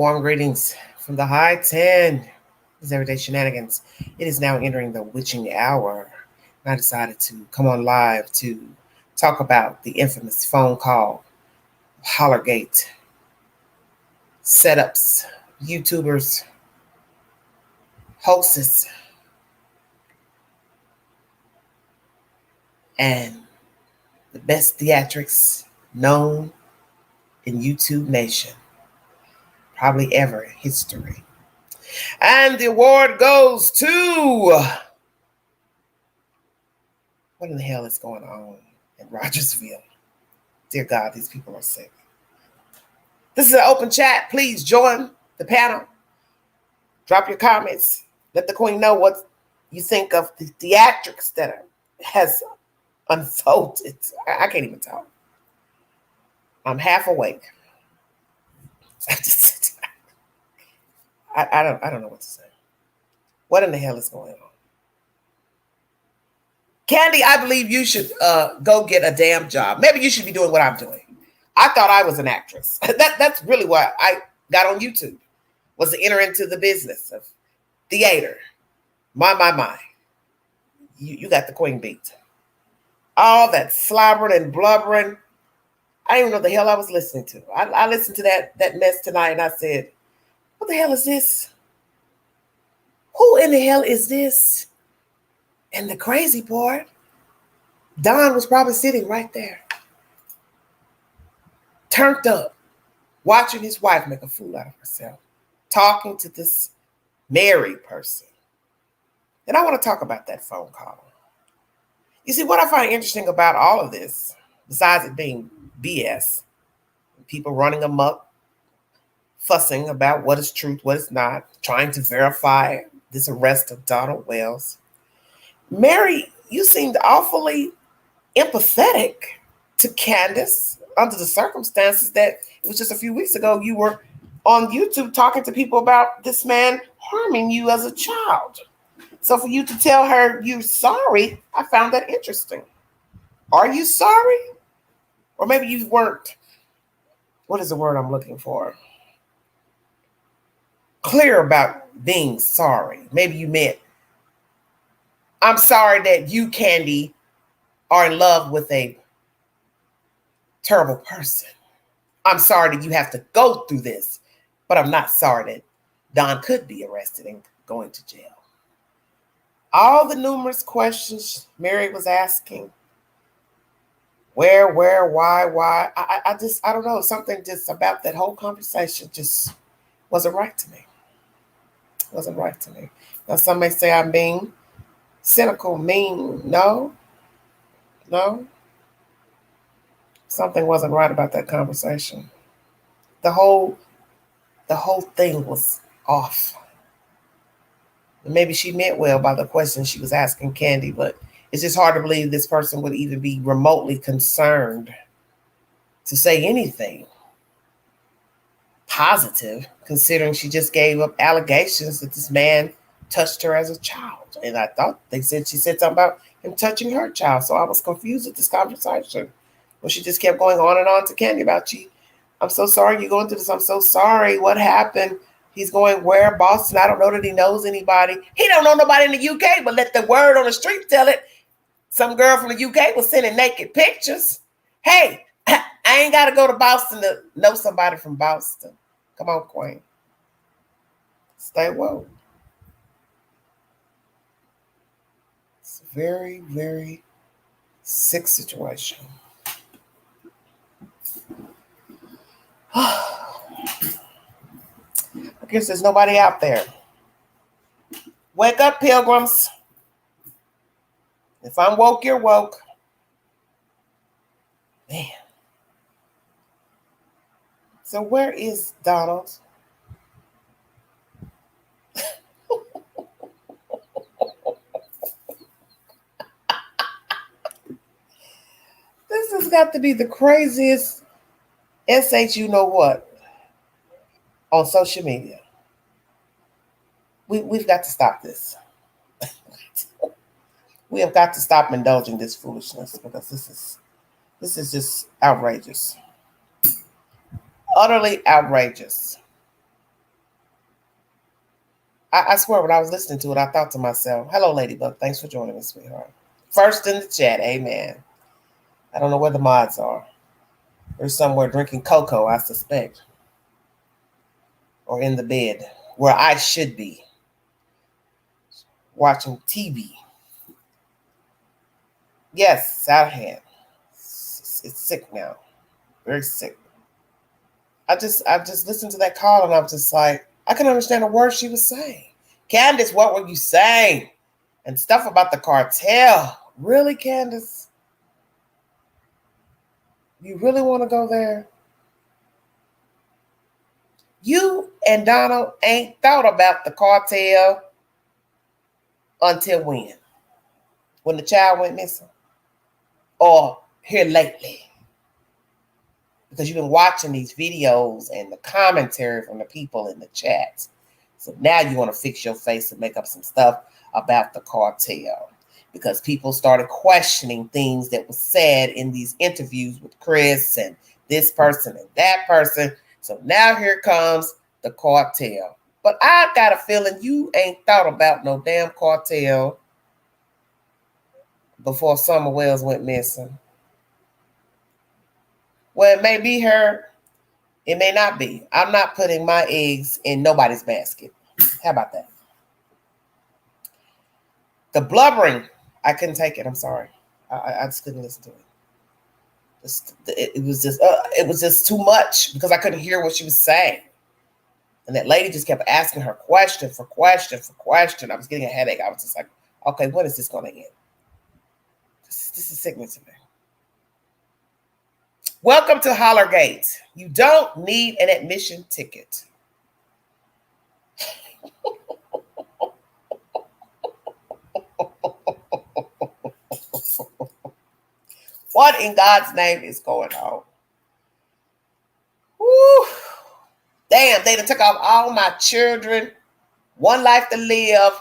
Warm greetings from the high 10. This everyday shenanigans. It is now entering the witching hour. And I decided to come on live to talk about the infamous phone call, Hollergate, setups, YouTubers, hoaxes, and the best theatrics known in YouTube Nation, probably ever in history. And the award goes to... What in the hell is going on in Rogersville? Dear God, these people are sick. This is an open chat. Please join the panel. Drop your comments. Let the queen know what you think of the theatrics that has unfolded. I can't even talk. I'm half awake. I don't know what to say. What in the hell is going on? Candy, I believe you should go get a damn job. Maybe you should be doing what I'm doing. I thought I was an actress. That's really why I got on YouTube, was to enter into the business of theater. My. You got the queen beat. All that slobbering and blubbering. I didn't even know the hell I was listening to. I listened to that mess tonight and I said, what the hell is this? Who in the hell is this? And the crazy part, Don was probably sitting right there, turned up, watching his wife make a fool out of herself, talking to this married person. And I want to talk about that phone call. You see, what I find interesting about all of this, besides it being BS, people running amok, fussing about what is truth, what is not, trying to verify this arrest of Donald Wells. Mary, you seemed awfully empathetic to Candace under the circumstances that it was just a few weeks ago you were on YouTube talking to people about this man harming you as a child. So for you to tell her you're sorry, I found that interesting. Are you sorry? Or maybe you weren't, what is the word I'm looking for? Clear about being sorry. Maybe you meant, I'm sorry that you, Candy, are in love with a terrible person. I'm sorry that you have to go through this, but I'm not sorry that Don could be arrested and going to jail. All the numerous questions Mary was asking, where, why, I don't know, something just about that whole conversation just wasn't right to me. Wasn't right to me. Now some may say I'm being cynical, mean. No. Something wasn't right about that conversation. The whole thing was off. Maybe she meant well by the question she was asking Candy, but it's just hard to believe this person would even be remotely concerned to say anything positive, considering she just gave up allegations that this man touched her as a child. And I thought she said something about him touching her child. So I was confused at this conversation. Well, she just kept going on and on to Candy about you. I'm so sorry you're going through this. I'm so sorry. What happened? He's going where? Boston. I don't know that he knows anybody. He don't know nobody in the UK, but let the word on the street tell it. Some girl from the UK was sending naked pictures. Hey, I ain't got to go to Boston to know somebody from Boston. Come on, Queen. Stay woke. It's a very, very sick situation. I guess there's nobody out there. Wake up, pilgrims. If I'm woke, you're woke. Man. So where is Donald? This has got to be the craziest SH you know what on social media. We've got to stop this. We have got to stop indulging this foolishness because this is just outrageous. Utterly outrageous. I swear, when I was listening to it, I thought to myself, hello, Ladybug. Thanks for joining me, sweetheart. First in the chat. Amen. I don't know where the mods are. They're somewhere drinking cocoa, I suspect. Or in the bed, where I should be. Watching TV. Yes, out of hand. It's sick now. Very sick. I just listened to that call and I was just like, I can understand the words she was saying. Candace, what were you saying? And stuff about the cartel. Really, Candace? You really want to go there? You and Donald ain't thought about the cartel until when? When the child went missing? Or here lately? Because you've been watching these videos and the commentary from the people in the chats. So now you want to fix your face and make up some stuff about the cartel. Because people started questioning things that was said in these interviews with Chris and this person and that person. So now here comes the cartel. But I got a feeling you ain't thought about no damn cartel before Summer Wells went missing. Well, it may be her. It may not be. I'm not putting my eggs in nobody's basket. How about that? The blubbering, I couldn't take it. I'm sorry. I just couldn't listen to it. It was just too much because I couldn't hear what she was saying. And that lady just kept asking her question for question for question. I was getting a headache. I was just like, okay, when is this going to end? This is sickening to me. Welcome to Hollergate. You don't need an admission ticket. What in God's name is going on? Woo. Damn, they done took off all my children. One Life to Live.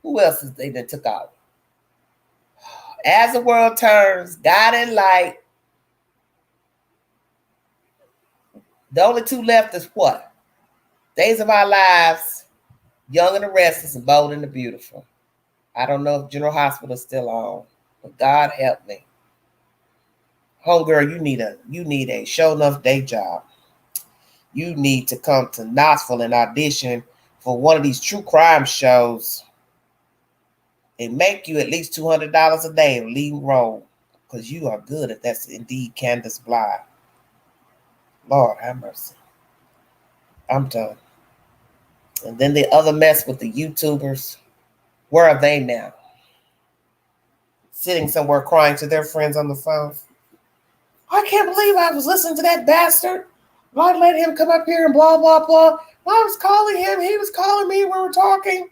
Who else is they done took off? As the World Turns, God and Light. The only two left is what? Days of Our Lives, Young and the Restless, and Bold and the Beautiful. I don't know if General Hospital is still on, but God help me. Homegirl, you need a show enough day job. You need to come to Knoxville and audition for one of these true crime shows and make you at least $200 a day in leading role, because you are good if that's indeed Candace Bly. Lord have mercy. I'm done. And then the other mess with the YouTubers. Where are they now? Sitting somewhere crying to their friends on the phone. I can't believe I was listening to that bastard. I let him come up here and blah, blah, blah. I was calling him. He was calling me. We were talking.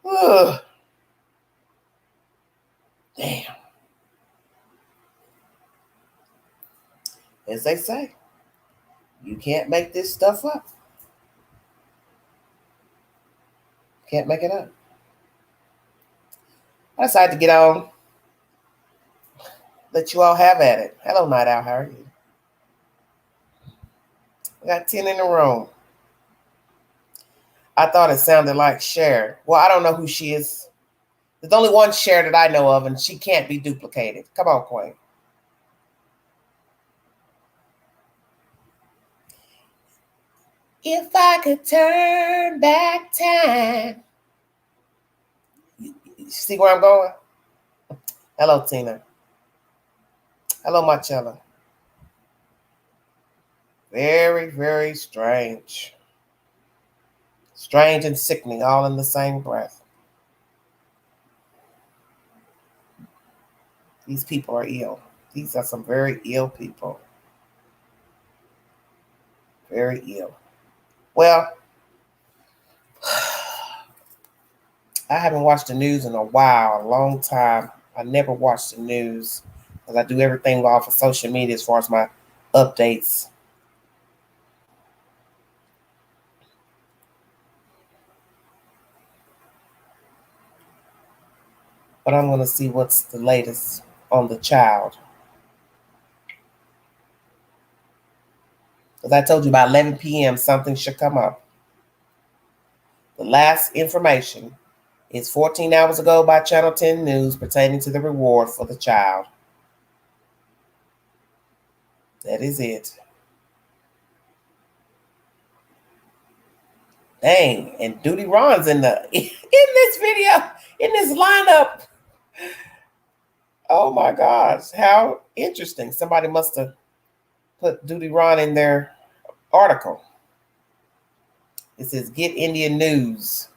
Ugh. Damn. As they say, you can't make this stuff up. Can't make it up. I decided to get on. Let you all have at it. Hello, Night Owl. How are you? I got 10 in the room. I thought it sounded like Cher. Well, I don't know who she is. There's only one Cher that I know of, and she can't be duplicated. Come on, Queen. If I could turn back time. You see where I'm going? Hello, Tina. Hello, Marcella. Very, very strange. Strange and sickening all in the same breath. These people are ill. These are some very ill people. Very ill. Well, I haven't watched the news in a while, a long time. I never watch the news because I do everything off of social media as far as my updates. But I'm going to see what's the latest on the child. As I told you, by 11 p.m., something should come up. The last information is 14 hours ago by Channel 10 News pertaining to the reward for the child. That is it. Dang, and Duty Ron's in this video, in this lineup. Oh my gosh, how interesting. Somebody must have put Duty Ron in their article. It says Get Indian News.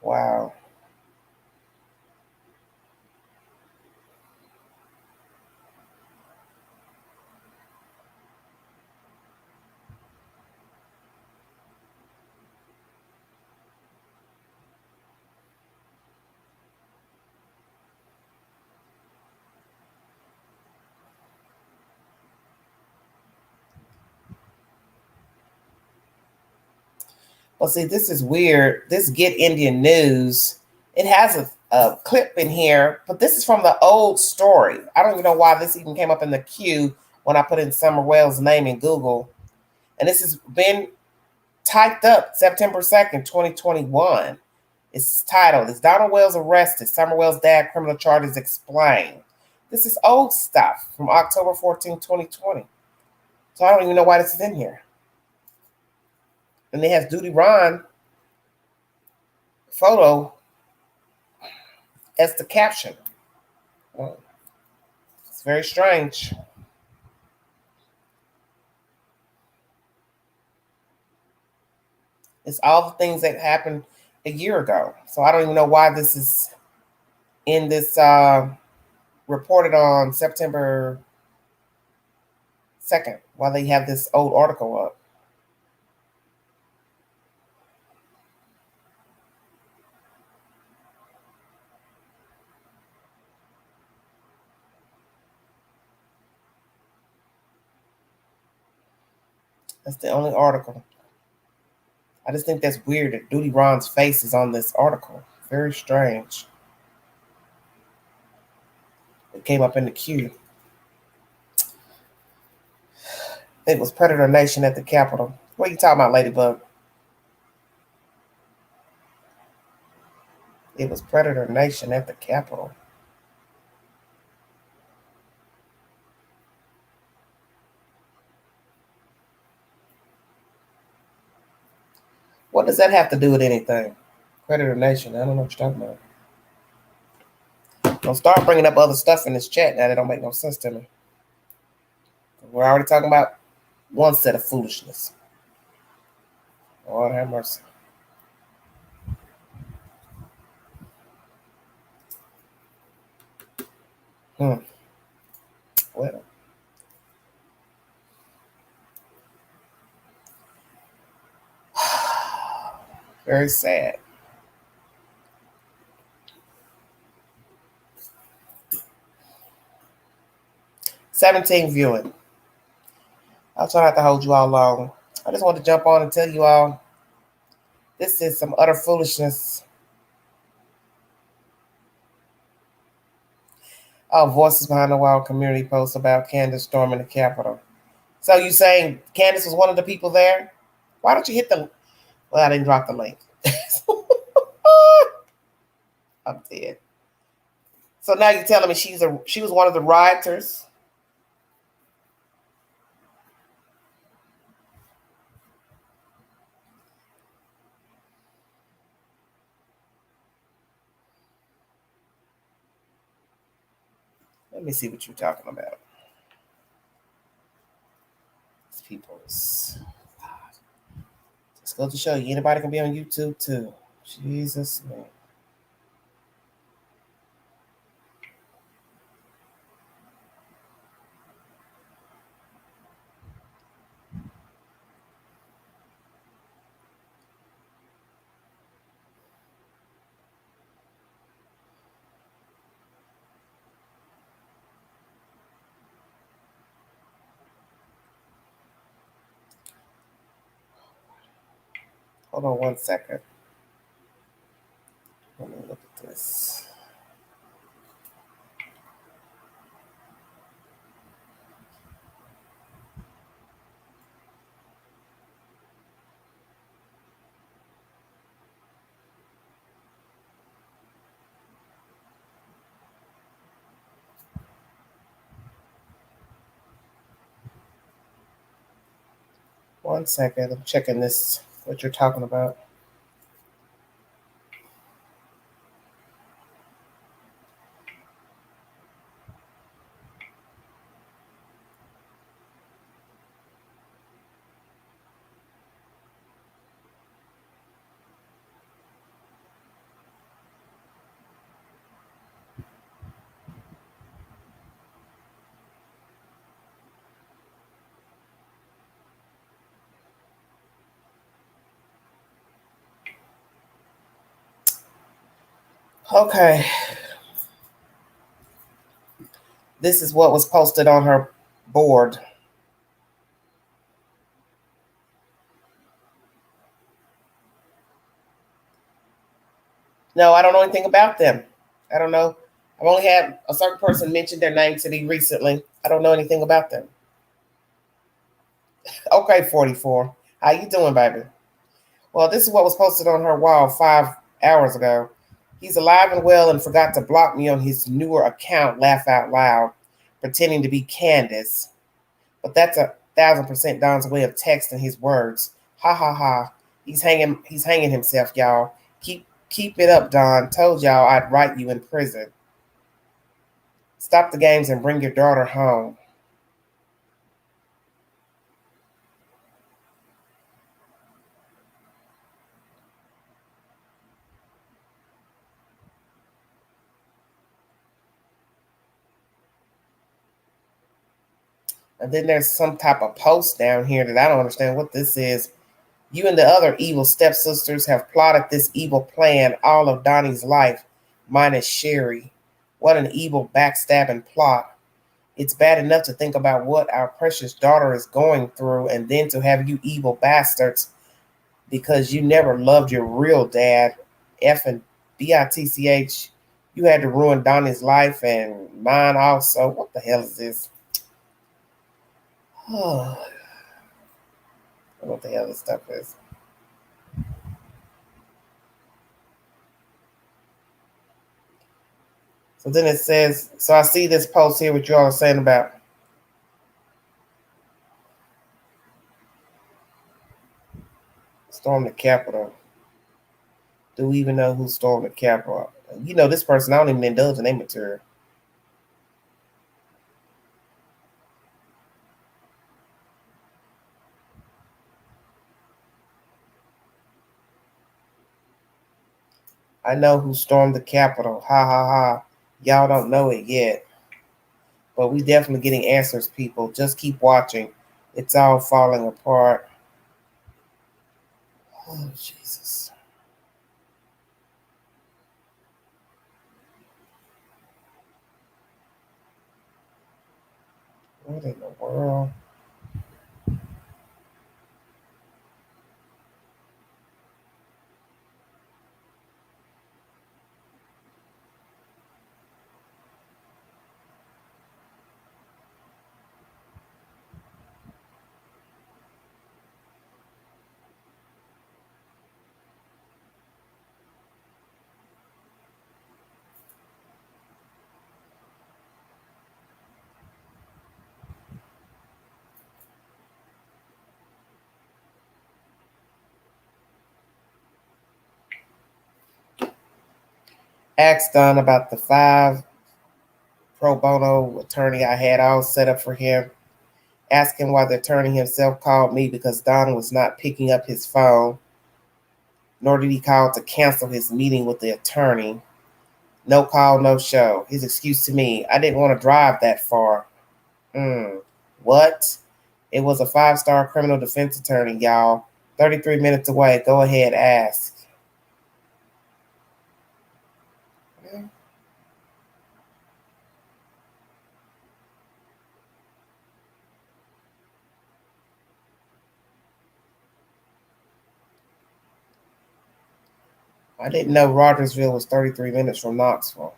Wow. Well, see, this is weird. This Get Indian News, it has a clip in here, but this is from the old story. I don't even know why this even came up in the queue when I put in Summer Wells' name in Google. And this has been typed up September 2nd, 2021. It's titled, Is Donald Wells Arrested? Summer Wells' Dad Criminal Charges Explained. This is old stuff from October 14, 2020. So I don't even know why this is in here. And it has Duty Ron photo as the caption. Well, it's very strange. It's all the things that happened a year ago. So I don't even know why this is in this reported on September 2nd, why they have this old article up. That's the only article. I just think that's weird that Duty Ron's face is on this article. Very strange. It came up in the queue. It was Predator Nation at the Capitol. What are you talking about, Ladybug? It was Predator Nation at the Capitol. What does that have to do with anything? Predator Nation, I don't know what you're talking about. Don't start bringing up other stuff in this chat now that don't make no sense to me. We're already talking about one set of foolishness. Lord have mercy. Well, very sad. $17 viewing. I'll try not to hold you all long. I just want to jump on and tell you all this is some utter foolishness. Voices Behind the Wall community post about Candace storming the Capitol. So you saying Candace was one of the people there? Why don't you hit the... Well, I didn't drop the link. I'm dead. So now you're telling me she was one of the rioters? Let me see what you're talking about. These people's... Just goes to show you, anybody can be on YouTube too. Jesus, man. Hold on 1 second. Let me look at this. One second. I'm checking this, what you're talking about. Okay. This is what was posted on her board. No, I don't know anything about them. I don't know. I've only had a certain person mention their name to me recently. I don't know anything about them. Okay, 44. How you doing, baby? Well, this is what was posted on her wall 5 hours ago. He's alive and well and forgot to block me on his newer account, laugh out loud, pretending to be Candace. But that's 1,000% Don's way of texting his words. Ha ha ha. He's hanging himself, y'all. Keep it up, Don. Told y'all I'd write you in prison. Stop the games and bring your daughter home. And then there's some type of post down here that I don't understand what this is. You and the other evil stepsisters have plotted this evil plan all of Donnie's life, minus Sherry. What an evil backstabbing plot. It's bad enough to think about what our precious daughter is going through, and then to have you evil bastards, because you never loved your real dad, F and BITCH. You had to ruin Donnie's life and mine also. What the hell is this? Oh, I don't know what the hell this stuff is. So then it says, so I see this post here, what you all are saying about storm the Capitol. Do we even know who stormed the Capitol? You know, this person, I don't even indulge in their material. I know who stormed the Capitol. Ha ha ha. Y'all don't know it yet. But we definitely getting answers, people. Just keep watching. It's all falling apart. Oh, Jesus. What in the world? Asked Don about the 5 pro bono attorney I had all set up for him. Asking why the attorney himself called me because Don was not picking up his phone, nor did he call to cancel his meeting with the attorney. No call, no show. His excuse to me, I didn't want to drive that far. What? It was a 5-star criminal defense attorney, y'all. 33 minutes away. Go ahead, ask. I didn't know Rogersville was 33 minutes from Knoxville.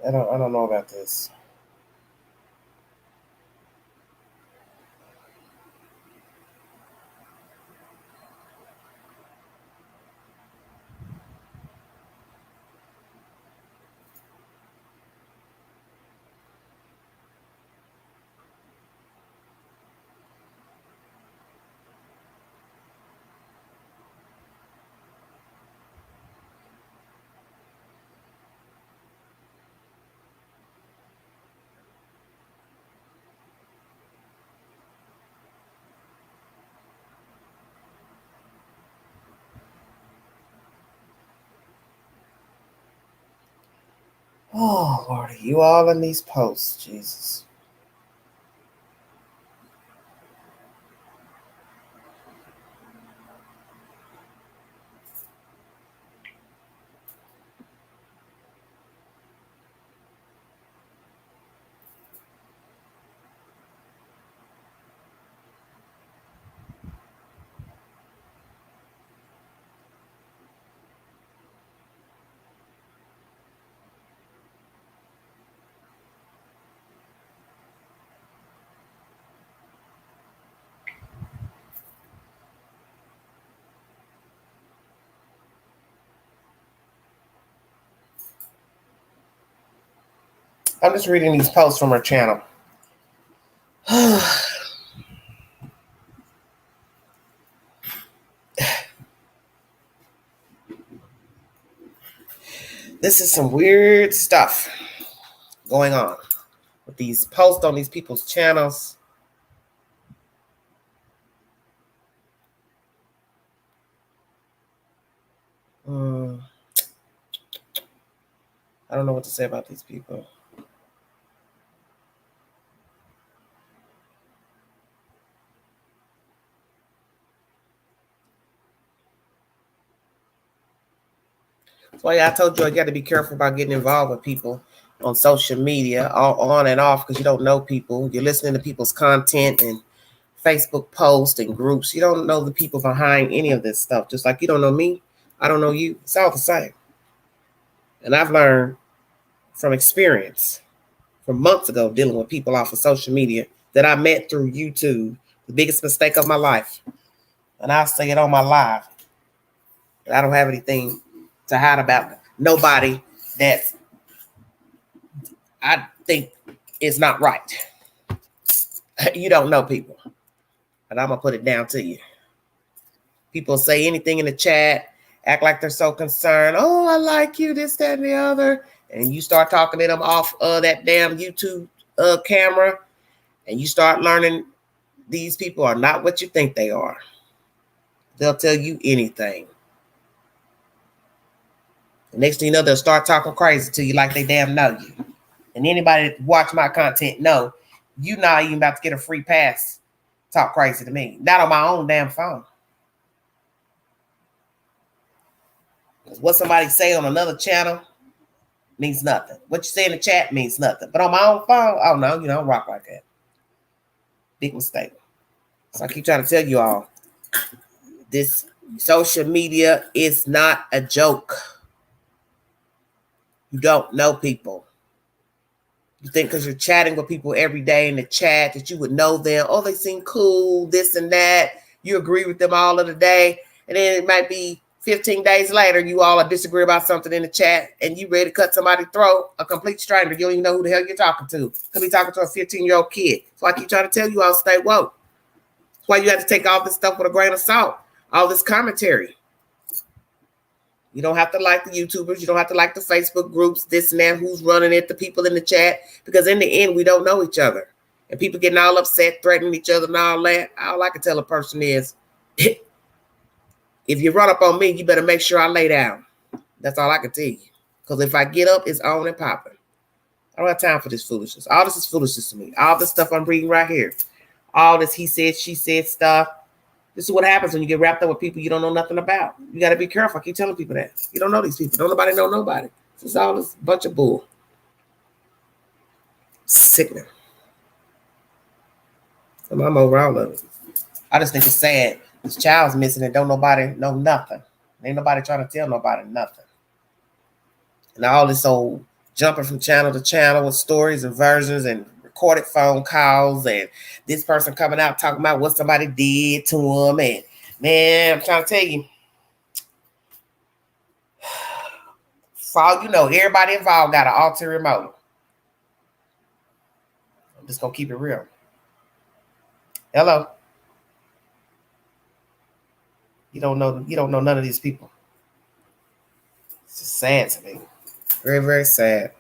I don't know about this. Oh, Lord, you all in these posts, Jesus. I'm just reading these posts from her channel. This is some weird stuff going on with these posts on these people's channels. I don't know what to say about these people. That's why I told you I got to be careful about getting involved with people on social media, all on and off, because you don't know people. You're listening to people's content and Facebook posts and groups. You don't know the people behind any of this stuff. Just like you don't know me, I don't know you. It's all the same. And I've learned from experience from months ago dealing with people off of social media that I met through YouTube, the biggest mistake of my life. And I'll say it on my live. I don't have anything to hide about nobody that I think is not right. You don't know people. And I'm going to put it down to you. People say anything in the chat, act like they're so concerned. Oh, I like you, this, that, and the other. And you start talking to them off that damn YouTube camera. And you start learning these people are not what you think they are. They'll tell you anything. The next thing you know, they'll start talking crazy to you like they damn know you. And anybody that watch my content know you not even about to get a free pass. Talk crazy to me. Not on my own damn phone. What somebody say on another channel means nothing. What you say in the chat means nothing. But on my own phone, oh no, you don't rock like that. Big mistake. So I keep trying to tell you all, this social media is not a joke. You don't know people. You think because you're chatting with people every day in the chat that you would know them. Oh, they seem cool, this and that. You agree with them all of the day. And then it might be 15 days later, you all disagree about something in the chat and you ready to cut somebody's throat, a complete stranger. You don't even know who the hell you're talking to. Could be talking to a 15-year-old kid. So I keep trying to tell you all, stay woke. That's why you have to take all this stuff with a grain of salt. All this commentary. You don't have to like the YouTubers. You don't have to like the Facebook groups, this and that, who's running it, the people in the chat. Because in the end, we don't know each other. And people getting all upset, threatening each other and all that. All I can tell a person is, if you run up on me, you better make sure I lay down. That's all I can tell you. Because if I get up, it's on and popping. I don't have time for this foolishness. All this is foolishness to me. All this stuff I'm reading right here. All this he said, she said stuff. This is what happens when you get wrapped up with people you don't know nothing about. You got to be careful. I keep telling people that. You don't know these people. Don't nobody know nobody. This is all this bunch of bull. Sickening. I'm over all of it. I just think it's sad. This child's missing and don't nobody know nothing. Ain't nobody trying to tell nobody nothing. And all this old jumping from channel to channel with stories and versions and recorded phone calls and this person coming out talking about what somebody did to them. And man, I'm trying to tell you, for all you know, everybody involved got an ulterior motive. I'm just gonna keep it real. Hello. You don't know none of these people. It's just sad to me. Very, very sad.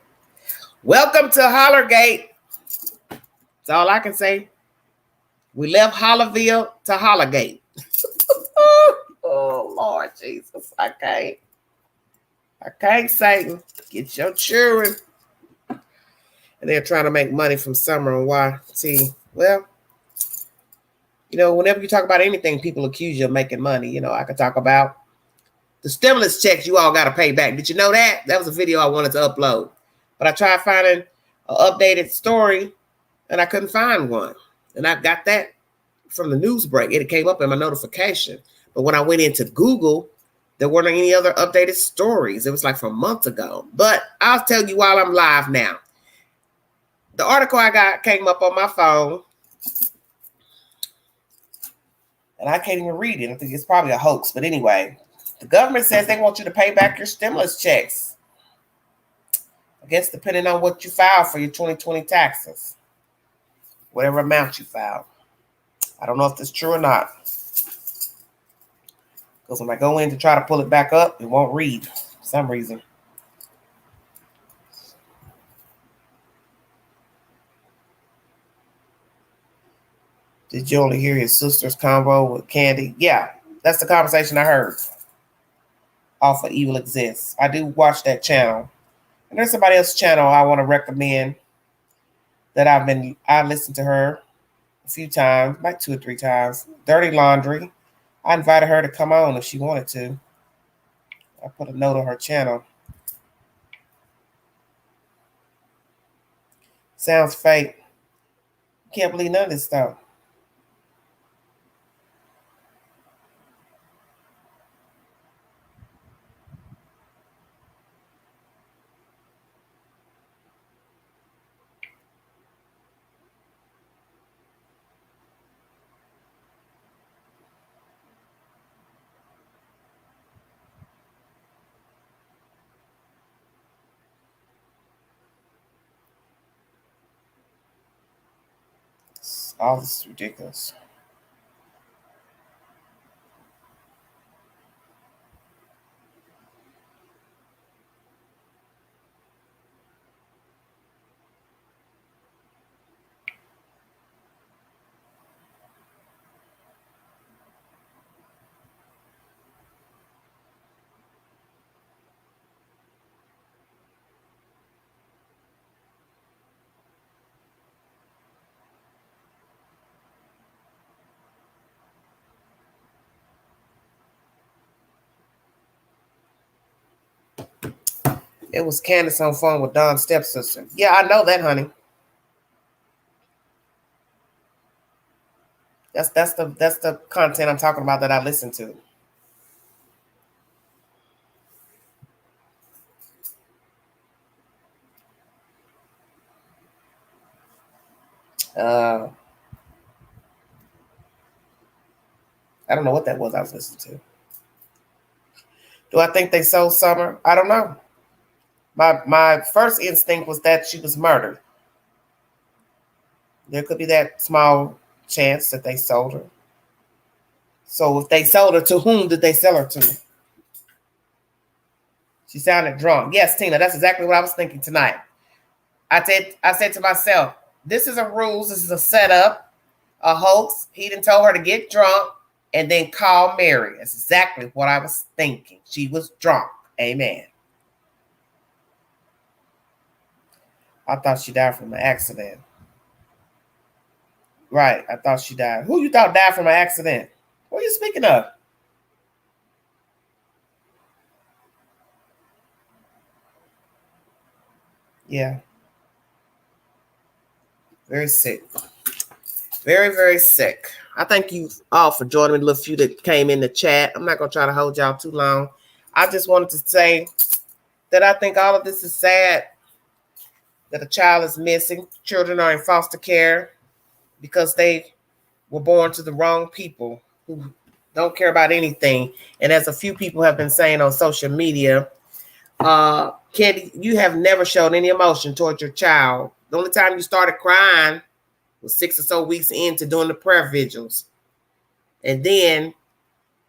Welcome to Hollergate. That's all I can say. We left Hollerville to Hollergate. Oh, Lord Jesus. I can't, Satan. Get your children. and they're trying to make money from Summer and YT. Well, whenever you talk about anything, people accuse you of making money. I could talk about the stimulus checks you all got to pay back. Did you know that? That was a video I wanted to upload. But I tried finding an updated story, and I couldn't find one. And I got that from the news break. It came up in my notification. But when I went into Google, there weren't any other updated stories. It was like from months ago. But I'll tell you while I'm live now. The article I got came up on my phone. And I can't even read it. I think it's probably a hoax. But anyway, the government says they want you to pay back your stimulus checks. I guess depending on what you filed for your 2020 taxes. Whatever amount you filed. I don't know if that's true or not. Because when I go in to try to pull it back up, it won't read for some reason. Did you only hear his sister's convo with Candy? Yeah, that's the conversation I heard off of Evil Exists. I do watch that channel. And there's somebody else's channel I want to recommend that I listened to her a few times, like 2 or 3 times. Dirty Laundry. I invited her to come on if she wanted to. I put a note on her channel. Sounds fake. Can't believe none of this stuff. All this is ridiculous. It was Candace on phone with Don's stepsister. Yeah, I know that, honey. That's the content I'm talking about that I listen to. I don't know what that was I was listening to. Do I think they sold Summer? I don't know. My first instinct was that she was murdered. There could be that small chance that they sold her. So if they sold her, to whom did they sell her to? She sounded drunk. Yes, Tina, that's exactly what I was thinking tonight. I said to myself, this is a ruse, this is a setup, a hoax. He done told her to get drunk and then call Mary. That's exactly what I was thinking. She was drunk. Amen. I thought she died from an accident. Right, I thought she died. Who you thought died from an accident? What are you speaking of? Yeah. Very sick. Very, very sick. I thank you all for joining me, the little few that came in the chat. I'm not going to try to hold y'all too long. I just wanted to say that I think all of this is sad, that a child is missing. Children are in foster care because they were born to the wrong people who don't care about anything. And as a few people have been saying on social media, Candy, you have never shown any emotion towards your child. The only time you started crying was 6 or so weeks into doing the prayer vigils. And then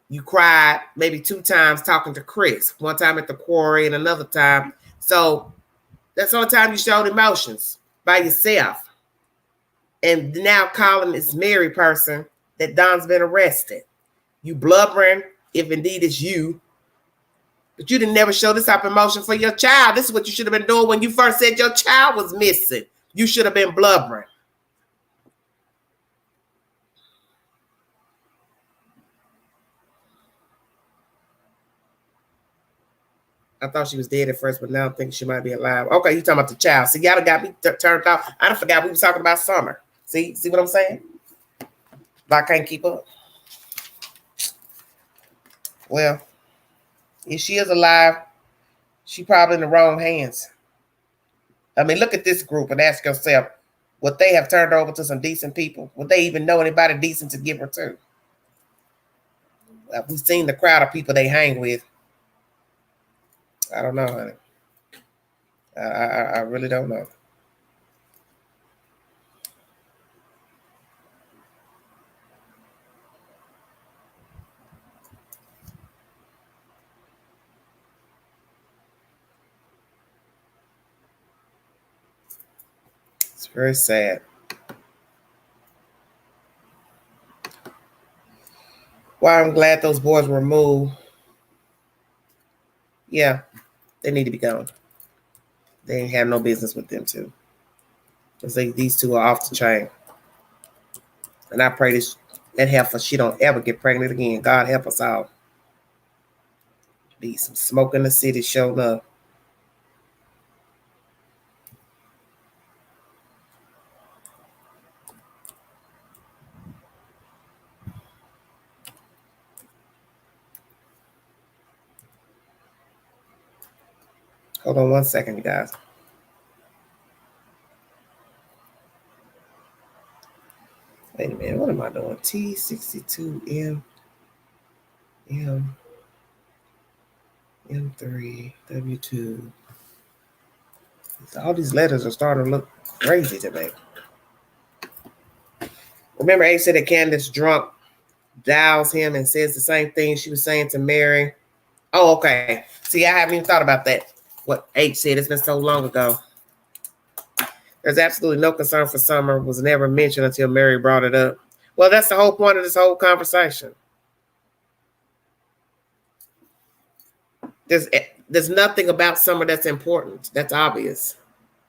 you cried maybe 2 times talking to Chris, one time at the quarry and another time. So that's the only time you showed emotions by yourself. And now calling this Mary person that Don's been arrested. You blubbering, if indeed it's you. But you didn't never show this type of emotion for your child. This is what you should have been doing when you first said your child was missing. You should have been blubbering. I thought she was dead at first, but now I think she might be alive. Okay, you talking about the child. See, y'all got me turned off. I done forgot we was talking about Summer. See what I'm saying? I can't keep up. Well, if she is alive, she probably in the wrong hands. I mean, look at this group and ask yourself, would they have turned her over to some decent people? Would they even know anybody decent to give her to? Well, we've seen the crowd of people they hang with. I don't know, honey. I really don't know. It's very sad. Well, I'm glad those boys were removed. Yeah, they need to be gone. They ain't have no business with them too. Because these two are off the chain. And I pray that heifer, she don't ever get pregnant again. God help us all. Be some smoke in the city showing up. Hold on one second, you guys. Wait a minute, what am I doing? T62M M3 W2. All these letters are starting to look crazy to me. Remember, H said that Candace drunk dials him and says the same thing she was saying to Mary. Oh, okay. See, I haven't even thought about that. What H said, it's been so long ago. There's absolutely no concern for Summer, was never mentioned until Mary brought it up. Well, that's the whole point of this whole conversation. There's nothing about Summer that's important. That's obvious.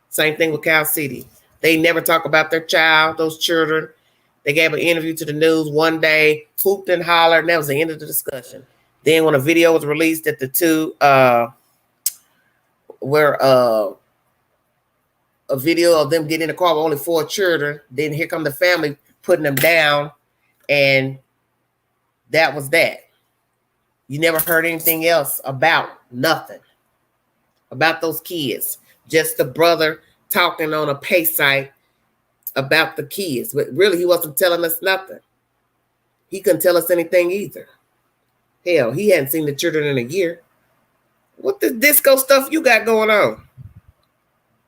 Same thing with Cal City. They never talk about their child, those children. They gave an interview to the news one day, hooped and hollered, and that was the end of the discussion. Then when a video was released at the two, where a video of them getting in the car with only 4 children, then here come the family putting them down, and that was that. You never heard anything else about nothing, about those kids. Just the brother talking on a pay site about the kids. But really, he wasn't telling us nothing. He couldn't tell us anything either. Hell, he hadn't seen the children in a year. What the disco stuff you got going on?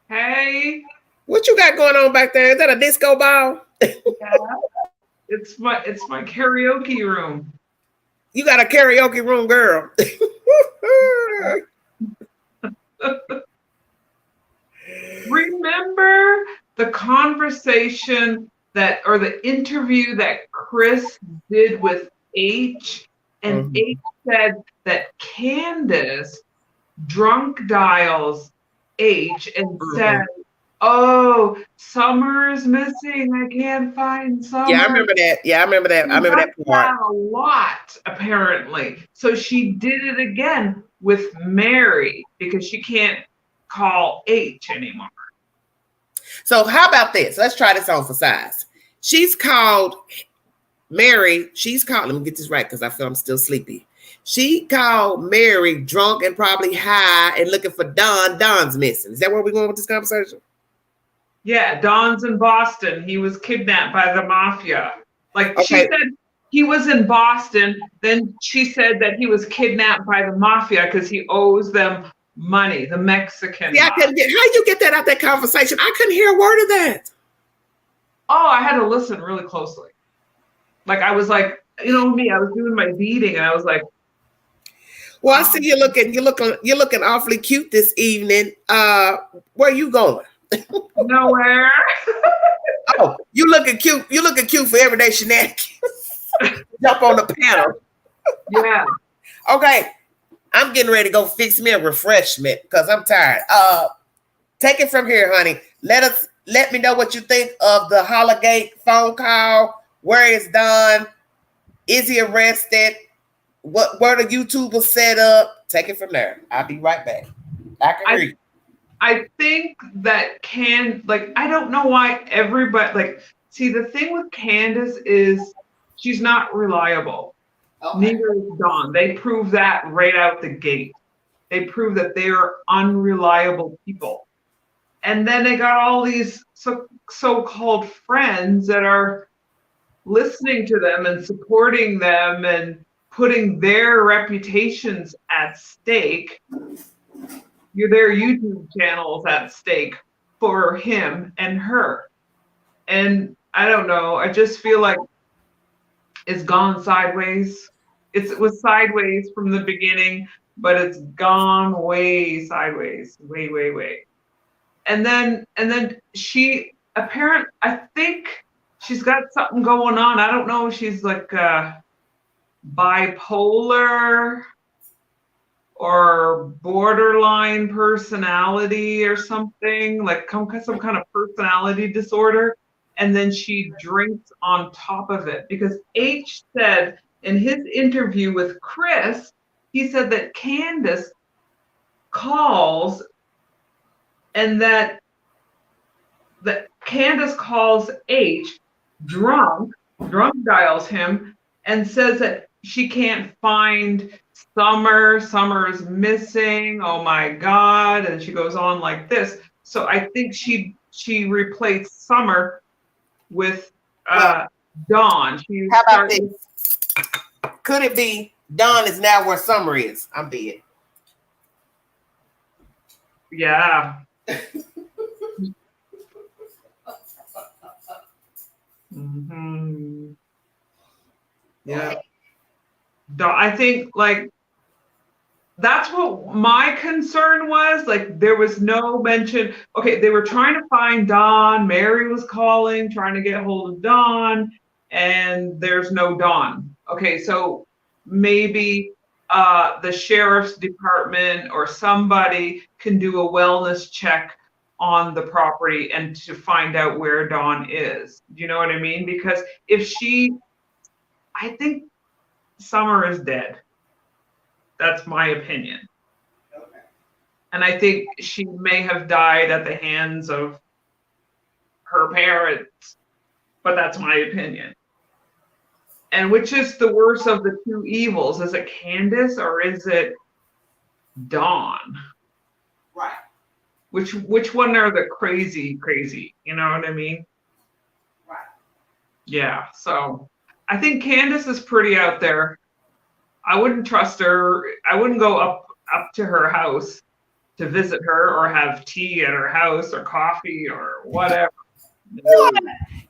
Hey. What you got going on back there? Is that a disco ball? Yeah. It's my karaoke room. You got a karaoke room, girl. Remember the conversation or the interview that Chris did with H? And H said that Candace drunk dials H and says, "Oh, Summer's missing. I can't find Summer." Yeah, I remember that. I remember that part. A lot, apparently. So she did it again with Mary because she can't call H anymore. So how about this? Let's try this on for size. She's called Mary. Let me get this right because I feel I'm still sleepy. She called Mary drunk and probably high and looking for Don. Don's missing. Is that where we're going with this conversation? Yeah, Don's in Boston. He was kidnapped by the mafia. She said he was in Boston. Then she said that he was kidnapped by the mafia because he owes them money, the Mexican. Yeah, how you get that out that conversation? I couldn't hear a word of that. Oh, I had to listen really closely. I was like, me, I was doing my beading and I was like, well, I see you're looking awfully cute this evening. Where are you going? Nowhere. Oh, you looking cute. You looking cute for everyday shenanigans. Jump on the panel. Yeah. Okay. I'm getting ready to go fix me a refreshment because I'm tired. Take it from here, honey. Let let me know what you think of the Hollergate phone call. Where is Don? Is he arrested? What were the YouTubers set up? Take it from there. I'll be right back. I can hear you. I think that I don't know why everybody see, the thing with Candace is she's not reliable. Okay. Neither is Dawn. They prove that right out the gate. They prove that they are unreliable people. And then they got all these so-called friends that are listening to them and supporting them and putting their reputations at stake. Their YouTube channels at stake for him and her. And I don't know, I just feel like it's gone sideways. It was sideways from the beginning, but it's gone way sideways, way. And then I think she's got something going on. I don't know if she's like bipolar or borderline personality or something, like some kind of personality disorder. And then she drinks on top of it, because H said in his interview with Chris, he said that Candace calls and that Candace calls H drunk dials him and says that she can't find Summer. Summer is missing. Oh my God. And she goes on like this. So I think she replaced Summer with Dawn. How about this? Could it be Dawn is now where Summer is? I'm dead. Yeah. Mm-hmm. Yeah. I think that's what my concern was. There was no mention. Okay, they were trying to find Dawn. Mary was calling, trying to get hold of Dawn, and there's no Dawn. Okay, so maybe the sheriff's department or somebody can do a wellness check on the property and to find out where Dawn is. Do you know what I mean? Because I think Summer is dead. That's my opinion. Okay. And I think she may have died at the hands of her parents, but that's my opinion. And which is the worst of the two evils? Is it Candace or is it Dawn? Right. Which one are the crazy? You know what I mean? Right. Yeah. So I think Candace is pretty out there. I wouldn't trust her. I wouldn't go up to her house to visit her or have tea at her house or coffee or whatever. What?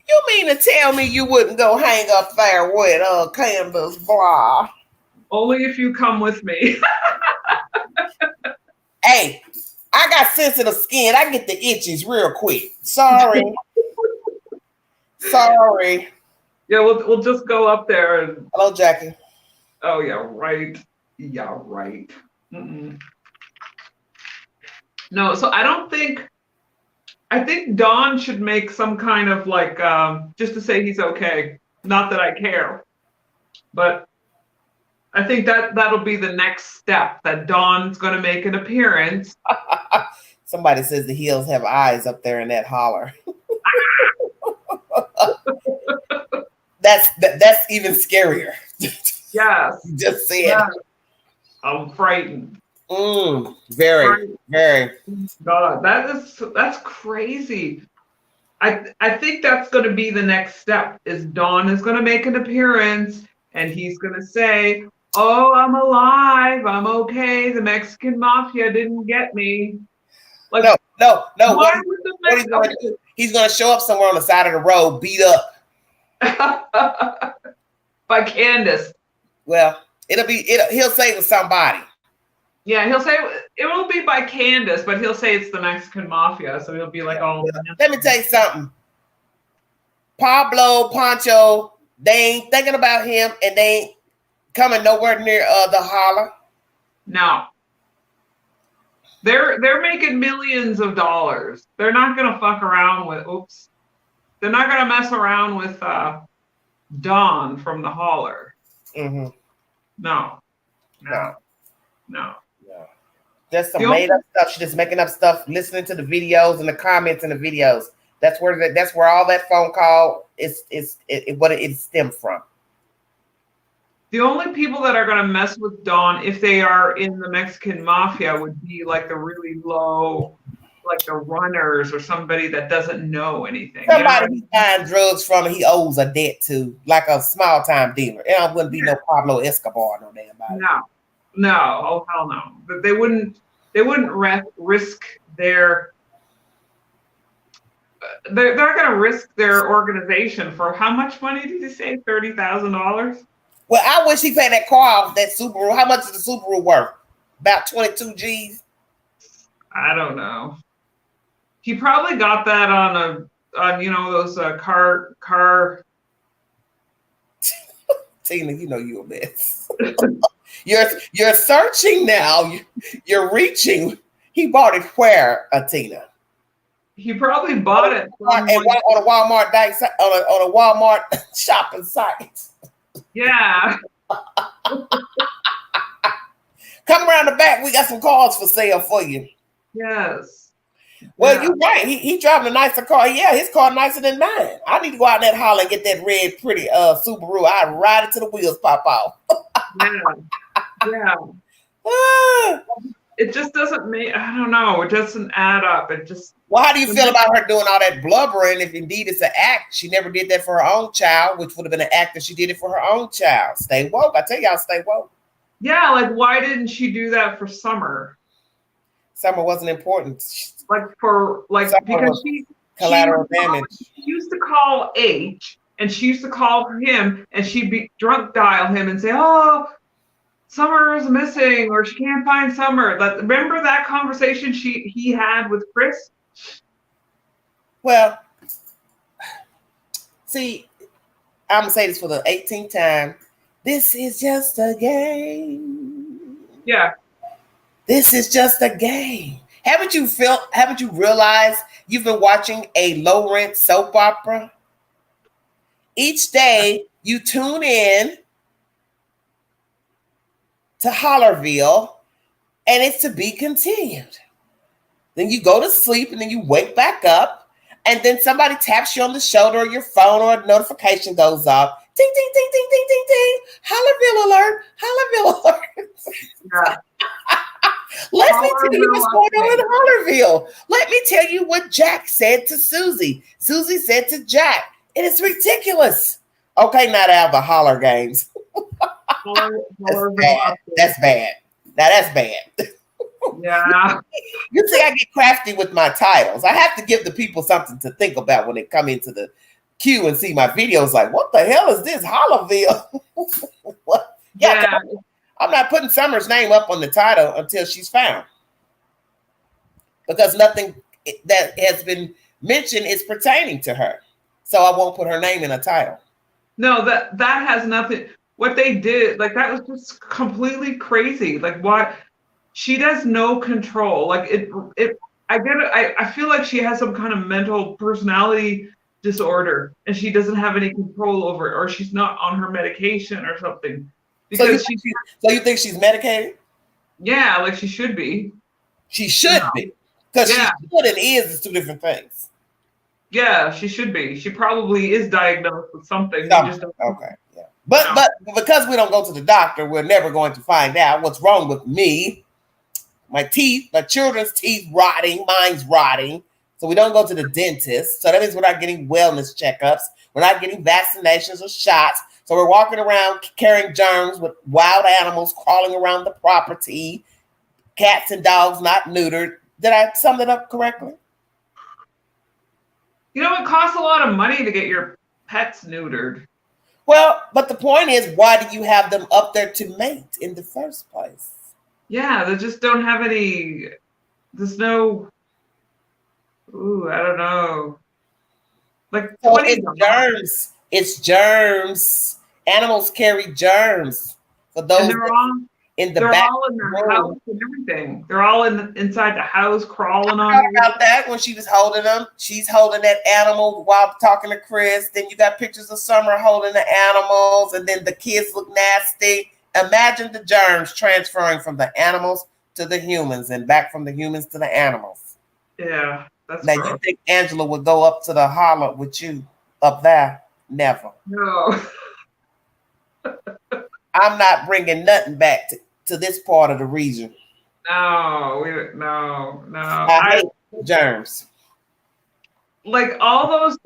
You mean to tell me you wouldn't go hang up there with Candace blah? Only if you come with me. Hey, I got sensitive skin. I get the itches real quick. Sorry. Sorry. Yeah, we'll just go up there and. Hello, Jackie. Oh yeah, right. Yeah, right. Mm-mm. No, so I think Dawn should make some kind of just to say he's okay. Not that I care, but I think that'll be the next step, that Dawn's going to make an appearance. Somebody says the heels have eyes up there in that holler. That's even scarier. Yes. You just said. Yes. I'm frightened. Very. God, that's crazy. I think that's going to be the next step. Is Dawn is going to make an appearance and he's going to say, "Oh, I'm alive. I'm okay. The Mexican mafia didn't get me." No. What he's going to do? He's going to show up somewhere on the side of the road, beat up by Candace. Well, he'll say it was somebody. Yeah, he'll say it will be by Candace, but he'll say it's the Mexican mafia, so he'll be like, "Oh." Let me tell you something. Pablo, Pancho, they ain't thinking about him, and they ain't coming nowhere near the holler. No. They're making millions of dollars. They're not gonna fuck around with. Oops. They're not gonna mess around with Dawn from the Holler. Mm-hmm. No. No. No. Just some made up stuff. She's just making up stuff, listening to the videos and the comments in the videos. That's where all that phone call is what it stemmed from. The only people that are going to mess with Dawn if they are in the Mexican mafia would be like the really low, like the runners or somebody that doesn't know anything. Somebody he's buying drugs from and he owes a debt to, like a small time dealer. And I wouldn't be no Pablo Escobar, no damn body. No, oh hell no. But they wouldn't risk their. They're not going to risk their organization for how much money did you say? $30,000. Well, I wish he paid that car off, that Subaru. How much is the Subaru worth? About 22 G's. I don't know. He probably got that on those car. Tina, you know you a mess. You're searching now. You're reaching. He bought it where, Tina? He probably bought it on a Walmart on a Walmart shopping site. Yeah. Come around the back. We got some cars for sale for you. Yes. Well, you're right. He driving a nicer car. Yeah, his car nicer than mine. I need to go out in that holler and get that red, pretty Subaru. I ride it till the wheels pop off. Yeah. It just doesn't make. I don't know. It doesn't add up. It just. Well, how do you feel about her doing all that blubbering? If indeed it's an act, she never did that for her own child, which would have been an act if she did it for her own child. Stay woke. I tell y'all, stay woke. Yeah, like why didn't she do that for Summer? Summer wasn't important. Because she collateral damage. She used to call H, and she used to call him, and she'd be drunk dial him and say, "Oh, Summer is missing," or "She can't find Summer." Remember that conversation he had with Chris? Well, see, I'm gonna say this for the 18th time. This is just a game. Yeah. This is just a game. Haven't you realized you've been watching a low rent soap opera? Each day you tune in to Hollerville and it's to be continued. Then you go to sleep and then you wake back up and then somebody taps you on the shoulder or your phone or a notification goes off. Ding, ding, ding, ding, ding, ding, ding. Hollerville alert. Hollerville alert. Yeah. Let me tell you what's going on in Hollerville. Let me tell you what Jack said to Susie. Susie said to Jack, it is ridiculous. Okay, not out of the holler games. That's bad. Now that's bad. Yeah. You see, I get crafty with my titles. I have to give the people something to think about when they come into the queue and see my videos. Like, what the hell is this Hollerville? What? Yeah. I'm not putting Summer's name up on the title until she's found. Because nothing that has been mentioned is pertaining to her. So I won't put her name in a title. No, that has nothing. What they did, like that was just completely crazy. Like what she does no control. Like I get it. I feel like she has some kind of mental personality disorder and she doesn't have any control over it, or she's not on her medication or something. Because so you think she's medicated? Yeah, like she should be. She should be. Because she should and is two different things. Yeah, she should be. She probably is diagnosed with something. Just don't okay. Yeah. But because we don't go to the doctor, we're never going to find out what's wrong with me. My teeth, my children's teeth rotting, mine's rotting. So we don't go to the dentist. So that means we're not getting wellness checkups. We're not getting vaccinations or shots. So we're walking around carrying germs with wild animals crawling around the property, cats and dogs not neutered. Did I sum that up correctly? You know, it costs a lot of money to get your pets neutered. Well, but the point is, why do you have them up there to mate in the first place? Yeah, they just don't have any. There's no. Ooh, I don't know. Like so it's germs. It's germs. Animals carry germs. For those, in the They're back all in the house room. and everything. They're all inside the house, crawling on. I thought about that when she was holding them. She's holding that animal while talking to Chris. Then you got pictures of Summer holding the animals, and then the kids look nasty. Imagine the germs transferring from the animals to the humans and back from the humans to the animals. Yeah, that's now gross. You think Angela would go up to the holler with you up there? Never. No. I'm not bringing nothing back to this part of the region. No. I hate germs. Like all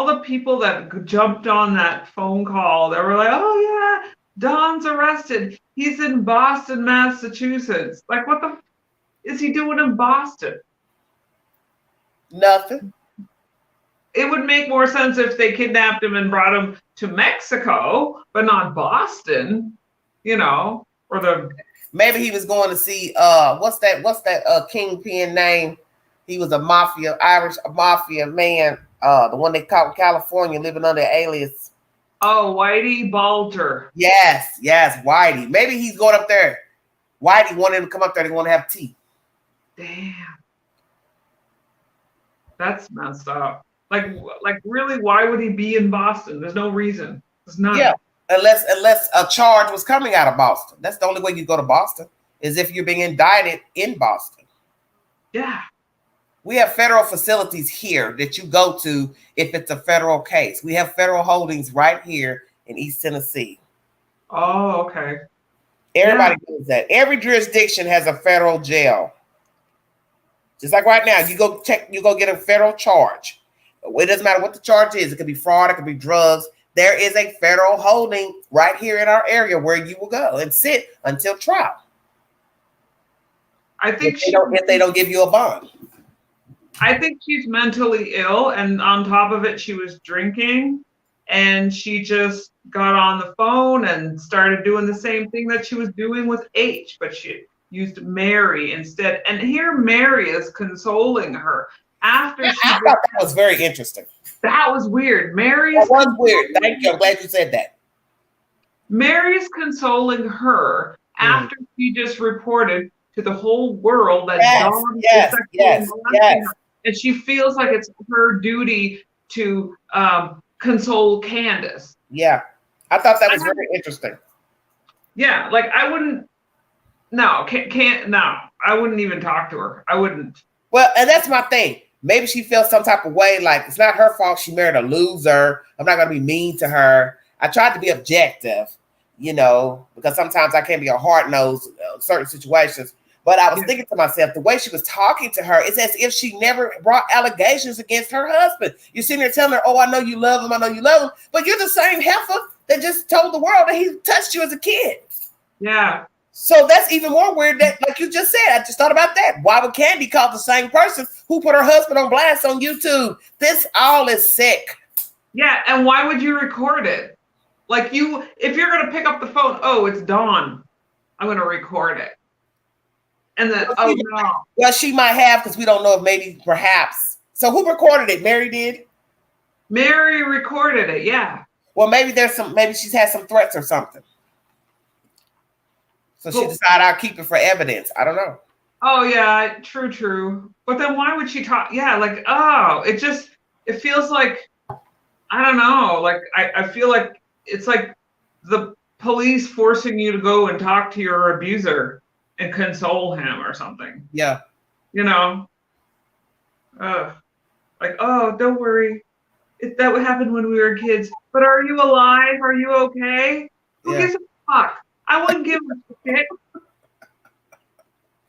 the people that jumped on that phone call, they were like, "Oh yeah, Don's arrested. He's in Boston, Massachusetts." Like, what the is he doing in Boston? Nothing. It would make more sense if they kidnapped him and brought him to Mexico, but not Boston, or the. Maybe he was going to see what's that kingpin name? He was a Irish mafia man, the one they caught in California living under alias. Oh, Whitey Bulger. Yes, Whitey. Maybe he's going up there. Whitey wanted him to come up there. They want to have tea. Damn. That's messed up. Like really, why would he be in Boston? There's no reason. There's none. Yeah, unless a charge was coming out of Boston. That's the only way you go to Boston, is if you're being indicted in Boston. Yeah. We have federal facilities here that you go to if it's a federal case. We have federal holdings right here in East Tennessee. Oh, okay. Everybody knows that. Every jurisdiction has a federal jail. Just like right now, you go get a federal charge. It doesn't matter what the charge is. It could be fraud, it could be drugs. There is a federal holding right here in our area where you will go and sit until trial. I think if they don't give you a bond. I think she's mentally ill, and on top of it, she was drinking, and she just got on the phone and started doing the same thing that she was doing with H, but she used Mary instead. And here Mary is consoling her after I thought that was very interesting. That was weird. That was weird. Thank you. I'm glad you said that. Mary's consoling her after she just reported to the whole world that Dawn yes. and she feels like it's her duty to console Candace. Yeah, I thought that was very interesting. Yeah, like I wouldn't. No, can't. No, I wouldn't even talk to her. I wouldn't. Well, and that's my thing. Maybe she feels some type of way, like it's not her fault. She married a loser. I'm not gonna be mean to her. I tried to be objective, because sometimes I can't be a hard-nosed in certain situations. But I was thinking to myself, the way she was talking to her, it's as if she never brought allegations against her husband. You're sitting there telling her, "Oh, I know you love him. I know you love him," but you're the same heifer that just told the world that he touched you as a kid. Yeah. So that's even more weird. That, like you just said, I just thought about that. Why would Candy call the same person who put her husband on blast on YouTube? This all is sick. Yeah, and why would you record it? Like if you're gonna pick up the phone, oh, it's Dawn, I'm gonna record it. And then, no. Well, she might have, because we don't know if perhaps. So who recorded it? Mary did? Mary recorded it, yeah. Well, maybe she's had some threats or something. So she decided I'll keep it for evidence. I don't know. Oh, yeah, true. But then why would she talk? Yeah, like, it feels like, I don't know. Like, I feel like it's like the police forcing you to go and talk to your abuser and console him or something. Yeah. Like, oh, don't worry. That would happen when we were kids. But are you alive? Are you okay? Who gives a fuck? I wouldn't give a shit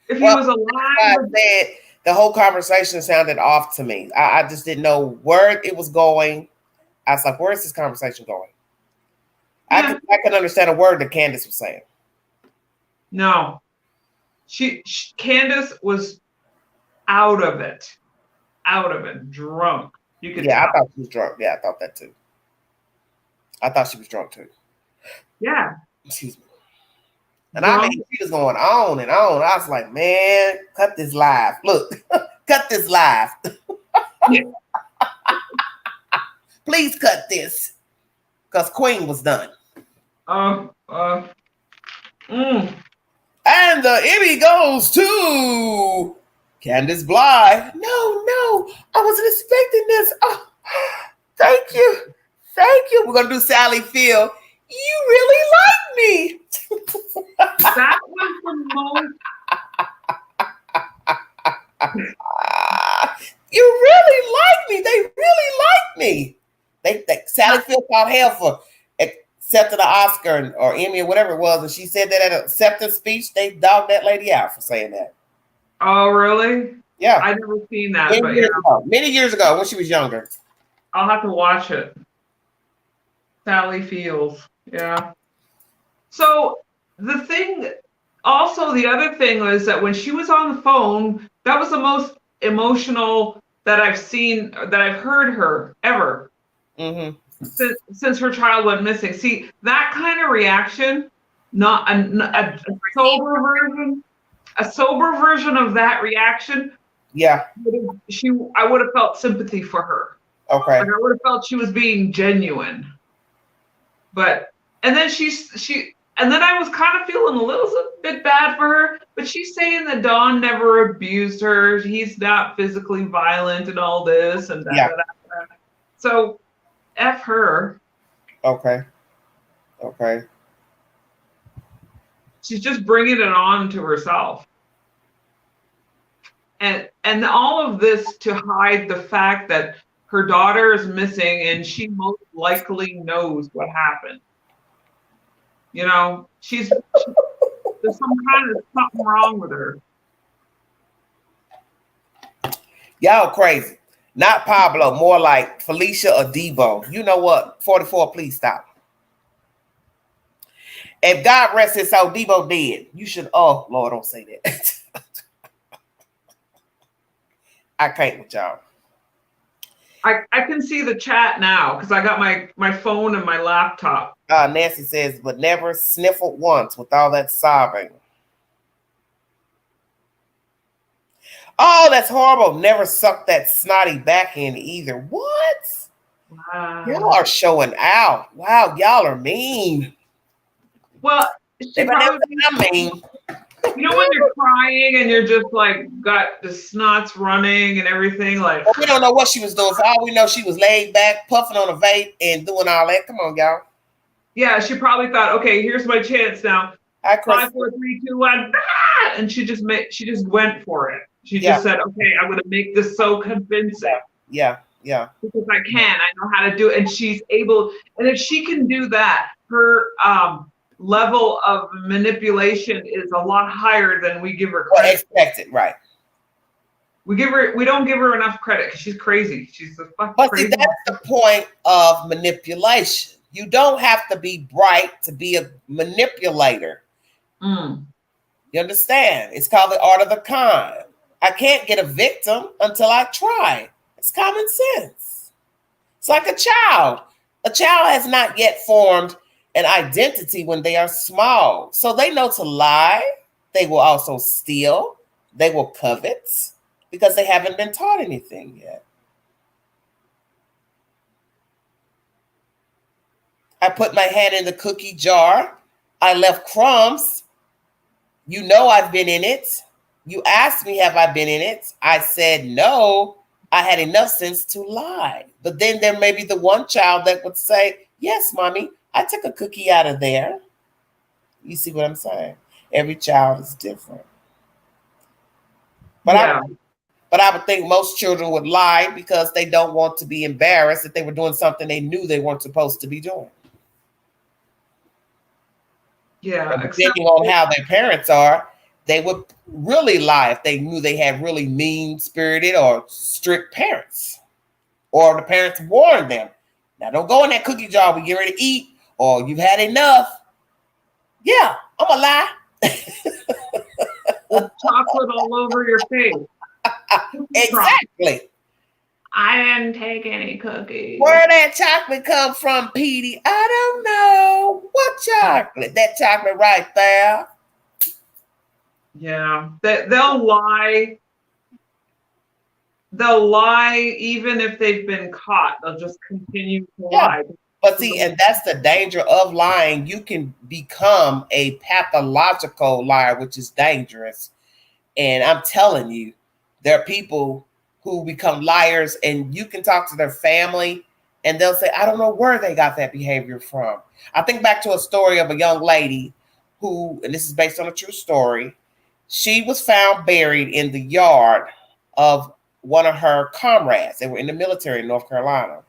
if he was alive. I said the whole conversation sounded off to me. I just didn't know where it was going. I was like, where's this conversation going? Yeah. I could understand a word that Candace was saying. No. Candace was out of it, drunk. You could. Yeah, I thought she was drunk. Yeah, I thought that too. I thought she was drunk too. Yeah. Excuse me. And I mean, she was going on and on. I was like, man, cut this live. Look, cut this live. Please cut this, because Queen was done. And the Emmy goes to Candace Bly. No, I wasn't expecting this. Oh, thank you. We're going to do Sally Field. You really like me. That was the most. You really like me. They really like me. They Sally Field called hell for accepting an Oscar or Emmy or whatever it was, and she said that at an acceptance speech. They dogged that lady out for saying that. Oh, really? Yeah, I've never seen that, but yeah, many years ago when she was younger. I'll have to watch it. Sally Fields, yeah. So the other thing was that when she was on the phone, that was the most emotional that I've seen, that I've heard her ever. Mm-hmm. Since her child went missing. See, that kind of reaction, not a sober version of that reaction. Yeah. I would have felt sympathy for her. Okay. Like I would have felt she was being genuine. And then and then I was kind of feeling a little bit bad for her, but she's saying that Don never abused her. He's not physically violent and all this and that. Yeah. So F her. Okay. She's just bringing it on to herself. And all of this to hide the fact that her daughter is missing and she most likely knows what happened. You know, there's something wrong with her. Y'all crazy. Not Pablo, more like Felicia or Devo. You know what? 44, please stop. If God rest his soul, Devo dead. You should, oh, Lord, don't say that. I can't with y'all. I can see the chat now because I got my phone and my laptop. Nancy says, but never sniffled once with all that sobbing. Oh, that's horrible. Never sucked that snotty back in either. What? Wow. Y'all are showing out. Wow, y'all are mean. Well, I'm mean. You know when you're crying and you're just like got the snots running and everything, like we don't know what she was doing. For all we know, she was laid back, puffing on a vape and doing all that. Come on, y'all. Yeah, she probably thought, okay, here's my chance now. 5, 4, 3, 2, 1, and she just went for it. She just said, okay, I'm gonna make this so convincing. Yeah. Because I know how to do it, and she's able. And if she can do that, her level of manipulation is a lot higher than we give her credit. Expected, right? We don't give her enough credit because she's crazy. She's a fucking crazy. But see, that's the point of manipulation. You don't have to be bright to be a manipulator. You understand? It's called the art of the con. I can't get a victim until I try. It's common sense. It's like a child. A child has not yet formed an identity when they are small. So they know to lie. They will also steal. They will covet because they haven't been taught anything yet. I put my hand in the cookie jar. I left crumbs. You know I've been in it. You asked me, have I been in it? I said no. I had enough sense to lie. But then there may be the one child that would say, yes, mommy, I took a cookie out of there. You see what I'm saying? Every child is different. But I would think most children would lie because they don't want to be embarrassed that they were doing something they knew they weren't supposed to be doing. Yeah. Depending on how their parents are, they would really lie if they knew they had really mean-spirited or strict parents. Or the parents warned them, now don't go in that cookie jar we get ready to eat, or you've had enough. Yeah, I'm a lie. With chocolate all over your face. Exactly. I didn't take any cookies. Where that chocolate come from, Petey? I don't know. What chocolate? That chocolate right there. Yeah, they'll lie. They'll lie even if they've been caught. They'll just continue to lie. But see, and that's the danger of lying. You can become a pathological liar, which is dangerous. And I'm telling you, there are people who become liars, and you can talk to their family, and they'll say, I don't know where they got that behavior from. I think back to a story of a young lady who, and this is based on a true story, she was found buried in the yard of one of her comrades. They were in the military in North Carolina.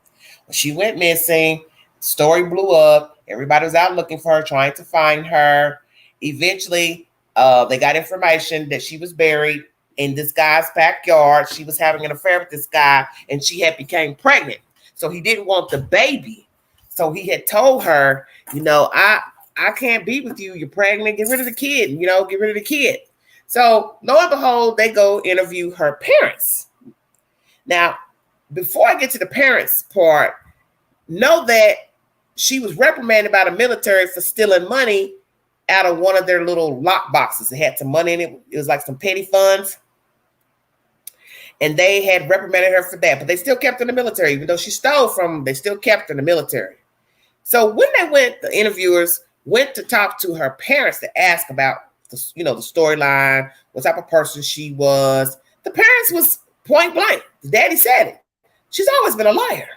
When she went missing, story blew up. Everybody was out looking for her, trying to find her. Eventually, they got information that she was buried in this guy's backyard. She was having an affair with this guy, and she had became pregnant. So he didn't want the baby. So he had told her, I can't be with you. You're pregnant. Get rid of the kid. Get rid of the kid. So lo and behold, they go interview her parents. Now, before I get to the parents part, know that she was reprimanded by the military for stealing money out of one of their little lock boxes. It had some money in it. It was like some petty funds. And they had reprimanded her for that. But they still kept her in the military. Even though she stole from them, they still kept her in the military. So when they went, the interviewers went to talk to her parents to ask about the storyline, what type of person she was. The parents was point blank. The daddy said it. She's always been a liar.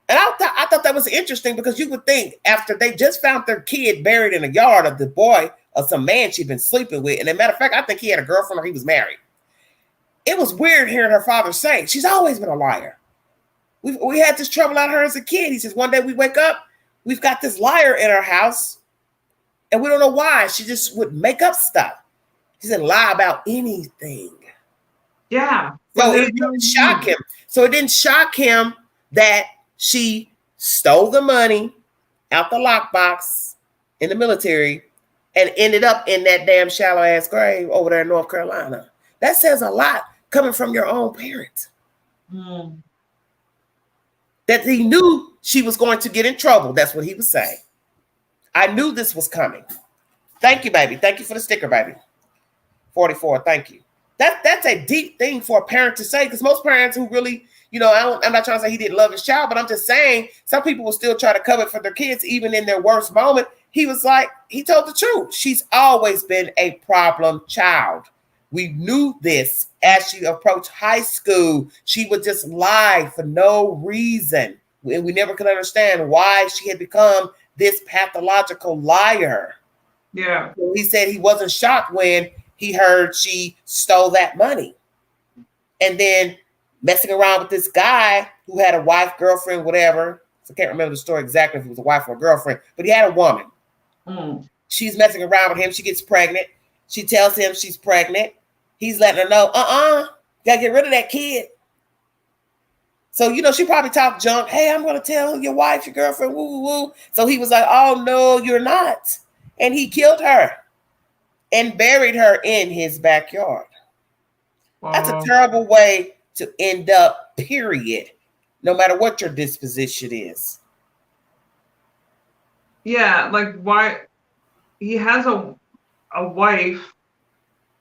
And I thought that was interesting, because you would think after they just found their kid buried in the yard of the boy of some man she'd been sleeping with. And as a matter of fact, I think he had a girlfriend or he was married. It was weird hearing her father say, she's always been a liar. We had this trouble out of her as a kid. He says, one day we wake up, we've got this liar in our house, and we don't know why. She just would make up stuff. She said lie about anything. Yeah. So it didn't shock him. So it didn't shock him that she stole the money out the lockbox in the military and ended up in that damn shallow ass grave over there in North Carolina. That says a lot coming from your own parents. That he knew she was going to get in trouble. That's what he was saying. I knew this was coming. Thank you, baby. Thank you for the sticker, baby. 44. Thank you. That's a deep thing for a parent to say, because most parents who really, I'm not trying to say he didn't love his child, but I'm just saying some people will still try to cover for their kids, even in their worst moment. He was like, he told the truth. She's always been a problem child. We knew this as she approached high school. She would just lie for no reason. And we never could understand why she had become this pathological liar. Yeah. So he said he wasn't shocked when he heard she stole that money. And then messing around with this guy who had a wife, girlfriend, whatever. So I can't remember the story exactly if it was a wife or a girlfriend, but he had a woman. She's messing around with him. She gets pregnant. She tells him she's pregnant. He's letting her know, gotta get rid of that kid. So, she probably talked junk. Hey, I'm going to tell your wife, your girlfriend, woo, woo, woo. So he was like, oh, no, you're not. And he killed her and buried her in his backyard. Wow. That's a terrible way to end up, period, no matter what your disposition is. Yeah, like why he has a wife,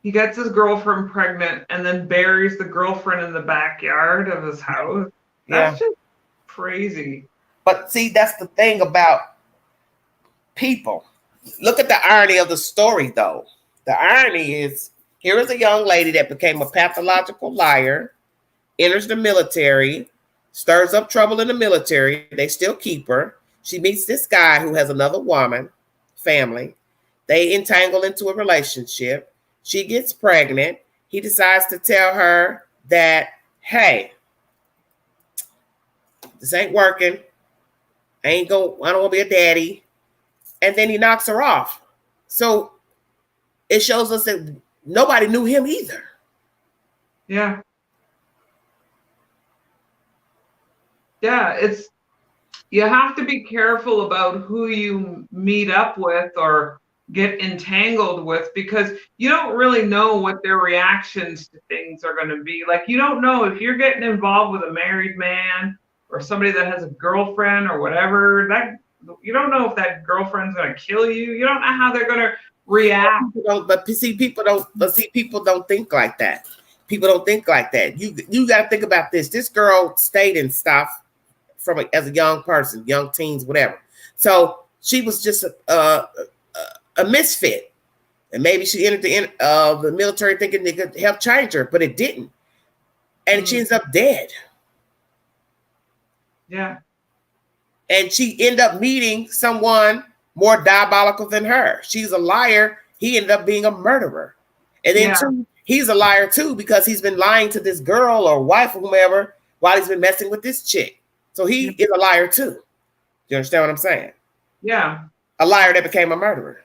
he gets his girlfriend pregnant and then buries the girlfriend in the backyard of his house. That's just crazy. But see, that's the thing about people. Look at the irony of the story, though. The irony is, here is a young lady that became a pathological liar, enters the military, stirs up trouble in the military. They still keep her. She meets this guy who has another woman, family. They entangle into a relationship. She gets pregnant. He decides to tell her that, hey, this ain't working. I don't want to be a daddy. And then he knocks her off. So it shows us that nobody knew him either. Yeah. Yeah, you have to be careful about who you meet up with or get entangled with, because you don't really know what their reactions to things are going to be. Like, you don't know if you're getting involved with a married man or somebody that has a girlfriend or whatever, that you don't know if that girlfriend's going to kill you. You don't know how they're going to react. People don't think like that. People don't think like that. You got to think about this. This girl stayed in stuff as a young person, young teens, whatever. So she was just a misfit. And maybe she entered the military thinking it could help change her, but it didn't. And she ends up dead. Yeah. And she ended up meeting someone more diabolical than her. She's a liar. He ended up being a murderer. And then too, he's a liar too, because he's been lying to this girl or wife or whomever while he's been messing with this chick. So he is a liar too. You understand what I'm saying? Yeah. A liar that became a murderer.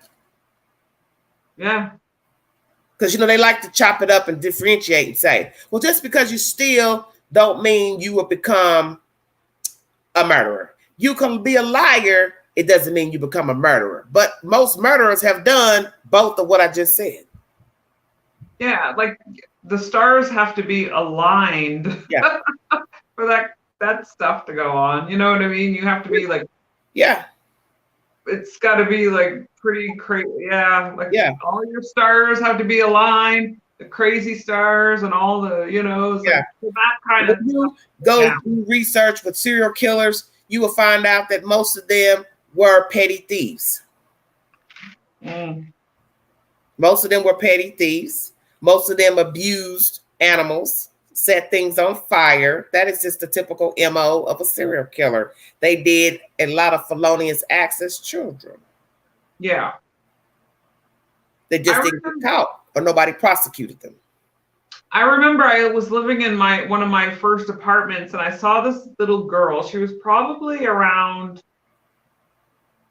Yeah. Because, they like to chop it up and differentiate and say, well, just because you steal don't mean you will become a murderer. You can be a liar. It doesn't mean you become a murderer. But most murderers have done both of what I just said. Yeah, like the stars have to be aligned for that stuff to go on. You know what I mean? You have to be like, it's got to be like pretty crazy. Yeah, like all your stars have to be aligned. The crazy stars and all the, like that kind of. If you go do research with serial killers, you will find out that most of them were petty thieves. Most of them were petty thieves. Most of them abused animals, set things on fire. That is just the typical MO of a serial killer. They did a lot of felonious acts as children. Yeah. They just didn't get caught or nobody prosecuted them. I remember I was living in one of my first apartments and I saw this little girl. She was probably around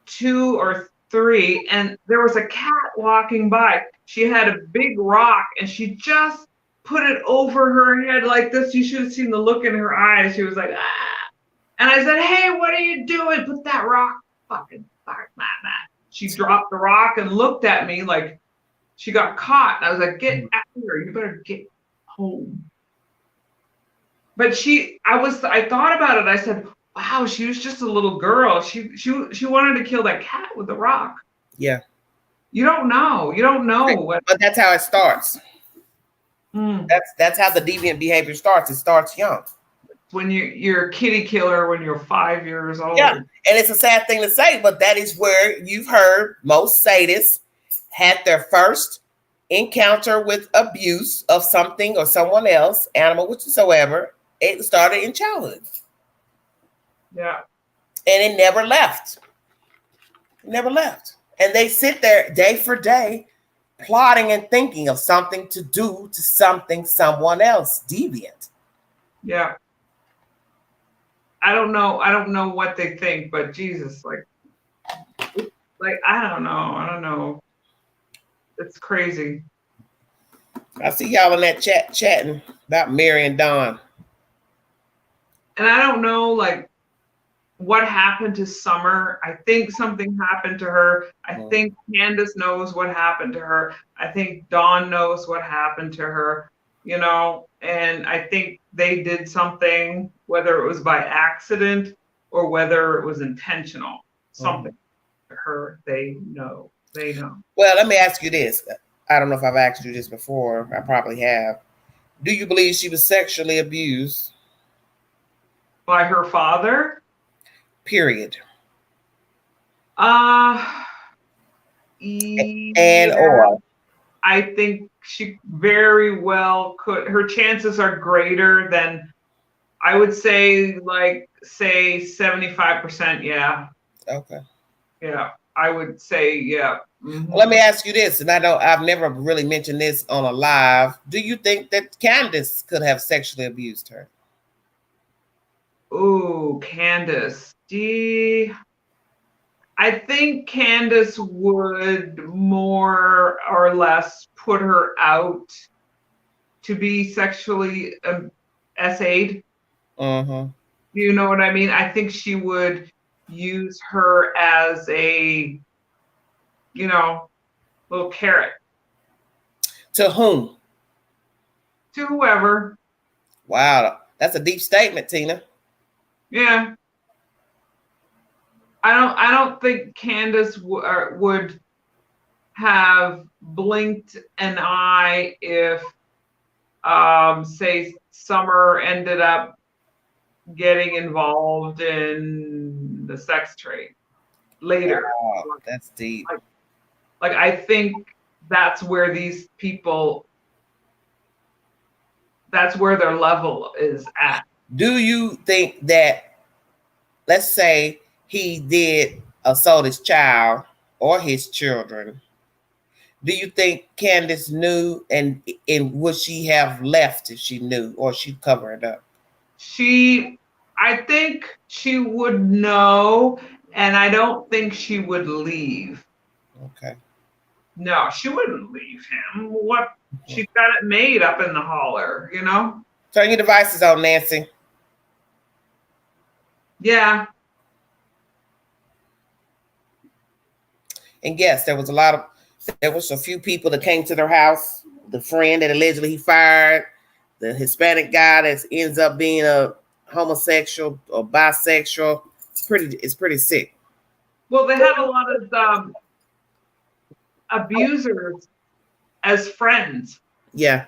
2 or 3 and there was a cat walking by. She had a big rock and she just put it over her head like this. You should have seen the look in her eyes. She was like, ah. And I said, hey, what are you doing? Put that rock fucking back. She dropped the rock and looked at me like she got caught. And I was like, get out of here. You better get home. But I thought about it. I said, wow, she was just a little girl. She wanted to kill that cat with the rock. Yeah. You don't know. You don't know. But that's how it starts. That's how the deviant behavior starts. It starts young. When you're a kitty killer when you're 5 years old. Yeah, and it's a sad thing to say, but that is where you've heard most sadists had their first encounter with abuse of something or someone else, animal whatsoever. It started in childhood. Yeah. And it never left. Never left. And they sit there day for day plotting and thinking of something to do to someone else deviant. Yeah. I don't know what they think, but Jesus, like I don't know. It's crazy. I see y'all in that chat chatting about Mary and Dawn. And I don't know like what happened to Summer. I think something happened to her. I think Candace knows what happened to her. I think Dawn knows what happened to her, and I think they did something, whether it was by accident or whether it was intentional, something to her. They know. Well, let me ask you this. I don't know if I've asked you this before. I probably have. Do you believe she was sexually abused? By her father? Period. Or I think she very well could. Her chances are greater than, I would say, 75%. Yeah. Okay. Yeah, I would say, yeah. Well, let me ask you this, and I've never really mentioned this on a live. Do you think that Candace could have sexually abused her? Ooh, Candace. I think Candace would more or less put her out to be sexually essayed. Do you know what I mean? I think she would use her as a, little carrot. To whom? To whoever. Wow, that's a deep statement, Tina. Yeah. I don't think Candace would have blinked an eye if, say, Summer ended up getting involved in the sex trade later. Oh, that's deep. Like I think that's where these people, that's where their level is at. Do you think that, let's say he did assault his child or his children, do you think Candace knew, and would she have left if she knew, or she'd cover it up? I think she would know, and I don't think she would leave. Okay. No, she wouldn't leave him. What? She's got it made up in the holler, you know? Turn your devices on, Nancy. Yeah. And yes, there was a few people that came to their house. The friend that allegedly he fired, the Hispanic guy that ends up being a homosexual or bisexual. It's pretty sick. Well, they had a lot of abusers as friends. Yeah.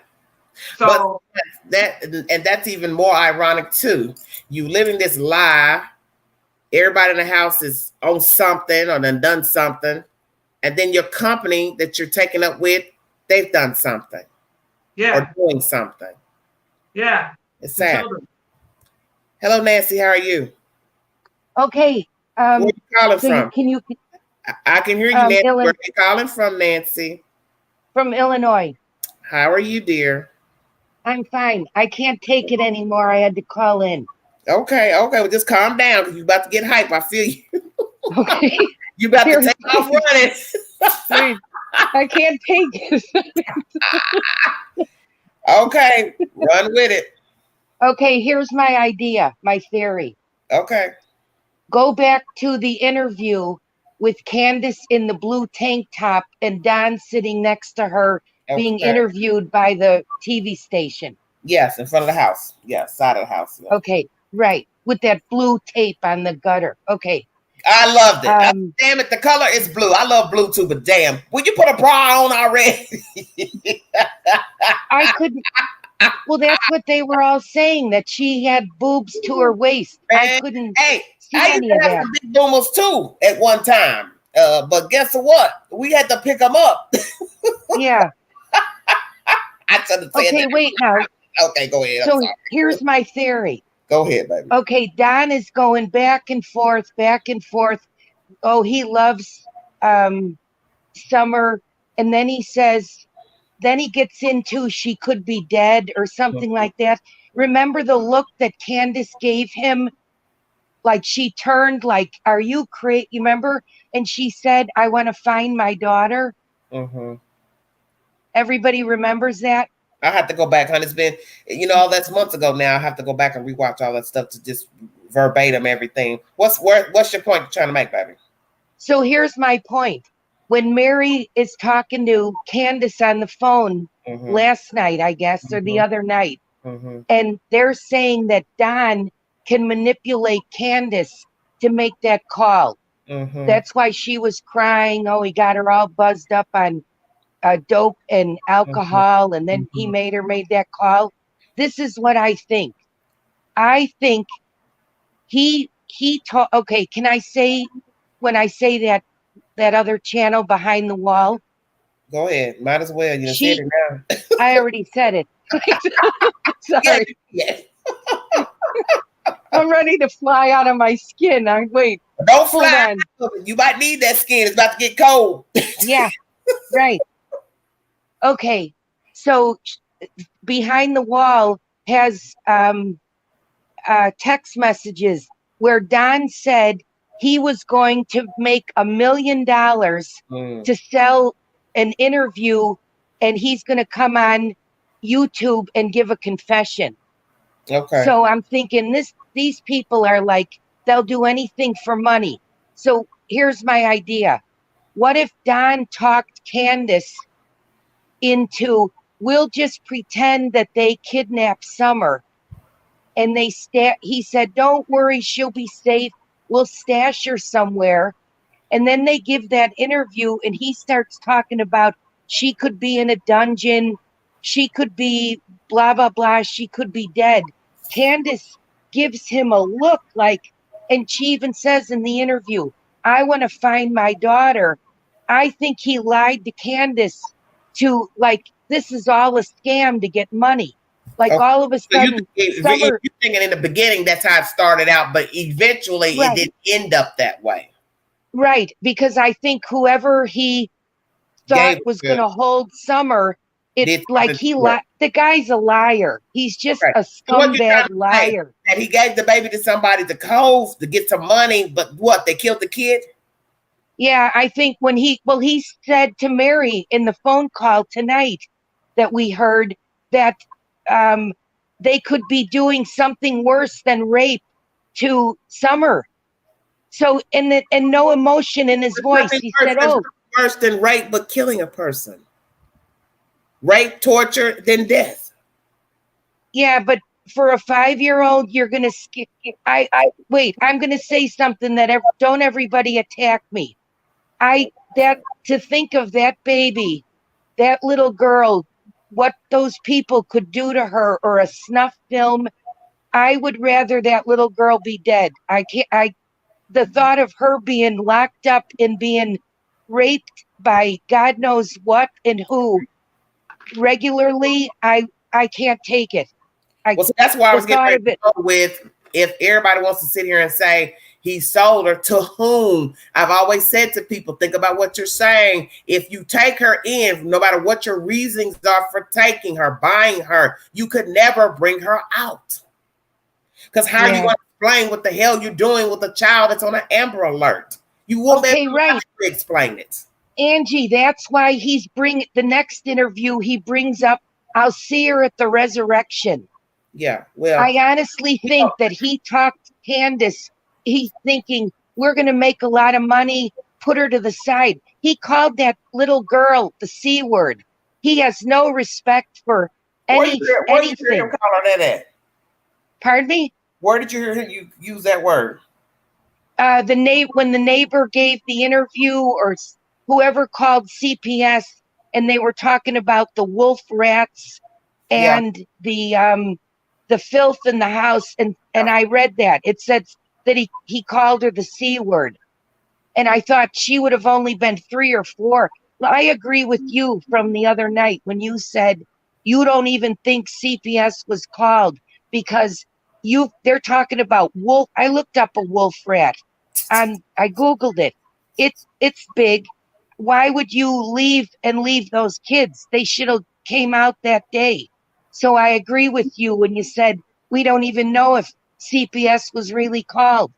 So but that's even more ironic too. You living this lie. Everybody in the house is on something or done something. And then your company that you're taking up with, they've done something. Yeah. Or doing something. Yeah. It's sad. Hello, Nancy. How are you? Okay. Where are you calling from? I can hear you, Nancy. Where are you calling from, Nancy? From Illinois. How are you, dear? I'm fine. I can't take it anymore. I had to call in. Okay. Well, just calm down because you're about to get hype. I feel you. Okay. You about to take off running. Wait, I can't take it. Okay, run with it. Okay, here's my idea, my theory. Okay. Go back to the interview with Candace in the blue tank top and Don sitting next to her being interviewed by the TV station. Yes, in front of the house. Yes, side of the house. Yeah. Okay, right. With that blue tape on the gutter. Okay. I loved it. Damn it, the color is blue. I love blue too, but damn, would you put a bra on already? I couldn't. Well, that's what they were all saying, that she had boobs to her waist. Man, I couldn't see I any of that. Big boomers too at one time. But guess what? We had to pick them up. Yeah. I should have said okay, that. Wait now. Okay, go ahead. So here's my theory. Go ahead, baby. Okay, Don is going back and forth. Oh, he loves Summer. And then he says, then he gets into she could be dead or something like that. Remember the look that Candace gave him? Like she turned like, are you crazy? You remember? And she said, I want to find my daughter. Mm-hmm. Everybody remembers that? I have to go back, honey. It's been, all that's months ago now. I have to go back and rewatch all that stuff to just verbatim everything. What's your point you're trying to make, baby? So here's my point. When Mary is talking to Candace on the phone last night, I guess, or the other night, and they're saying that Don can manipulate Candace to make that call. That's why she was crying. Oh, he got her all buzzed up on dope and alcohol, and then he made that call. This is what I think. I think he taught. Okay, can I say when I say that other channel Behind the Wall? Go ahead. Might as well. You said it now. I already said it. Sorry. Yes. I'm ready to fly out of my skin. Wait. Don't fly. You might need that skin. It's about to get cold. Yeah. Right. Okay. So Behind the Wall has text messages where Don said he was going to make $1 million to sell an interview, and he's going to come on YouTube and give a confession. Okay. So I'm thinking these people are like, they'll do anything for money. So here's my idea. What if Don talked Candace into, we'll just pretend that they kidnapped Summer, and he said, don't worry, she'll be safe. We'll stash her somewhere. And then they give that interview and he starts talking about she could be in a dungeon. She could be blah, blah, blah. She could be dead. Candace gives him a look like, and she even says in the interview, I want to find my daughter. I think he lied to Candace to like, this is all a scam to get money. Like Okay. all of a sudden, You're thinking in the beginning that's how it started out, but eventually it didn't end up that way. Right, because I think whoever he thought was going to hold Summer, it's like the guy's a liar. He's just a scumbag liar. That he gave the baby to somebody to Cove to get some money, but what, they killed the kid? Yeah, I think when he said to Mary in the phone call tonight that we heard that they could be doing something worse than rape to Summer. So, and no emotion in his voice. He said, "Oh, worse than rape, but killing a person. Rape, torture, then death." Yeah, but for a 5-year-old, you're gonna skip. Wait. I'm gonna say something that don't everybody attack me. To think of that baby, that little girl, what those people could do to her, or a snuff film. I would rather that little girl be dead. The thought of her being locked up and being raped by God knows what and who regularly, I can't take it. So that's why I was getting ready to go with, if everybody wants to sit here and say he sold her, to whom? I've always said to people, think about what you're saying. If you take her in, no matter what your reasons are for taking her, buying her, you could never bring her out. Because how are you going to explain what the hell you're doing with a child that's on an Amber Alert? You won't be able to explain it. Angie, that's why he's bringing the next interview. He brings up, I'll see her at the resurrection. Yeah, well, I honestly think that he talked to Candace. He's thinking, we're going to make a lot of money, put her to the side. He called that little girl the C word. He has no respect for anything. Where did you hear him call her that at? Pardon me? Where did you hear him use that word? When the neighbor gave the interview, or whoever called CPS, and they were talking about the wolf rats and the filth in the house, and I read that. It said that he called her the C word. And I thought she would have only been 3 or 4. Well, I agree with you from the other night when you said you don't even think CPS was called because they're talking about wolf. I looked up a wolf rat and I Googled it. It's big. Why would you leave those kids? They should have came out that day. So I agree with you when you said we don't even know if CPS was really called.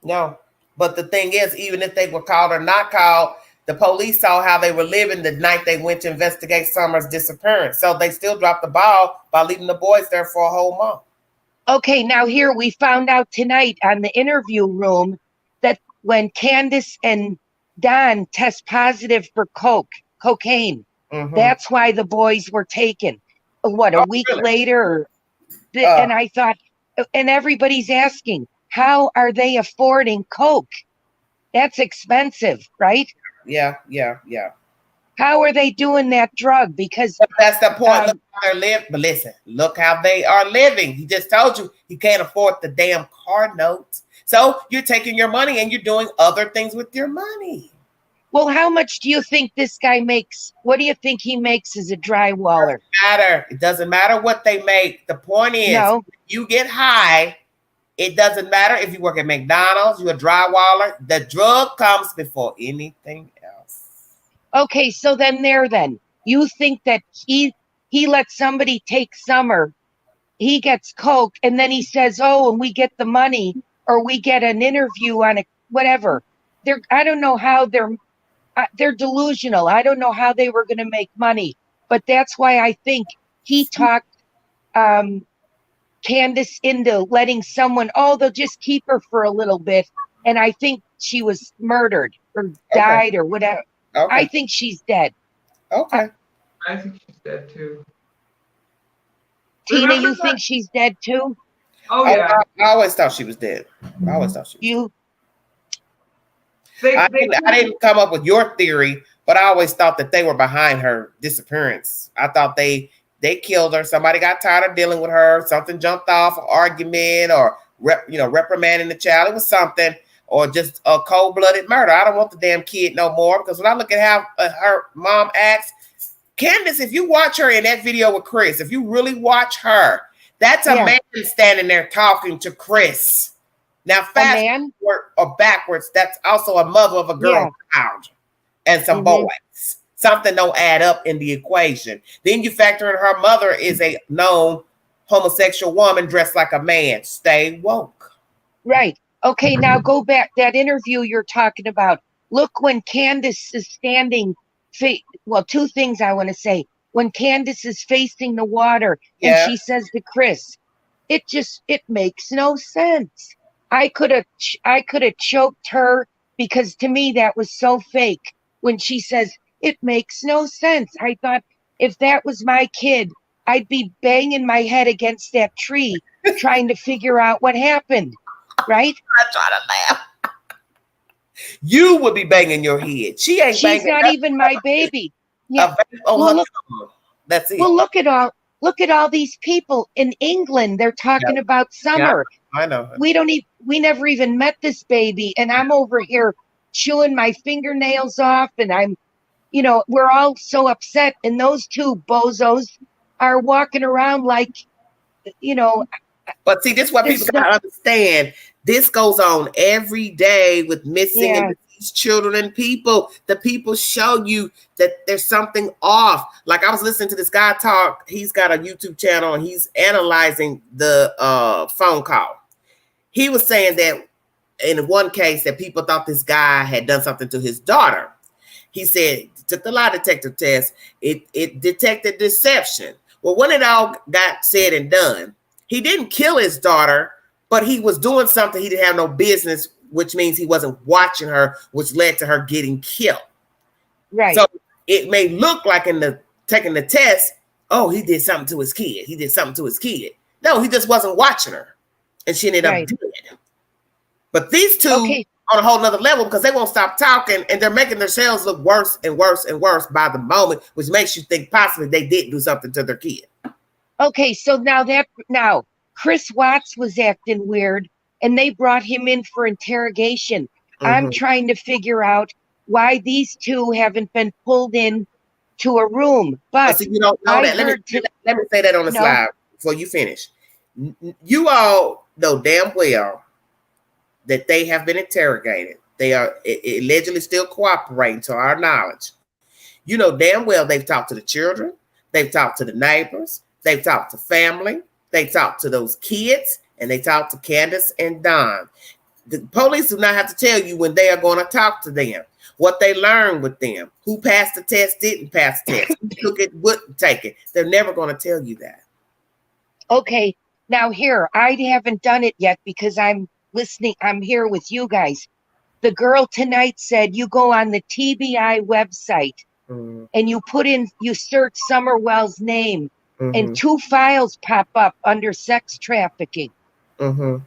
No, but the thing is, even if they were called or not called, the police saw how they were living the night they went to investigate Summer's disappearance. So they still dropped the ball by leaving the boys there for a whole month. Okay, now here we found out tonight on the interview room that when Candace and Don test positive for cocaine, that's why the boys were taken. What, a week later? And I thought, and everybody's asking, how are they affording coke? That's expensive, right? Yeah. How are they doing that drug? Because that's the point. Look how they're living. But listen, look how they are living. He just told you he can't afford the damn car note. So you're taking your money and you're doing other things with your money. Well, how much do you think this guy makes? What do you think he makes as a drywaller? It doesn't matter what they make. The point is, you get high. It doesn't matter if you work at McDonald's, you're a drywaller. The drug comes before anything else. Okay, so then you think that he lets somebody take Summer, he gets coke, and then he says, "Oh, and we get the money, or we get an interview on a whatever." I don't know how they're delusional. I don't know how they were going to make money, but that's why I think he talked Candace into letting someone, they'll just keep her for a little bit. And I think she was murdered or died or whatever. Okay. I think she's dead. Okay. I think she's dead too. Tina, you think she's dead too? Oh, yeah. I always thought she was dead. I always thought she was dead. I didn't come up with your theory, but I always thought that they were behind her disappearance. I thought they They killed her. Somebody got tired of dealing with her. Something jumped off, an argument, or reprimanding the child. It was something, or just a cold-blooded murder. I don't want the damn kid no more, because when I look at how her mom acts, Candace, if you watch her in that video with Chris, if you really watch her, that's a man standing there talking to Chris. Now, fast forward or backwards, that's also a mother of a girl child and some boys. Something don't add up in the equation. Then you factor in her mother is a known homosexual woman dressed like a man. Stay woke. Right. Okay, now go back. That interview you're talking about. Look, when Candace is standing, well, two things I want to say. When Candace is facing the water and she says to Chris, it makes no sense. I could have choked her, because to me that was so fake when she says, it makes no sense. I thought, if that was my kid, I'd be banging my head against that tree trying to figure out what happened. Right? I'm trying to laugh. You would be banging your head. She's not even my baby. Yeah. That's it. Well, look at all these people in England. They're talking about Summer. Yeah, I know. We never even met this baby, and I'm over here chewing my fingernails off, and I'm, we're all so upset, and those two bozos are walking around like, But see, this is what people gotta understand. This goes on every day with missing and deceased children and people. The people show you that there's something off. Like, I was listening to this guy talk. He's got a YouTube channel and he's analyzing the phone call. He was saying that in one case that people thought this guy had done something to his daughter. He said, took the lie detector test. It detected deception. Well, when it all got said and done, he didn't kill his daughter, but he was doing something he didn't have no business, which means he wasn't watching her, which led to her getting killed. Right. So it may look like in taking the test, oh, he did something to his kid. He did something to his kid. No, he just wasn't watching her, and she ended up dead. But these two on a whole nother level, because they won't stop talking, and they're making themselves look worse and worse and worse by the moment, which makes you think possibly they did do something to their kid. Okay, so now Chris Watts was acting weird, and they brought him in for interrogation. I'm trying to figure out why these two haven't been pulled in to a room. But so you don't know that. Let me say that on the slide before you finish. You all know damn well that they have been interrogated. They are allegedly still cooperating, to our knowledge. You know damn well they've talked to the children. They've talked to the neighbors. They've talked to family. They talked to those kids, and they talked to Candace and Don. The police do not have to tell you when they are going to talk to them, what they learned with them, who passed the test, didn't pass the test, who took it, wouldn't take it. They're never going to tell you that. Okay, now here, I haven't done it yet because I'm listening. I'm here with you guys. The girl tonight said you go on the TBI website and you search Summerwell's name. And 2 files pop up under sex trafficking. 2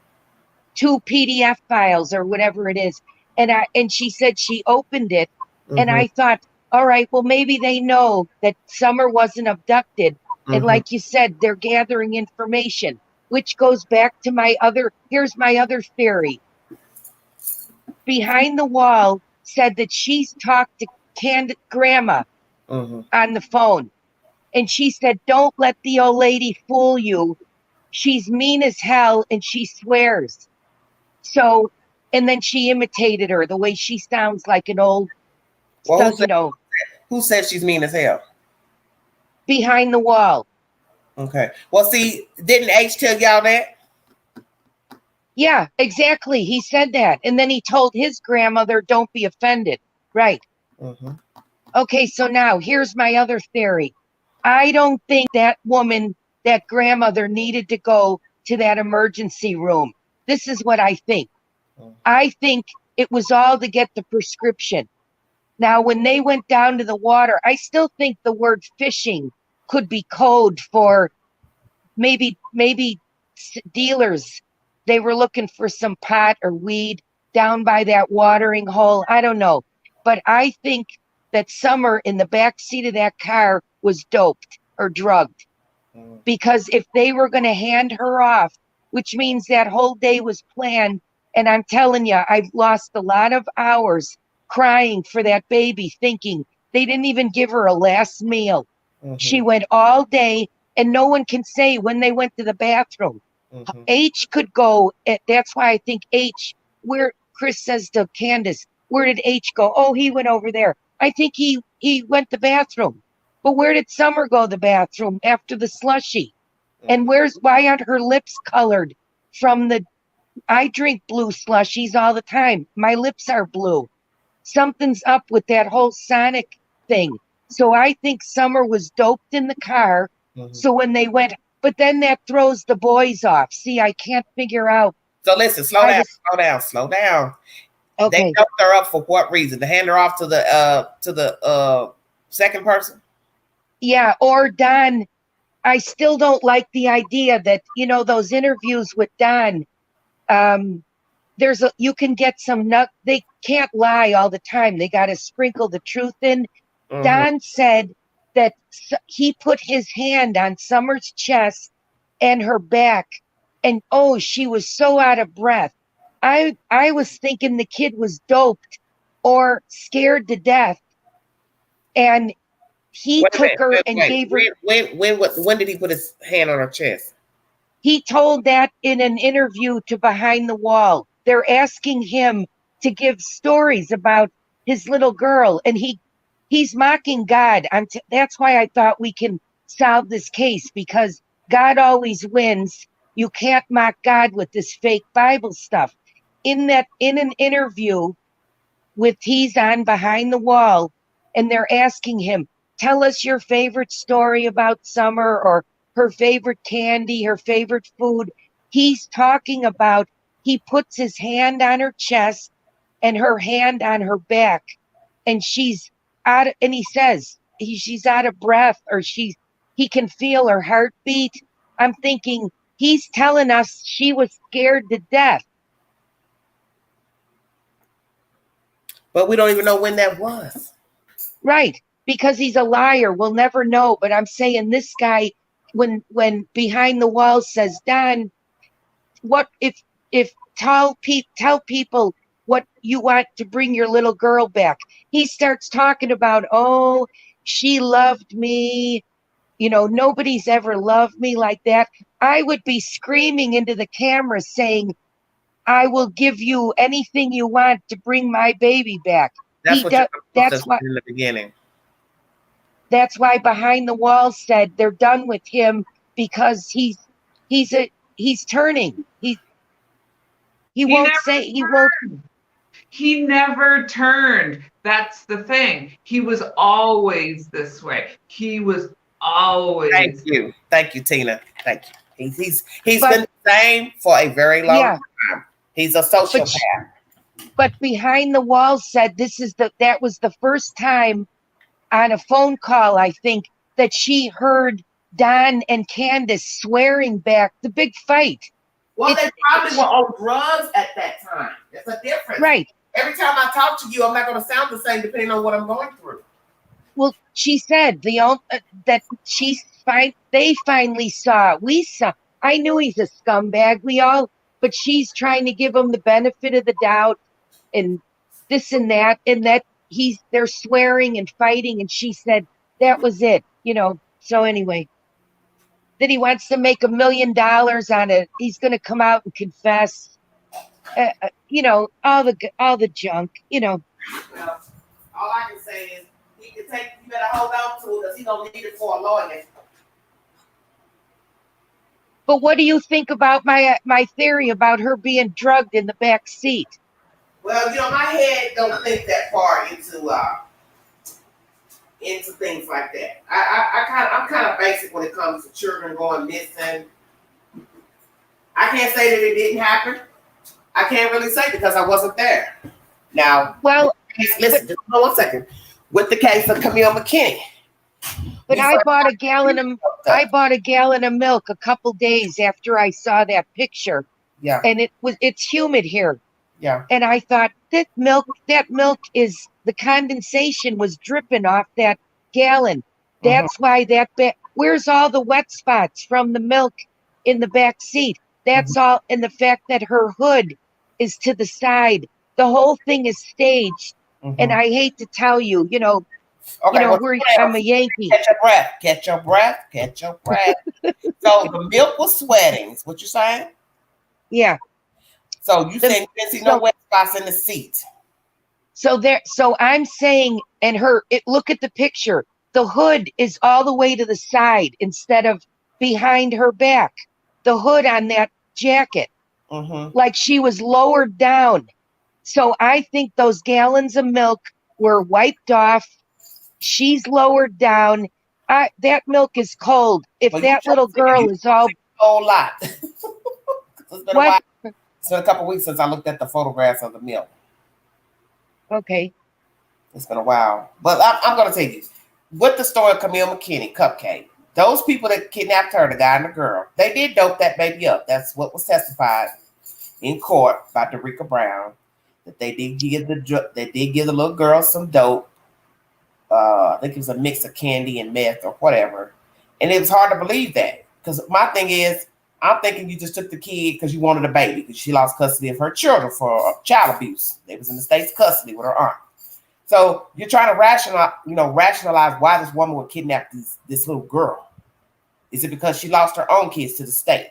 PDF files or whatever it is. And she said she opened it. And I thought, all right, well, maybe they know that Summer wasn't abducted. And like you said, they're gathering information, which goes back to here's my other theory. Behind the Wall said that she's talked to Grandma on the phone. And she said, don't let the old lady fool you. She's mean as hell and she swears. So, and then she imitated her, the way she sounds like an old, Who said she's mean as hell? Behind the Wall. Okay. Well, see, didn't H tell y'all that? Yeah, exactly. He said that. And then he told his grandmother, don't be offended. Right. Okay, so now here's my other theory. I don't think that woman, that grandmother, needed to go to that emergency room. This is what I think. I think it was all to get the prescription. Now, when they went down to the water, I still think the word fishing could be code for maybe dealers. They were looking for some pot or weed down by that watering hole. I don't know. But I think that Summer in the back seat of that car was doped or drugged. because if they were going to hand her off, which means that whole day was planned, and I'm telling you, I've lost a lot of hours crying for that baby, thinking they didn't even give her a last meal. She went all day, and no one can say when they went to the bathroom. H could go. That's why I think H, where Chris says to Candace, where did H go? Oh, he went over there. I think he went to the bathroom. But where did Summer go to the bathroom after the slushy? And why aren't her lips colored from I drink blue slushies all the time. My lips are blue. Something's up with that whole Sonic thing. So I think Summer was doped in the car. So when they went, but then that throws the boys off. See, I can't figure out. So listen, slow down. Okay. They doped her up for what reason? To hand her off to the second person? Yeah, or Don. I still don't like the idea that, those interviews with Don, you can get they can't lie all the time. They got to sprinkle the truth in. Don said that he put his hand on Summer's chest and her back, and she was so out of breath. I was thinking the kid was doped or scared to death, and he took her and gave her. When did he put his hand on her chest? He told that in an interview to Behind the Wall. They're asking him to give stories about his little girl, and he's mocking God. That's why I thought we can solve this case, because God always wins. You can't mock God with this fake Bible stuff. In an interview he's on Behind the Wall, and they're asking him, tell us your favorite story about Summer, or her favorite candy, her favorite food. He's talking about, he puts his hand on her chest and her hand on her back, and she's and he says she's out of breath, or he can feel her heartbeat. I'm thinking he's telling us she was scared to death. But we don't even know when that was. Right, because he's a liar. We'll never know. But I'm saying this guy, when Behind the Wall says, Don, what if tell people what you want to bring your little girl back. He starts talking about, she loved me. Nobody's ever loved me like that. I would be screaming into the camera saying, I will give you anything you want to bring my baby back. That's why in the beginning. That's why Behind the Wall said they're done with him, because he's turning. He never turned. That's the thing. He was always this way. He was always. Thank you, Tina. Thank you. He's been the same for a very long time. He's a sociopath. But Behind the Wall said that was the first time on a phone call, I think, that she heard Don and Candace swearing back the big fight. Well, they probably were on drugs at that time. That's a difference. Right. Every time I talk to you, I'm not going to sound the same depending on what I'm going through. Well, she said that they finally saw. We saw. I knew he's a scumbag. But she's trying to give him the benefit of the doubt, and this and that, they're swearing and fighting, and she said that was it. So anyway, that he wants to make $1 million on it. He's going to come out and confess. All the junk. Well, all I can say is you better hold on to it, because he don't need it for a lawyer. But what do you think about my theory about her being drugged in the back seat? Well, my head don't think that far into things like that. I'm kind of basic when it comes to children going missing. I can't say that it didn't happen. I can't really say because I wasn't there. Now, listen, just hold 1 second. With the case of Camille McKinney. But I bought a gallon of milk a couple days after I saw that picture. Yeah. And it's humid here. Yeah. And I thought that milk is the condensation was dripping off that gallon. That's why where's all the wet spots from the milk in the back seat? That's all. And the fact that her hood is to the side, the whole thing is staged. And I hate to tell you, Okay, I'm a Yankee. Catch your breath. Catch your breath. Catch your breath. So the milk was sweating. Is what you're saying? Yeah. So you saying you didn't see no wet spots in the seat? So I'm saying, and look at the picture. The hood is all the way to the side instead of behind her back. The hood on that jacket, like she was lowered down. So I think those gallons of milk were wiped off. She's lowered down. That milk is cold. If that little girl is all... A whole lot. It's been what? a while. It's been a couple weeks since I looked at the photographs of the milk. Okay. It's been a while. But I'm going to tell you, with the story of Camille McKinney, Cupcake, those people that kidnapped her, the guy and the girl, they did dope that baby up. That's what was testified in court by Derica Brown, that they did give the little girl some dope. I think it was a mix of candy and meth or whatever. And it was hard to believe that. Because my thing is, I'm thinking you just took the kid because you wanted a baby, because she lost custody of her children for child abuse. They was in the state's custody with her aunt. So you're trying to rationalize why this woman would kidnap this little girl. Is it because she lost her own kids to the state?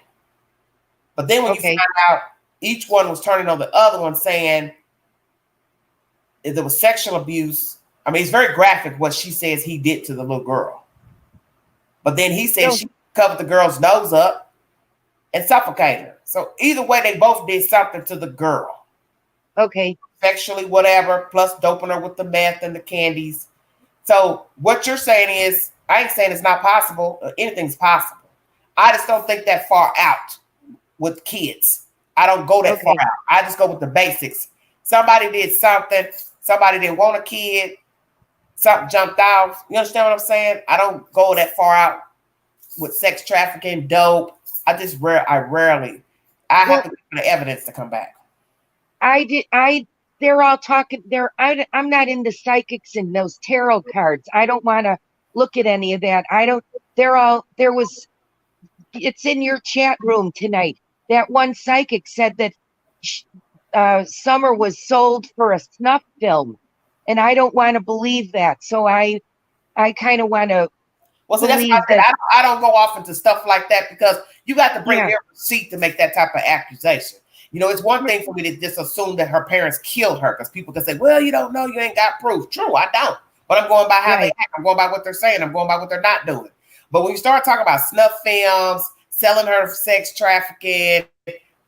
But then when you find out each one was turning on the other one, saying if there was sexual abuse. I mean, it's very graphic what she says he did to the little girl. But then he says she covered the girl's nose up and suffocated her. So either way, they both did something to the girl. Okay. Sexually, whatever, plus doping her with the meth and the candies. So what you're saying is, I ain't saying it's not possible. Anything's possible. I just don't think that far out with kids. I don't go that far out. I just go with the basics. Somebody did something. Somebody didn't want a kid. Something jumped out. You understand what I'm saying? I don't go that far out with sex trafficking, dope. I rarely. I have to wait for the evidence to come back. They're all talking. I'm not into psychics and those tarot cards. I don't want to look at any of that. It's in your chat room tonight. That one psychic said that Summer was sold for a snuff film. And I don't want to believe that. So I kind of want to believe that. I don't go off into stuff like that, because you got to bring your receipt to make that type of accusation. It's one thing for me to just assume that her parents killed her, because people can say, well, you don't know, you ain't got proof. True, I don't. But I'm going by how they act. I'm going by what they're saying. I'm going by what they're not doing. But when you start talking about snuff films, selling her for sex trafficking,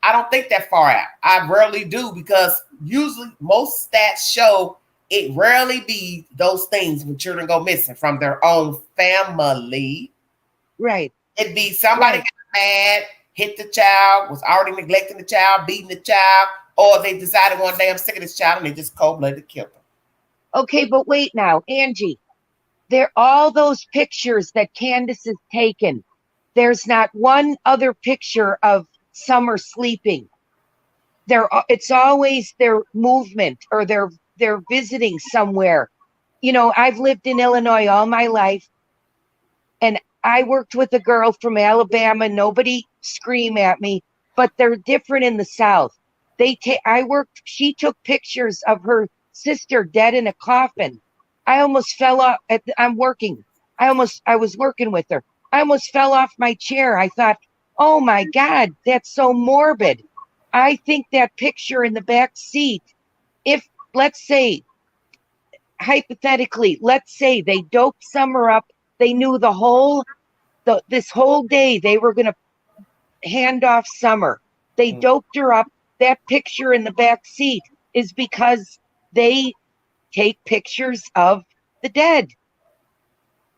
I don't think that far out. I rarely do, because usually most stats show it rarely be those things when children go missing from their own family. Right. It'd be somebody got mad, hit the child, was already neglecting the child, beating the child, or they decided one day, I'm sick of this child, and they just cold-blooded killed them. Okay, but wait now, Angie. All those pictures that Candace has taken, there's not one other picture of Summer sleeping. It's always their movement, or they're visiting somewhere. I've lived in Illinois all my life, and I worked with a girl from Alabama. Nobody scream at me, but they're different in the South. She took pictures of her sister dead in a coffin. I almost fell off. I was working with her. I almost fell off my chair. I thought, oh my God, that's so morbid. I think that picture in the back seat, if, let's say, hypothetically, let's say they doped Summer up. They knew this whole day they were going to hand off Summer. They doped her up. That picture in the back seat is because they take pictures of the dead.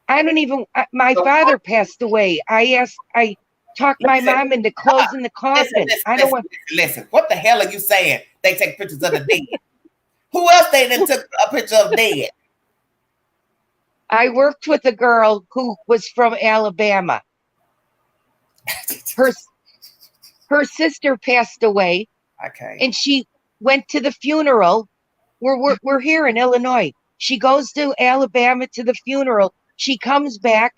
My father passed away. I talked my mom into closing the coffin. Listen, what the hell are you saying? They take pictures of the dead. Who else they then took a picture of dead? I worked with a girl who was from Alabama. Her sister passed away. Okay. And she went to the funeral. We're here in Illinois. She goes to Alabama to the funeral. She comes back.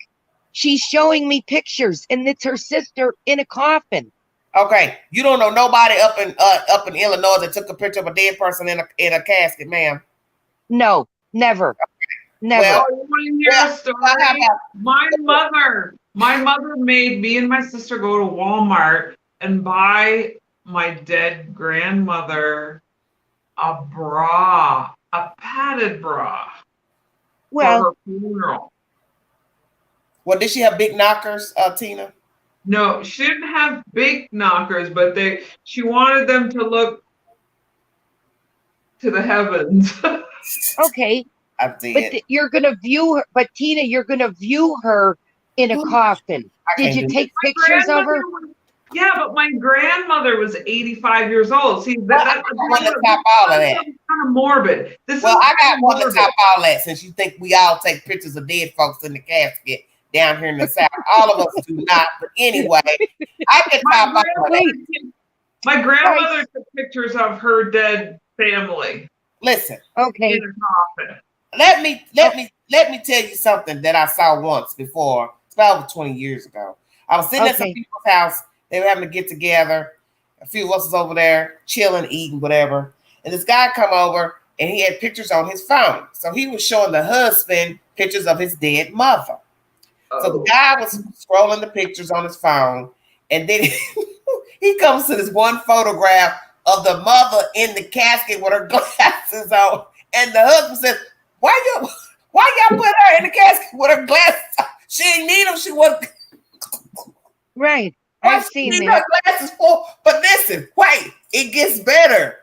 She's showing me pictures, and it's her sister in a coffin. Okay, you don't know nobody up in Illinois that took a picture of a dead person in a casket, ma'am. No, never. Never. Well, you want to hear a story? My mother made me and my sister go to Walmart and buy my dead grandmother a bra, a padded bra, for her funeral. Well, did she have big knockers, Tina? No, she didn't have big knockers, but she wanted them to look to the heavens. I Okay. did. But you're gonna view her. But Tina, you're gonna view her in a coffin. Did you take pictures of her? Yeah, but my grandmother was 85 years old. See, I want to top all of that. Kind of morbid. I got one to top all that. Since you think we all take pictures of dead folks in the casket down here in the South, all of us do not. But anyway, I can top all of that. My grandmother took pictures of her dead family. Listen, okay. In a coffin. Let me tell you something that I saw once before. It's about over 20 years ago. I was sitting at some people's house. They were having to get together. A few of us was over there chilling, eating, whatever. And this guy come over and he had pictures on his phone. So he was showing the husband pictures of his dead mother. Oh. So the guy was scrolling the pictures on his phone. And then he comes to this one photograph of the mother in the casket with her glasses on. And the husband says, why y'all put her in the casket with her glasses on? She didn't need them. She wasn't. Right. I've seen that. Her glasses for, but listen, wait, it gets better.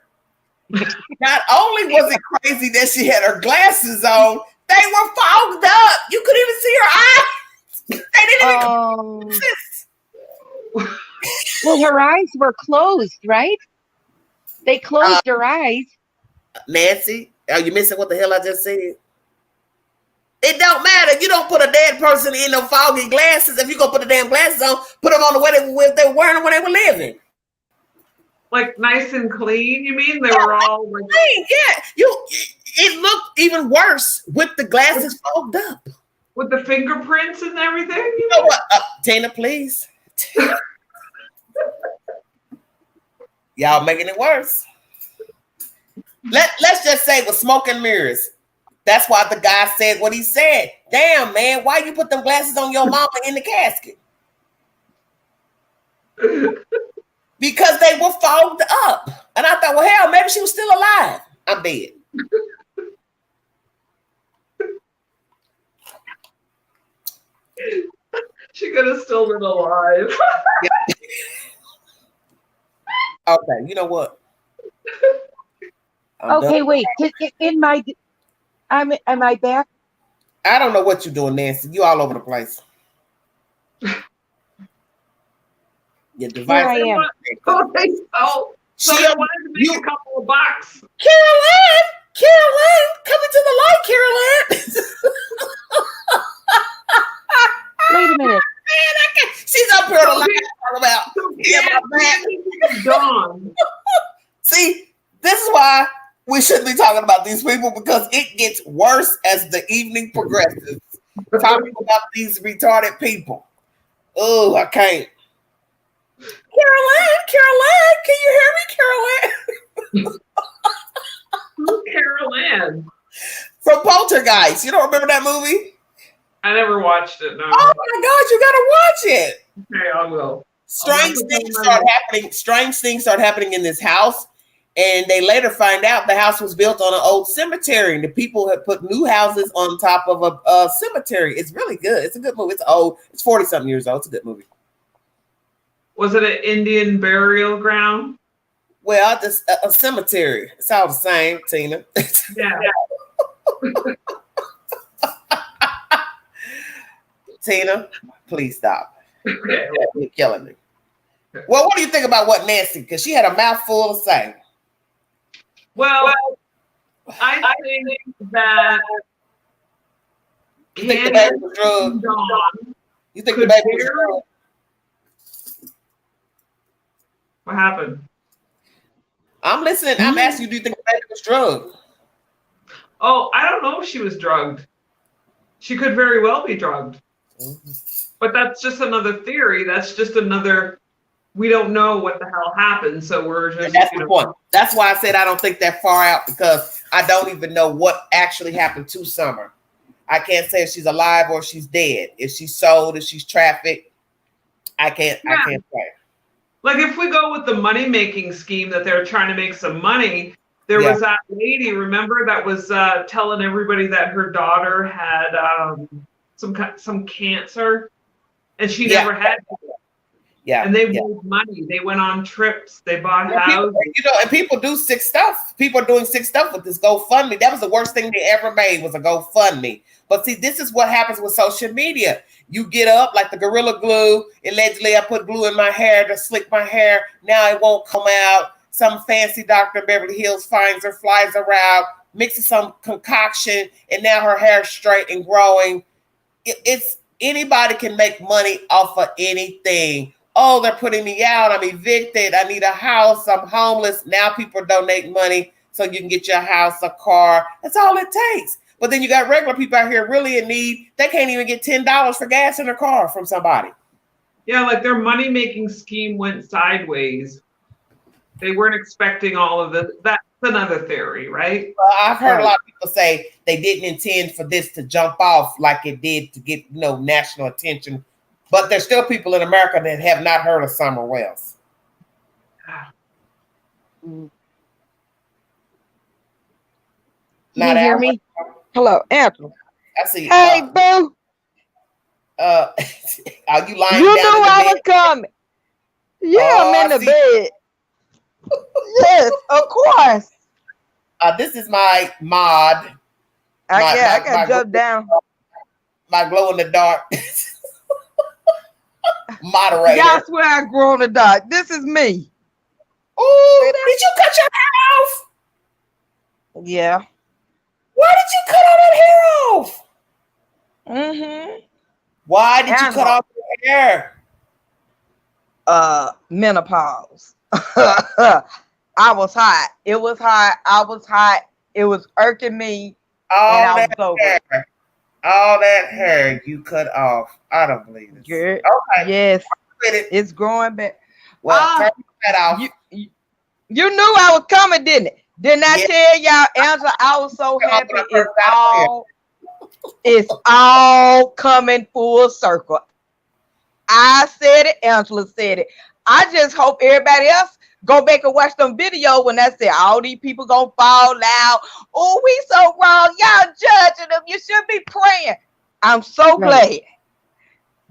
Not only was it crazy that she had her glasses on, they were fogged up. You couldn't even see her eyes. They didn't even Well, her eyes were closed, right? They closed her eyes. Nancy, are you missing what the hell I just said? It don't matter. You don't put a dead person in no foggy glasses. If you gonna put the damn glasses on, put them on the way they were wearing them when they were living. Like nice and clean, you mean? They were all like clean, yeah. It looked even worse with the glasses fogged up. With the fingerprints and everything? You know what? Tina, please. Y'all making it worse. Let's just say with smoke and mirrors. That's why the guy said what he said. Damn, man, why you put them glasses on your mama in the casket? Because they were fogged up. And I thought, well, hell, maybe she was still alive. I'm dead. She could have still been alive. Okay, you know what? Okay, wait. Am I back? I don't know what you're doing, Nancy. You all over the place. Your device. Here I am. So I wanted to make a couple of bucks. Caroline, coming to the light, Caroline. Wait a minute. Man, she's up here on the light Dawn. See, this is why we shouldn't be talking about these people, because it gets worse as the evening progresses. Talking about these retarded people. Oh, I can't. Caroline, can you hear me, Caroline? Who's Caroline? From Poltergeist. You don't remember that movie? I never watched it, no. Oh my God, you gotta watch it. Okay, I will. Strange things start happening in this house. And they later find out the house was built on an old cemetery, and the people had put new houses on top of a cemetery. It's really good. It's a good movie. It's old. It's 40-something years old. It's a good movie. Was it an Indian burial ground? Well, just a cemetery. It's all the same, Tina. Yeah. Tina, please stop. Okay. You're killing me. Well, what do you think about what Nancy? Because she had a mouthful to say. Well, I think that you think the baby was drugged? You think the baby was drugged? What happened? I'm listening. I'm asking you, do you think the baby was drugged? Oh, I don't know if she was drugged. She could very well be drugged. Mm-hmm. But that's just another theory. That's just another. We don't know what the hell happened, so we're just. And that's the point. That's why I said I don't think that far out, because I don't even know what actually happened to Summer. I can't say if she's alive or she's dead. If she's sold, if she's trafficked, I can't say. Like if we go with the money-making scheme that they're trying to make some money, there was that lady, remember, that was telling everybody that her daughter had some cancer, and she never had it. Yeah. And they made money. They went on trips. They bought houses. And people do sick stuff. People are doing sick stuff with this GoFundMe. That was the worst thing they ever made, was a GoFundMe. But see, this is what happens with social media. You get up like the Gorilla Glue. Allegedly, I put glue in my hair to slick my hair. Now it won't come out. Some fancy doctor in Beverly Hills finds her, flies around, mixes some concoction, and now her hair's straight and growing. It's anybody can make money off of anything. Oh, they're putting me out. I'm evicted. I need a house. I'm homeless. Now people donate money so you can get your house, a car. That's all it takes. But then you got regular people out here really in need. They can't even get $10 for gas in their car from somebody. Yeah, like their money-making scheme went sideways. They weren't expecting all of this. That's another theory, right? I've heard a lot of people say they didn't intend for this to jump off like it did to get, national attention. But there's still people in America that have not heard of Summer Wells. Can you hear me? Hello, Angela. I see. Hey, boo. Are you lying You down knew in the I bed? was coming. Yeah, I'm in the bed. Yes, of course. This is my mod. I got jump down. My glow in the dark moderator. Y'all swear I grow in the dark. This is me. Oh, did you cut your hair off? Yeah. Why did you cut all that hair off? Mm-hmm. Why did you cut off your hair? Menopause. I was hot. It was hot. I was hot. It was irking me. All that hair you cut off. I don't believe it. Good. Okay. Yes. It's growing back. Well, turn that off. You knew I was coming, didn't it? Didn't I tell y'all, Angela? I was so happy. It's all coming full circle. I said it. Angela said it. I just hope everybody else go back and watch them videos when I said all these people gonna fall out. Oh, we so wrong. Y'all judging them. You should be praying. I'm so glad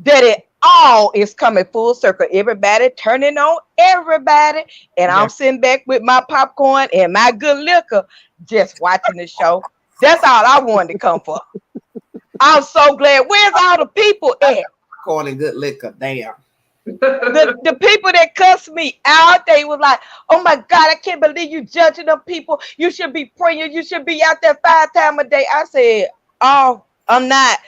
that it all is coming full circle. Everybody turning on everybody. And I'm sitting back with my popcorn and my good liquor, just watching the show. That's all I wanted to come for. I'm so glad. Where's all the people at? Popcorn and good liquor. Damn. The people that cussed me out, they was like, oh my God, I can't believe you judging them people. You should be praying. You should be out there 5 times a day. I said, oh, I'm not.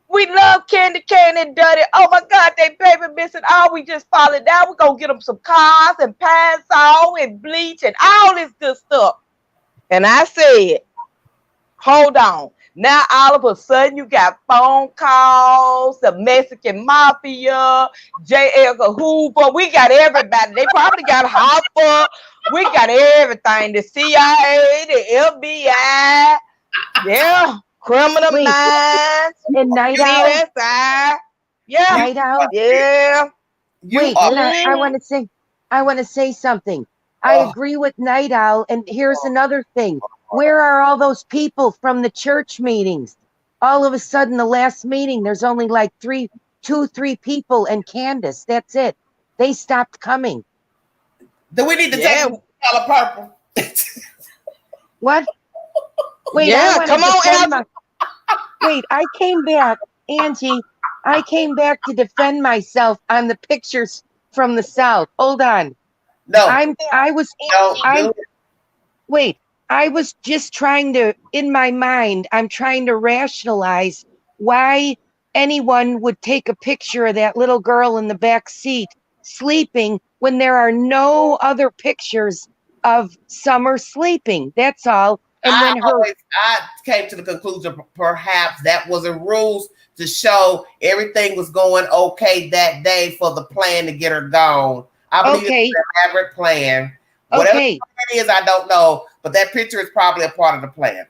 We love Candy Cane and Dirty. Oh my God, they baby missing. Oh, we just falling down. We're going to get them some cars and pine saw and bleach and all this good stuff. And I said, hold on. Now, all of a sudden, you got phone calls, the Mexican Mafia, J. Edgar Hoover. We got everybody. They probably got Hopper. We got everything. The CIA, the FBI. Yeah. Criminal Minds. And Night Owl. Yeah. Night Owl. Yeah. Wait, I want to say something. I agree with Night Owl. And here's another thing. Where are all those people from the church meetings? All of a sudden, the last meeting, there's only like 3 people and Candace. That's it. They stopped coming. Do we need to take color purple? What? Wait, come on, Wait, I came back, Angie. I came back to defend myself on the pictures from the South. Hold on. No. Wait. I was just trying to, in my mind, I'm trying to rationalize why anyone would take a picture of that little girl in the back seat sleeping when there are no other pictures of Summer sleeping. That's all. And I came to the conclusion perhaps that was a ruse to show everything was going okay that day for the plan to get her gone. I believe it's an elaborate plan. Whatever it is, I don't know, but that picture is probably a part of the plan.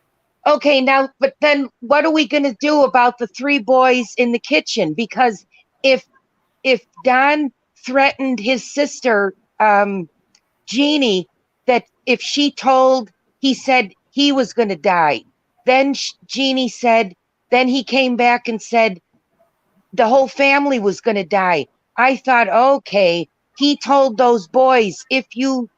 Okay, now, but then what are we going to do about the 3 boys in the kitchen? Because if Don threatened his sister, Jeannie, that if she told, he said he was going to die. Then Jeannie said, then he came back and said the whole family was going to die. I thought, okay, he told those boys, if you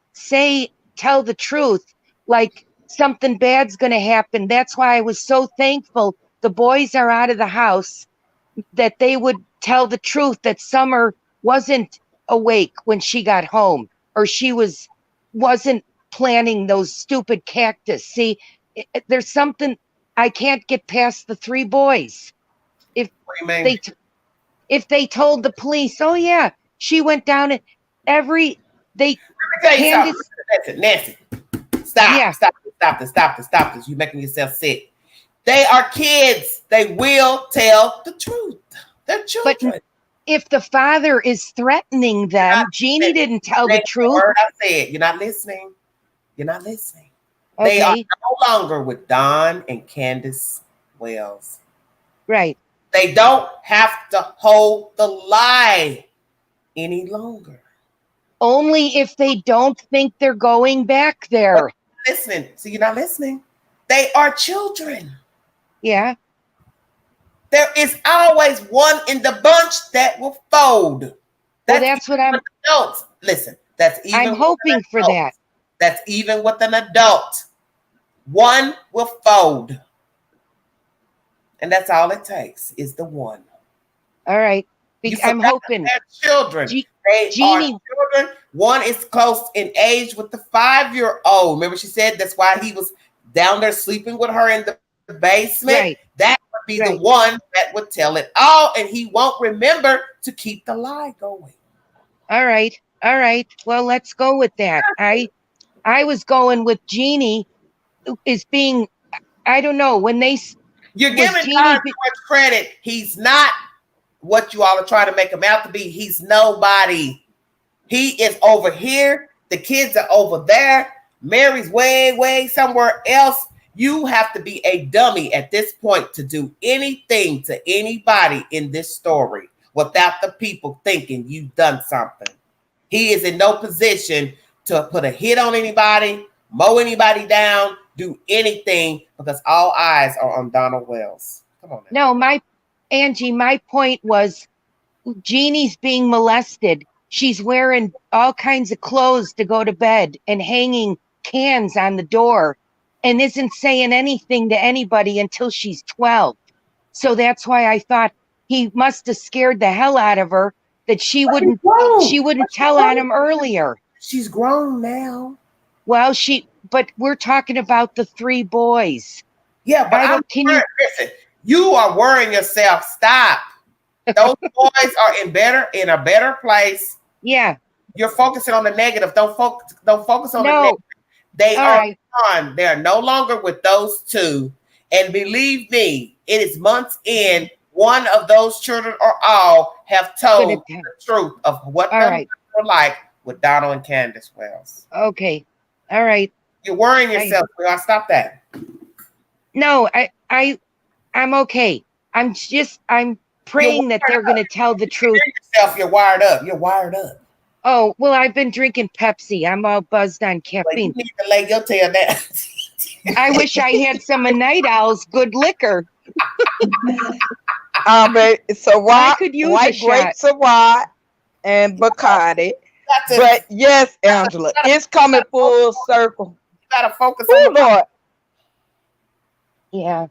tell the truth, like something bad's going to happen. That's why I was so thankful the boys are out of the house, that they would tell the truth, that Summer wasn't awake when she got home, or she wasn't planting those stupid cactus. See, there's something I can't get past the 3 boys. If they told the police, oh yeah, she went down and Candace. Nancy, stop this. You're making yourself sick. They are kids. They will tell the truth. They're children. But if the father is threatening them, Jeannie didn't tell the truth. Word I said. You're not listening. Okay. They are no longer with Don and Candace Wells. Right. They don't have to hold the lie any longer. Only if they don't think they're going back there. Listen. So you're not listening. They are children. Yeah. There is always one in the bunch that will fold. That's what I'm. Adults. Listen, that's even. I'm hoping for that. That's even with an adult. One will fold. And that's all it takes is the one. All right. I'm hoping. They're children. They are children. One is close in age with the 5-year-old. Remember, she said that's why he was down there sleeping with her in the basement. Right. That would be the one that would tell it all, and he won't remember to keep the lie going. All right. Well, let's go with that. I was going with Jeannie is being, I don't know, when they... You're giving Don too much credit. He's not what you all are trying to make him out to be. He's nobody. He is over here. The kids are over there. Mary's way somewhere else. You have to be a dummy at this point to do anything to anybody in this story without the people thinking you've done something. He is in no position to put a hit on anybody, mow anybody down, do anything, because all eyes are on Donald Wells. Come on now. No, Angie, my point was Jeannie's being molested. She's wearing all kinds of clothes to go to bed and hanging cans on the door and isn't saying anything to anybody until she's 12. So that's why I thought he must have scared the hell out of her that she wouldn't tell on him earlier. She's grown now. Well, but we're talking about the 3 boys. Yeah, but listen, you are worrying yourself. Stop. Those boys are in a better place. Yeah. You're focusing on the negative. Don't focus on the negative. They are gone. They are no longer with those 2. And believe me, it is months in. One of those children or all have told the truth of what they were like with Donald and Candace Wells. Okay. All right. You're worrying yourself. We gotta stop that. No, I'm okay. I'm praying that they're going to tell the truth. You're wired up. Oh, well, I've been drinking Pepsi. I'm all buzzed on caffeine. You need to lay your tail down. I wish I had some of Night Owl's good liquor. So white grape Syrah and Bacardi. But yes, Angela, it's coming full circle. You gotta focus on the Lord. Yeah.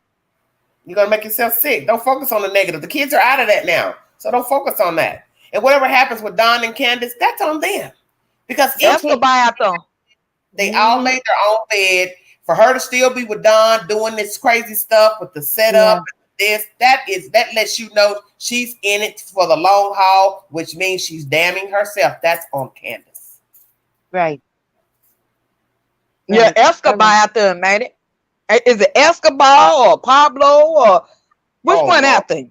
You're gonna make yourself sick. Don't focus on the negative. The kids are out of that now, so don't focus on that. And whatever happens with Don and Candace, that's on them. Because they all made their own bed. For her to still be with Don doing this crazy stuff with the setup, that lets you know she's in it for the long haul, which means she's damning herself. That's on Candace. Right. Yeah, Escobar out there made it. Is it Escobar or Pablo or which one out there?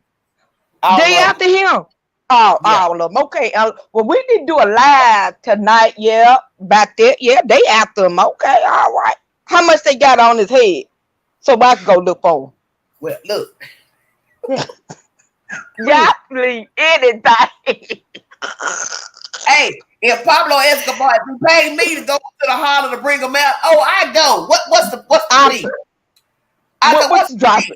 They after him. All of them. Okay. Well, we need to do a live tonight. Yeah, about that. Yeah, they after him. Okay, all right. How much they got on his head? So I can go look for him. Well, look. Yeah, please, anything. Hey, if Pablo Escobar paid me to go to the holler to bring him out, I go. What's the fee? What's dropping?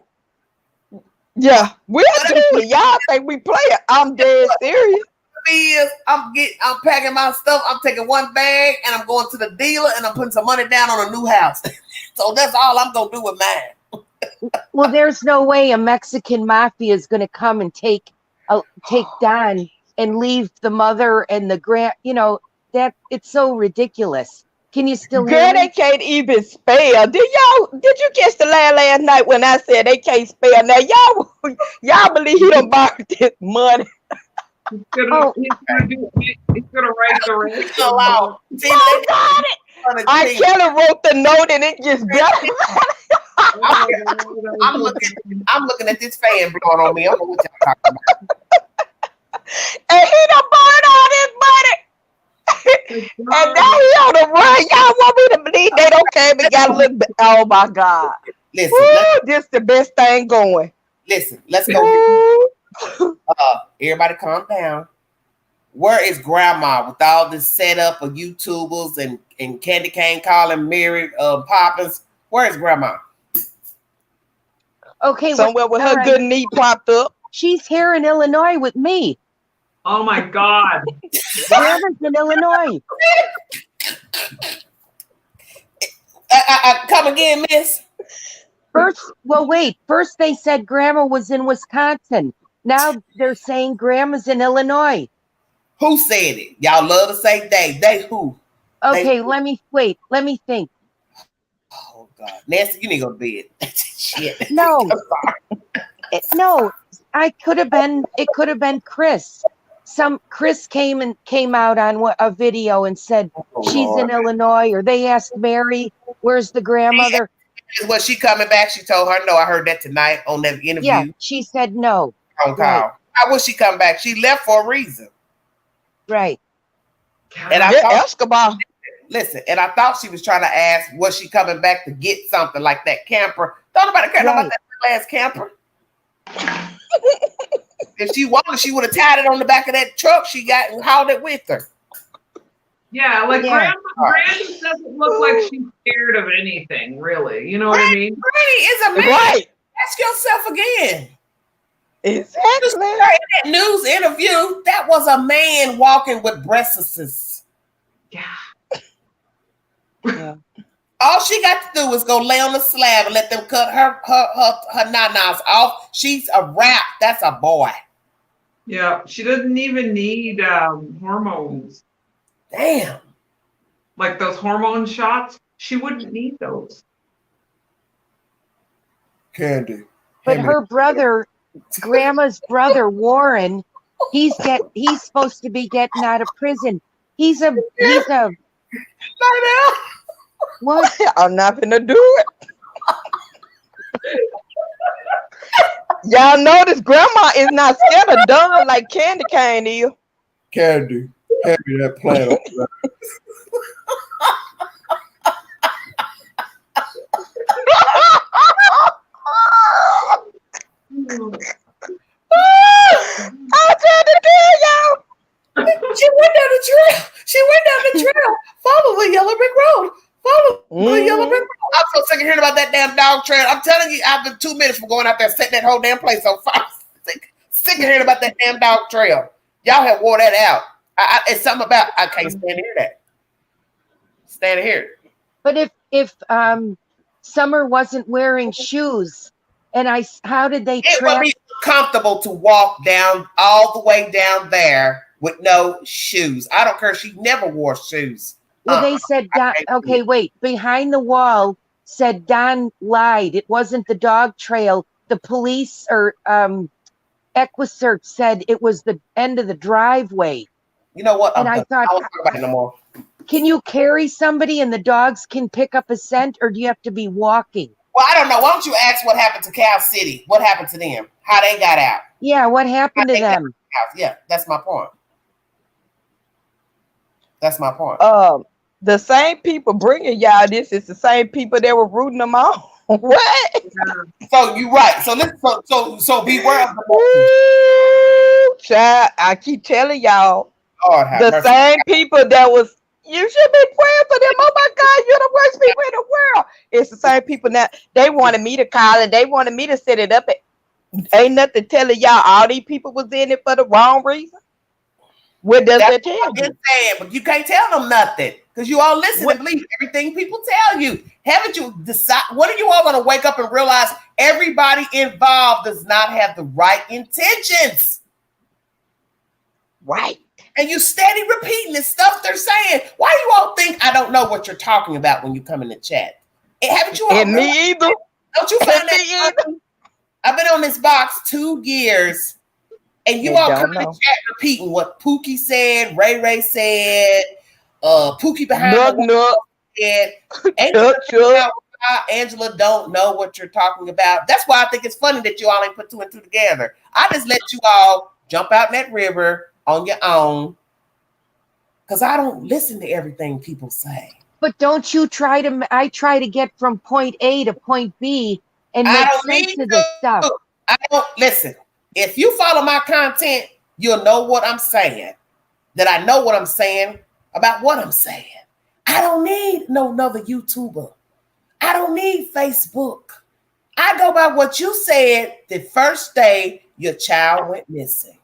Yeah, we'll do it. Y'all think we play it? I'm dead serious. I'm packing my stuff. I'm taking one bag and I'm going to the dealer and I'm putting some money down on a new house. So that's all I'm gonna do with mine. Well, there's no way a Mexican mafia is going to come and take Don and leave the mother and the grand. You know that it's so ridiculous. Can you still hear Girl, me? they can't even spell. Did you catch the last night when I said they can't spell? Now y'all believe he done borrowed this money? He's gonna write the rest. Oh, got it. I Kelly wrote the note and it just got I'm looking at this fan blowing on me. I don't know what y'all talking about. And he done burned all this money. And now he on the run. Y'all want me to believe they don't care and got a little bit. Oh my God. Listen, this the best thing going. Listen, let's go. Everybody calm down. Where is grandma with all this setup of YouTubers and Candy Cane calling Mary Poppins? Where is grandma? Okay, somewhere with her good knee propped up. She's here in Illinois with me. Oh my God. Grandma's in Illinois. Come again, miss? First they said grandma was in Wisconsin. Now they're saying grandma's in Illinois. Who said it? Y'all love to say they. They who? Okay, let me think. Oh God. Nancy, you need to go to bed. Shit. No. No, it could have been Chris. Chris came out on a video and said she's in Illinois, or they asked Mary, where's the grandmother? Was she coming back? She told her no. I heard that tonight on that interview. Yeah, she said no. Phone call. Right. How would she come back? She left for a reason. Right. And I thought, Escobar. Listen, and I thought she was trying to ask, was she coming back to get something like that camper? Don't nobody care about that last camper. If she wanted, she would have tied it on the back of that truck she got and hauled it with her. Yeah, Grandma doesn't look like she's scared of anything, really. You know what I mean? Granny is a man. Right. Ask yourself again. Exactly. In that news interview, that was a man walking with breasts. Yeah. Yeah. All she got to do is go lay on the slab and let them cut her nanas off. She's a wrap. That's a boy. Yeah, she doesn't even need hormones. Damn. Like those hormone shots, she wouldn't need those. Candy. But her brother, grandma's brother, Warren, he's supposed to be getting out of prison. He's a what? I'm not gonna do it. Y'all notice grandma is not scared of Don like Candy Cane is. Candy, hand me that plant. I'm trying to tell y'all. She went down the trail. Follow the yellow brick road. Follow the yellow brick road. I'm so sick of hearing about that damn dog trail. I'm telling you, I've been 2 minutes from going out there setting that whole damn place on fire. Sick of hearing about that damn dog trail. Y'all have wore that out. It's something about I can't stand to hear that. Stand here. But if Summer wasn't wearing shoes, how did they? It would be comfortable to walk down all the way down there with no shoes. I don't care. She never wore shoes. Well, they said Don. Okay, wait. Behind the wall said Don lied. It wasn't the dog trail. The police or Equisearch said it was the end of the driveway. You know what? And I thought, I won't talk about it no more. Can you carry somebody and the dogs can pick up a scent, or do you have to be walking? Well, I don't know. Why don't you ask what happened to Cal City? What happened to them? How they got out? Yeah, what happened to them? Yeah, that's my point. That's my point. The same people bringing y'all this is the same people that were rooting them on. What? So you're right. So let's so beware of the Woo, child, I keep telling y'all, Lord have the mercy. same people that was, you should be praying for them. Oh my God, you're the worst people in the world. It's the same people now. They wanted me to call and they wanted me to set it up. Ain't nothing telling y'all all these people was in it for the wrong reason. What does that tell you? Saying, but you can't tell them nothing because you all listen and believe everything people tell you. Haven't you decided? What are you all going to wake up and realize? Everybody involved does not have the right intentions. Right. And you steady repeating the stuff they're saying. Why do you all think I don't know what you're talking about when you come in the chat? Haven't you all? And me either. Don't you find that? I've been on this box 2 years. And you all come in the chat repeating what Pookie said, Ray said, Pookie behind the wall said. Angela don't know what you're talking about. That's why I think it's funny that you all ain't put 2 and 2 together. I just let you all jump out in that river on your own because I don't listen to everything people say. But don't you try to? I try to get from point A to point B and make sense of this stuff. I don't listen. If you follow my content, you'll know what I'm saying. That I know what I'm saying about what I'm saying. I don't need no another YouTuber. I don't need Facebook. I go by what you said the first day your child went missing.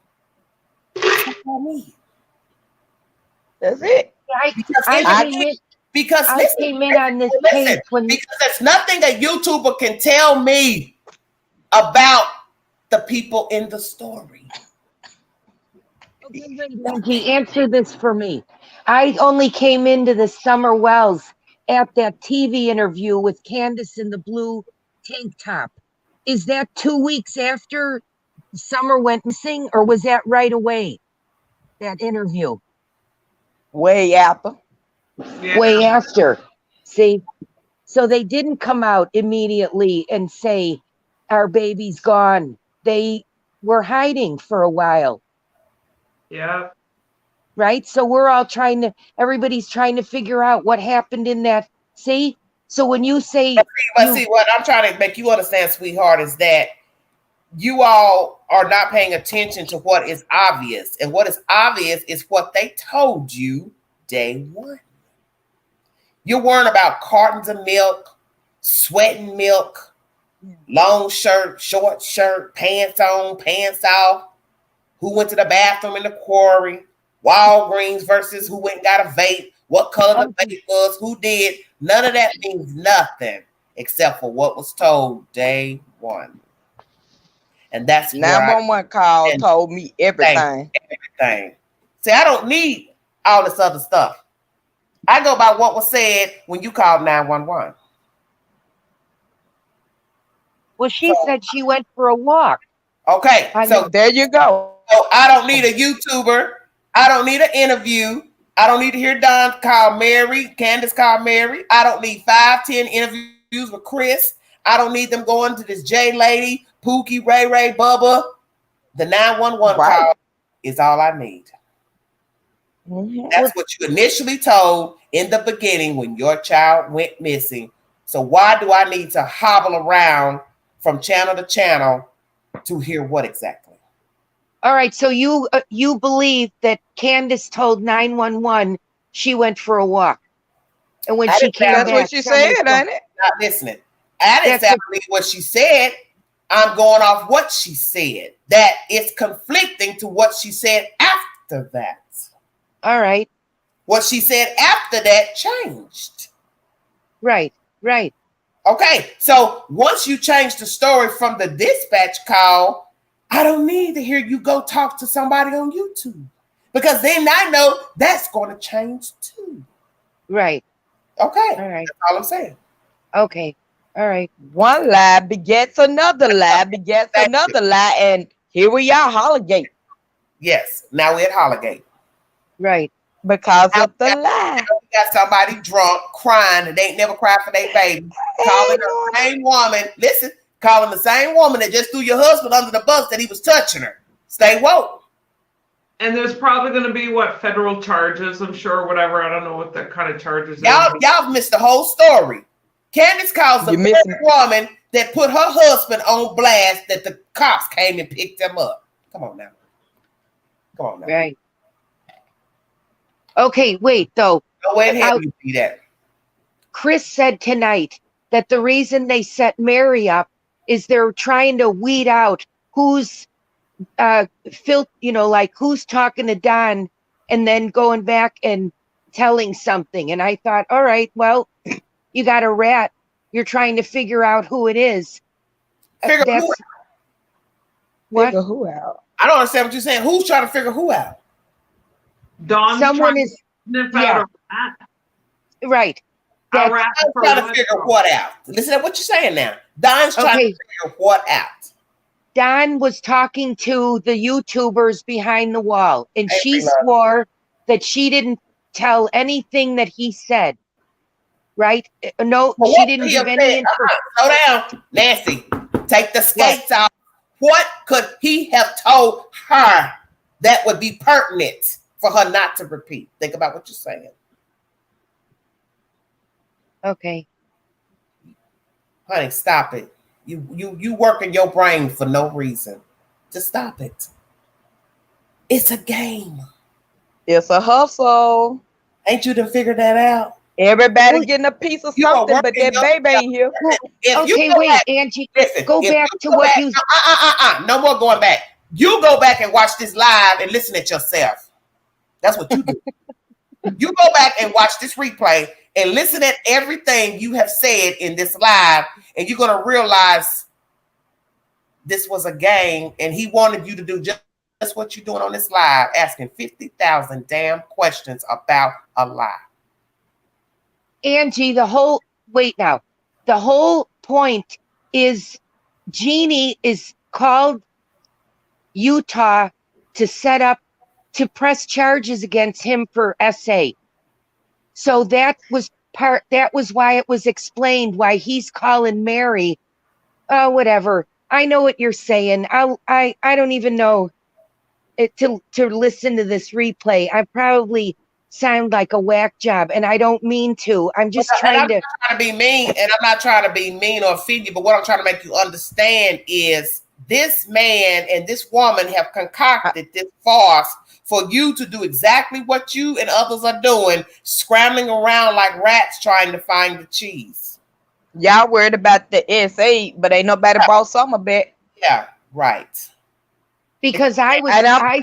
That's what I need. That's it. Because I came in on this case because there's nothing a YouTuber can tell me about the people in the story. He answered this for me. I only came into the Summer Wells at that TV interview with Candace in the blue tank top. Is that 2 weeks after Summer went missing, or was that right away? That interview? Way after. Yeah. Way after. See? So they didn't come out immediately and say, our baby's gone. They were hiding for a while. Yeah. Right? So we're all everybody's trying to figure out what happened in that. See? So when you say. See, what I'm trying to make you understand, sweetheart, is that you all are not paying attention to what is obvious. And what is obvious is what they told you day one. You're worrying about cartons of milk, sweating milk, long shirt, short shirt, pants on, pants off, who went to the bathroom in the quarry, Walgreens versus who went and got a vape, what color the vape was, who did. None of that means nothing except for what was told day one. And that's 911 call told me everything. See, I don't need all this other stuff. I go by what was said when you called 911. Well, she said she went for a walk. Okay, so there you go. So I don't need a YouTuber. I don't need an interview. I don't need to hear Don call Mary, Candace call Mary. I don't need 5-10 interviews with Chris. I don't need them going to this J Lady, Pookie, Ray, Bubba. The 911 call is all I need. Mm-hmm. That's what you initially told in the beginning when your child went missing. So why do I need to hobble around from channel to channel to hear what exactly? All right, so you believe that Candace told 911 she went for a walk, and when she came back, that's what she said, ain't it? Not listening. I didn't say what she said. I'm going off what she said. That it's conflicting to what she said after that. All right. What she said after that changed. Right. Okay, so once you change the story from the dispatch call, I don't need to hear you go talk to somebody on YouTube because then I know that's going to change too. Right. Okay. All right. That's all I'm saying. Okay. All right. One lie begets another lie, begets another lie, and here we are, Hollergate. Yes. Now we're at Hollergate. Right. Because of the lie. We got somebody drunk, crying, and they ain't never cried for their baby. Calling her same woman. Listen, calling the same woman that just threw your husband under the bus that he was touching her. Stay woke. And there's probably going to be federal charges, I'm sure, whatever. I don't know what that kind of charges. Y'all missed the whole story. Candace calls the woman that put her husband on blast that the cops came and picked him up. Come on now. Right. Okay, wait, though. Go ahead and have you see that. Chris said tonight that the reason they set Mary up is they're trying to weed out who's who's talking to Don and then going back and telling something. And I thought, all right, well, you got a rat. You're trying to figure out who it is. Figure who out? I don't understand what you're saying. Who's trying to figure who out? Someone is. Yeah. Right. Don's trying to figure what out. Listen to what you're saying now. Don's trying to figure what out. Don was talking to the YouTubers behind the wall, and she swore that she didn't tell anything that he said. Right? No, she didn't give any information. Slow down, Nancy. Take the skates off. What could he have told her that would be pertinent for her not to repeat? Think about what you're saying. Okay. Honey, stop it. You working your brain for no reason. Just stop it. It's a game. It's a hustle. Ain't you done figured that out? Everybody getting a piece of something, but that baby ain't here. Okay, wait, Angie. Go back to what you. No more going back. You go back and watch this live and listen at yourself. That's what you do. You go back and watch this replay and listen at everything you have said in this live, and you're gonna realize this was a game, and he wanted you to do just what you're doing on this live, asking 50,000 damn questions about a lie. Angie, the whole point is Jeannie is called Utah to set up to press charges against him for SA. So that was why it was explained why he's calling Mary. Oh, whatever. I know what you're saying. I don't even know to listen to this replay. I probably sound like a whack job, and I don't mean to. I'm just trying to be mean, and I'm not trying to be mean or offend you, but what I'm trying to make you understand is this man and this woman have concocted this farce for you to do exactly what you and others are doing, scrambling around like rats trying to find the cheese. Y'all worried about the SA, but ain't nobody brought Summer back. Yeah, right. Because I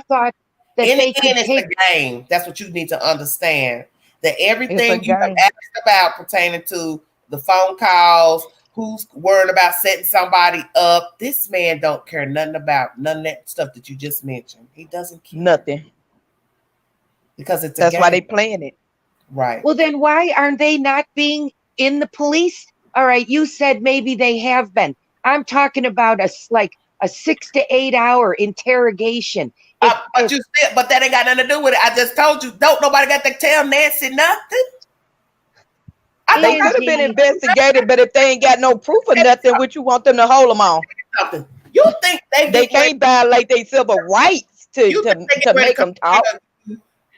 thought that they could take the game. That's what you need to understand. That everything you have asked about pertaining to the phone calls, who's worried about setting somebody up. This man don't care nothing about none of that stuff that you just mentioned. He doesn't care. Nothing. Because that's why they playing it. Right. Well, then why aren't they not being in the police? All right, you said maybe they have been. I'm talking about a 6 to 8 hour interrogation. But that ain't got nothing to do with it. I just told you, don't nobody got to tell Nancy nothing. They could have been investigated, but if they ain't got no proof of nothing, what you want them to hold them on? You think they can't violate their civil rights to make them talk?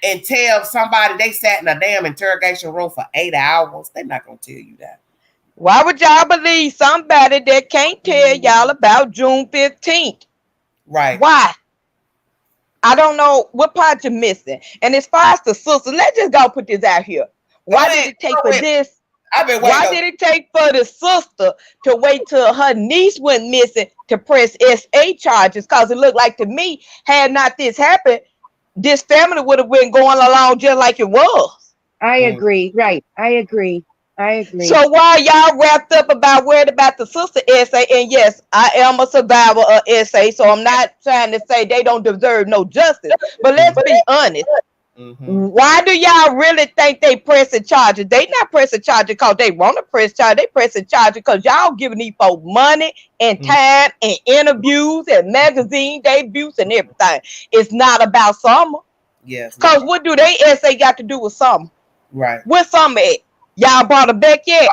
And tell somebody they sat in a damn interrogation room for 8 hours. They're not gonna tell you that. Why would y'all believe somebody that can't tell y'all about June 15th? Right. Why? I don't know what part you're missing. And as far as the sister, let's just go put this out here. Why did it take for this? Why did it take for the sister to wait till her niece went missing to press SA charges? Because it looked like to me, had not this happened, this family would have been going along just like it was. I agree. Right. I agree. So why y'all wrapped up worried about the sister SA? And yes, I am a survivor of SA, so I'm not trying to say they don't deserve no justice. But let's be honest. Mm-hmm. Why do y'all really think they pressing charges? They not pressing charges because they want to press charges. They pressing charges because y'all giving these folks money and time and interviews and magazine debuts and everything. It's not about Summer. Yes. Because what do they SA got to do with Summer? Right. Where's Summer at? Y'all brought her back yet?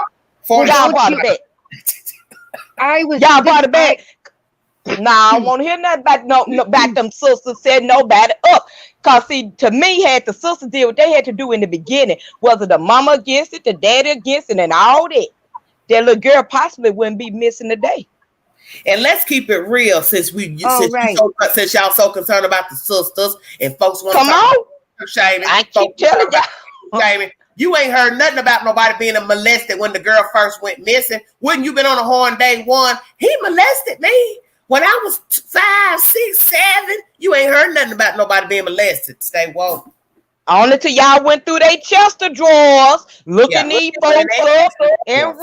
Y'all brought her back. Y'all brought it back. Nah, I don't want to hear nothing about them sisters said nobody up. Cause see, to me, had the sisters did what they had to do in the beginning. Whether the mama against it, the daddy against it, and all that. That little girl possibly wouldn't be missing today. And let's keep it real, since y'all so concerned about the sisters and folks want to talk about shaming. I keep telling y'all. Shaming. You ain't heard nothing about nobody being molested when the girl first went missing. Wouldn't you been on a horn day one? He molested me when I was 5, 6, 7. You ain't heard nothing about nobody being molested. Stay woke. Only till y'all went through their chest of drawers, looking these folks up and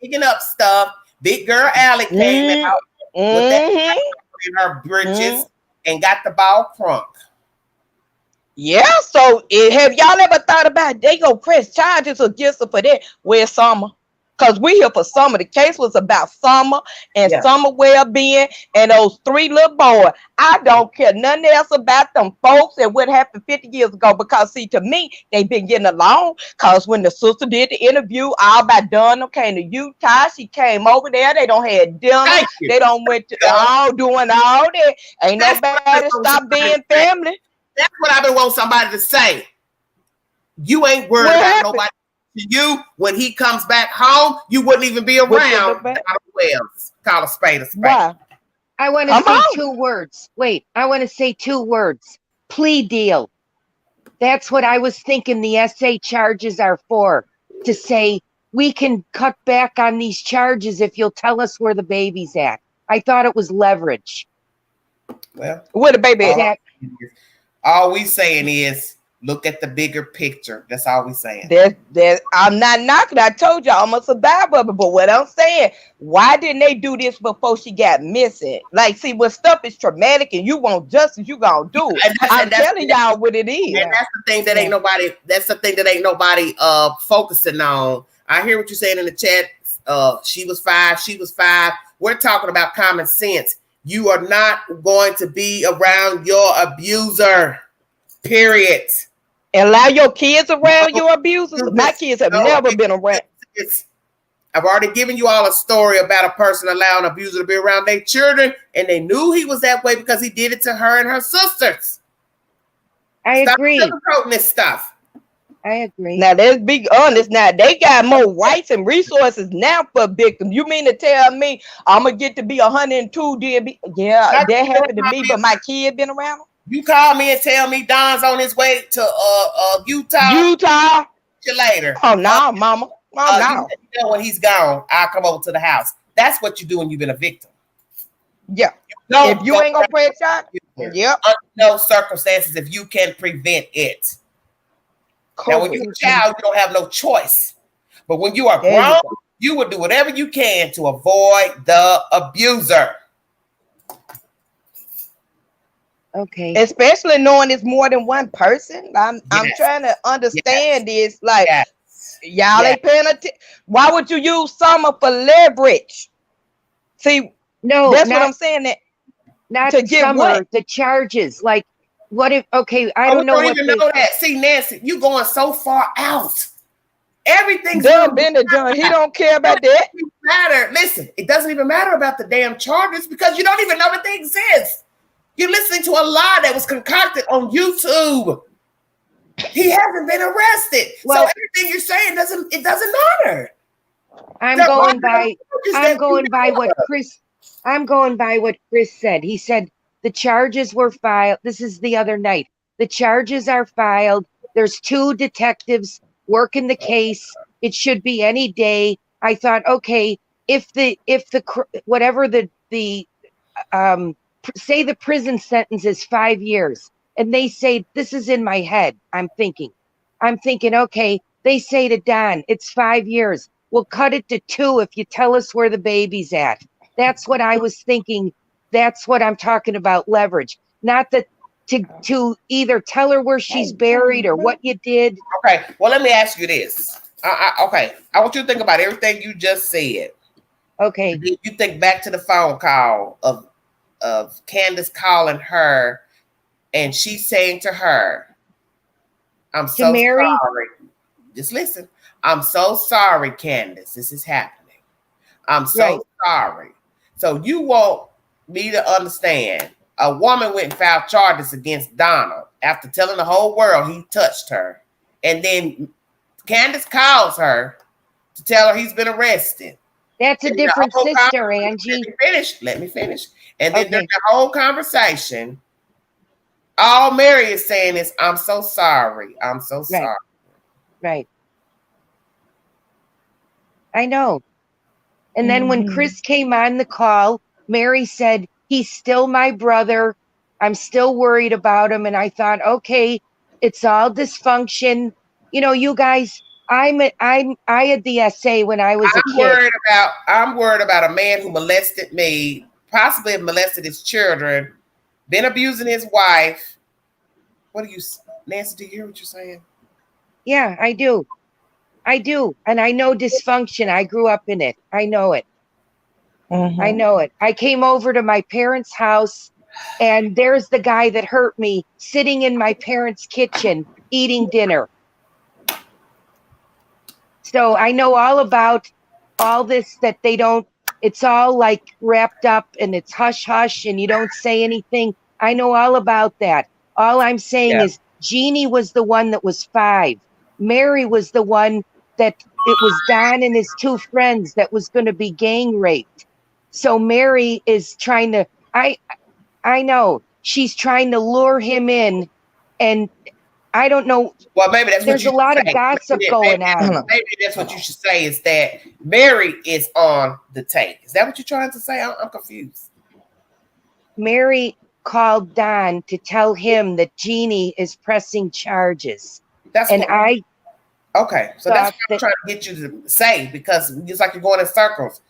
picking up stuff. Big girl Allie came out with that in her britches and got the ball crunk. Yeah, so have y'all ever thought about they gonna press charges against her for that? Where's Summer? Because we here for Summer. The case was about Summer and Summer well-being and those 3 little boys. I don't care nothing else about them folks and what happened 50 years ago. Because see, to me, they been getting along. Because when the sister did the interview, all about Donna came to Utah. She came over there. They don't have dinner. They don't went to all doing all that. Ain't nobody stop being family. That's what I've been wanting somebody to say. You ain't worried about nobody. You, when he comes back home, you wouldn't even be around. Call a spade a spade. Wow. I want to say 2 words. Wait, I want to say 2 words. Plea deal. That's what I was thinking the SA charges are for. To say, we can cut back on these charges if you'll tell us where the baby's at. I thought it was leverage. Well, where the baby at? All we saying is, look at the bigger picture. That's all we saying. I'm not knocking. I told y'all I'm a survivor of it. But what I'm saying, why didn't they do this before she got missing? Like, see, when stuff is traumatic and you want justice, you gonna do it. I'm telling y'all what it is. And that's the thing that ain't nobody. That's the thing that ain't nobody focusing on. I hear what you're saying in the chat. She was 5. She was 5. We're talking about common sense. You are not going to be around your abuser. Period. And allow your kids around your abusers. My kids have never been around. I've already given you all a story about a person allowing an abuser to be around their children, and they knew he was that way because he did it to her and her sisters. I agree. Stop sugarcoating this stuff. I agree. Now let's be honest. Now they got more rights and resources now for victims. You mean to tell me I'm gonna get to be 102 DB? Yeah, that happened to me, but my kid been around. You call me and tell me Don's on his way to Utah. See you later. Oh no, mama. Oh no. You know when he's gone, I'll come over to the house. That's what you do when you've been a victim. Yeah. If you ain't gonna press shot, under no circumstances if you can prevent it. Now, when you're a child, you don't have no choice. But when you are grown, you will do whatever you can to avoid the abuser. Okay. Especially knowing it's more than one person. I'm trying to understand this. Like, y'all ain't paying attention. Why would you use Summer for leverage? See, that's what I'm saying. That not to get Summer, the charges. Like, what if? Okay, I don't know. Even know that. See, Nancy, you going so far out. Everything's been done. He don't care about that. It doesn't matter. Listen, it doesn't even matter about the damn charges because you don't even know that they exist. You're listening to a lie that was concocted on YouTube. He hasn't been arrested, so everything you're saying doesn't matter. I'm going by what Chris said. He said the charges were filed. This is the other night. The charges are filed. There's 2 detectives working the case. It should be any day. I thought, okay, if the whatever the say the prison sentence is 5 years, and they say, this is in my head. I'm thinking, okay, they say to Don, it's 5 years. We'll cut it to 2 if you tell us where the baby's at. That's what I was thinking. That's what I'm talking about, leverage. Not that to either tell her where she's buried or what you did. Okay, well, let me ask you this. I want you to think about everything you just said. Okay. You think back to the phone call of Candace calling her, and she's saying to her, I'm so sorry. Just listen. I'm so sorry, Candace. This is happening. I'm so sorry. So you want me to understand a woman went and filed charges against Donald after telling the whole world he touched her. And then Candace calls her to tell her he's been arrested. That's a different sister, Angie. Let me finish. And then during the whole conversation, all Mary is saying is, I'm so sorry. I'm so sorry. Right. I know. And then when Chris came on the call, Mary said, he's still my brother. I'm still worried about him. And I thought, okay, it's all dysfunction. You know, you guys, I had the SA when I was a kid. I'm worried about a man who molested me, possibly molested his children, been abusing his wife. Nancy, do you hear what you're saying? Yeah, I do. And I know dysfunction. I grew up in it. I know it. I know it. I came over to my parents' house and there's the guy that hurt me sitting in my parents' kitchen eating dinner. So I know all about all this that they don't, it's all like wrapped up and it's hush hush and you don't say anything. I know all about that. All I'm saying is Jeannie was the one that was 5. Mary was the one that it was Don and his 2 friends that was going to be gang raped. So Mary is trying to, I know she's trying to lure him in, and I don't know. Well, maybe that's there's what a lot of gossip going on. Maybe that's what you should say is that Mary is on the take. Is that what you're trying to say? I'm confused. Mary called Don to tell him that Jeannie is pressing charges. Okay, so that's what I'm trying to get you to say, because it's like you're going in circles.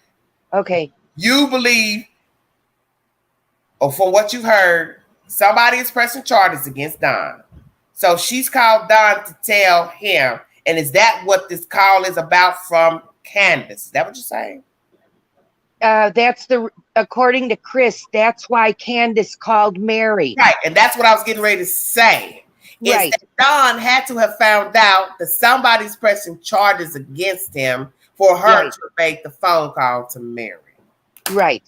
Okay. You believe, or from what you've heard, somebody is pressing charges against Don. So she's called Don to tell him. And is that what this call is about from Candace? Is that what you're saying? According to Chris, that's why Candace called Mary. Right, and that's what I was getting ready to say. Right. Is that Don had to have found out that somebody's pressing charges against him for her to make the phone call to Mary. Right.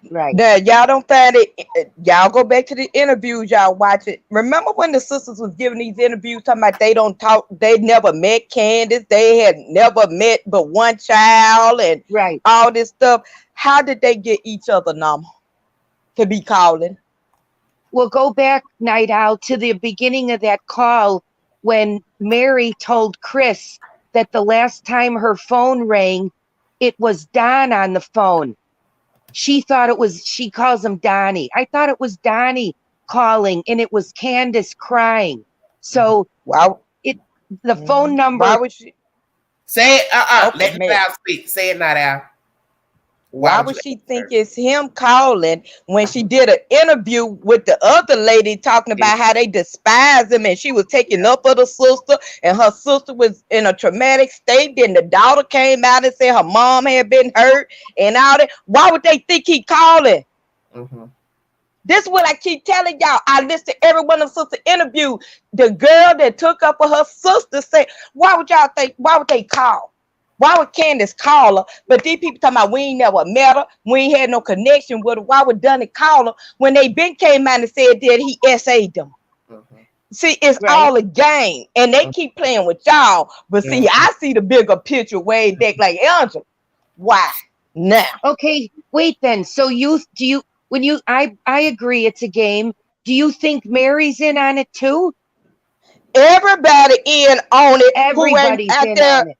Now, y'all don't find it. Y'all go back to the interviews. Y'all watch it. Remember when the sisters was giving these interviews talking about they don't talk, they never met Candace, they had never met but one child, and all this stuff. How did they get each other number to be calling? Well, go back, Night Owl, to the beginning of that call when Mary told Chris that the last time her phone rang, it was Don on the phone. She thought it was, she calls him Donnie. I thought it was Donnie calling, and it was Candace crying. So the phone number. Why would she say it? Let the Al speak. Say it, Night Owl. Why would she think it's him calling when she did an interview with the other lady talking about how they despise him and she was taking up for the sister and her sister was in a traumatic state? Then the daughter came out and said her mom had been hurt and all that. Why would they think he calling? This is what I keep telling y'all. I listened to every one of the sister interview. The girl that took up for her sister said, why would y'all think, why would they call? Why would Candace call her? But these people talking about we ain't never met her. We ain't had no connection with her. Why would Dunny call her when they been came out and said that he SA'd them? See, it's all a game. And they keep playing with y'all. But see, I see the bigger picture way back like Angela. Why now? Okay, wait then. So I agree it's a game. Do you think Mary's in on it too? Everybody in on it. Everybody's in on it.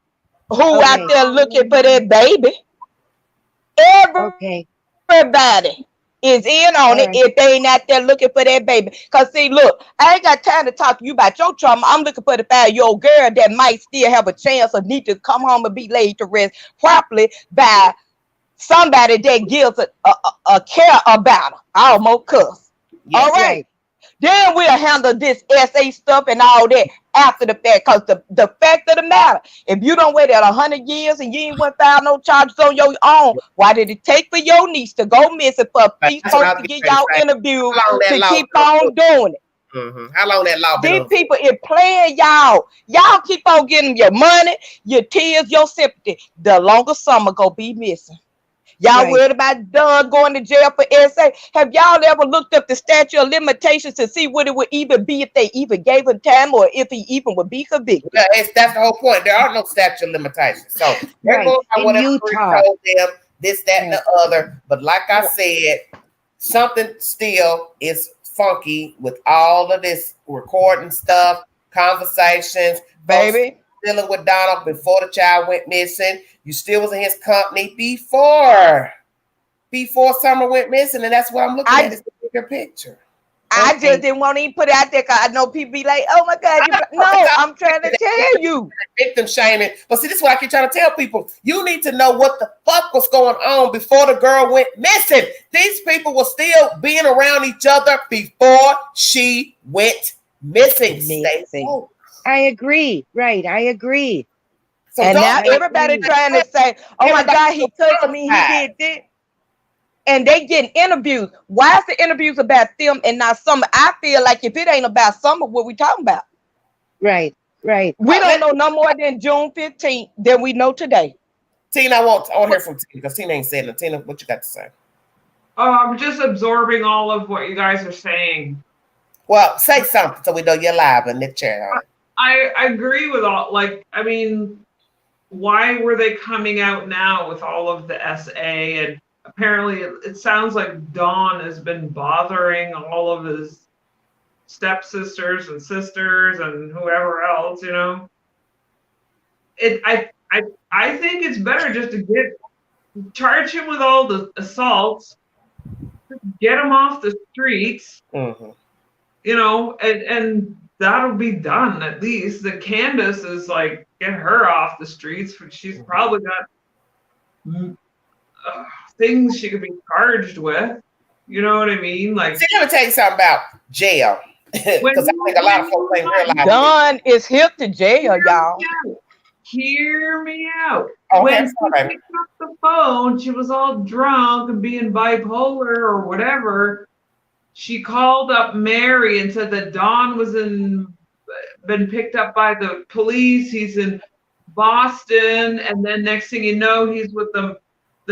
Who out there looking for that baby? Everybody is in on it if they ain't out there looking for that baby. Because see, look, I ain't got time to talk to you about your trauma. I'm looking for the 5-year-old girl that might still have a chance or need to come home and be laid to rest properly by somebody that gives a care about her. I almost cuss. Yes, all right. Then we'll handle this SA stuff and all that after the fact. Because the fact of the matter, if you don't wait at 100 years and you ain't went file no charges on your own, why did it take for your niece to go missing for a police post to get y'all interviews to keep on doing it? How long that law been? These people is playing y'all. Y'all keep on getting your money, your tears, your sympathy. The longer summer go be missing. Y'all worried about Dunn going to jail for SA? Have y'all ever looked up the statute of limitations to see what it would even be if they even gave him time or if he even would be convicted? Yeah, that's the whole point. There are no statute of limitations. So they're going by whatever Utah told them, this, that, and the other. But like I said, something still is funky with all of this recording stuff, conversations, baby. Dealing with Donald before the child went missing. You still was in his company before Summer went missing, and that's what I'm looking at is the bigger picture. I just didn't want to even put it out there because I know people be like, "Oh my God!" I'm trying to tell you, victim shaming. But see, this is what I keep trying to tell people: you need to know what the fuck was going on before the girl went missing. These people were still being around each other before she went missing. I agree. Right, I agree. So and now everybody trying to say, "Oh my God, he touched me, he did this." And they getting interviews. Why is the interviews about them and not Summer? I feel like if it ain't about Summer, what we talking about? Right. We don't know no more than June 15th than we know today. Tina, I want to hear from Tina because Tina ain't saying it. Tina, what you got to say? Oh, I'm just absorbing all of what you guys are saying. Well, say something so we know you're live in the chat. I agree with all. Like, I mean, why were they coming out now with all of the SA and? Apparently, it sounds like Don has been bothering all of his stepsisters and sisters and whoever else, you know. I think it's better just to charge him with all the assaults, get him off the streets, you know, and that'll be done at least. The Candace is like, get her off the streets, but she's probably got things she could be charged with. You know what I mean? Like, see, let me tell you something about jail. Because I think a lot of folks ain't realize Don is hip to jail, y'all. Hear me out. When she picked up the phone, she was all drunk and being bipolar or whatever. She called up Mary and said that Don was been picked up by the police. He's in Boston, and then next thing you know, he's with the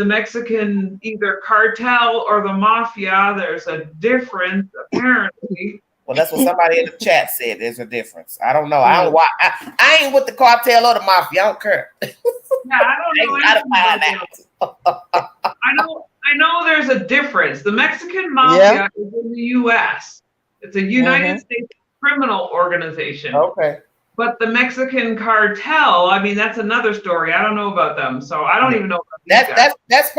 Mexican either cartel or the mafia. There's a difference, apparently. Well, that's what somebody in the chat said. There's a difference. I don't know. I don't. I ain't with the cartel or the mafia. I don't care. Yeah, I don't know. I know there's a difference. The Mexican mafia is in the U.S. It's a United States criminal organization. Okay. But the Mexican cartel, I mean, that's another story. I don't know about them, so I don't even know about that's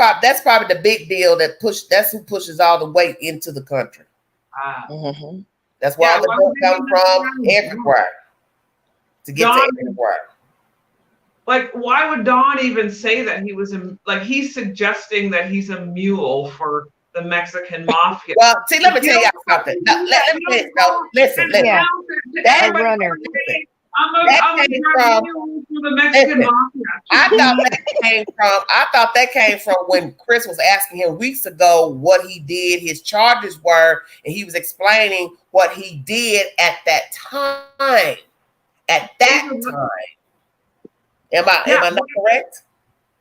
probably the big deal that's who pushes all the weight into the country. That's why all the dope come from everywhere to get to everywhere. Like, why would Don even say that he was he's suggesting that he's a mule for the Mexican mafia? Well, see, let me tell y'all something. No, let me tell you. Listen. Yeah. That runner. I'm a mule for the Mexican mafia. I thought that came from when Chris was asking him weeks ago what he did, his charges were, and he was explaining what he did at that time. At that time. Am I not correct?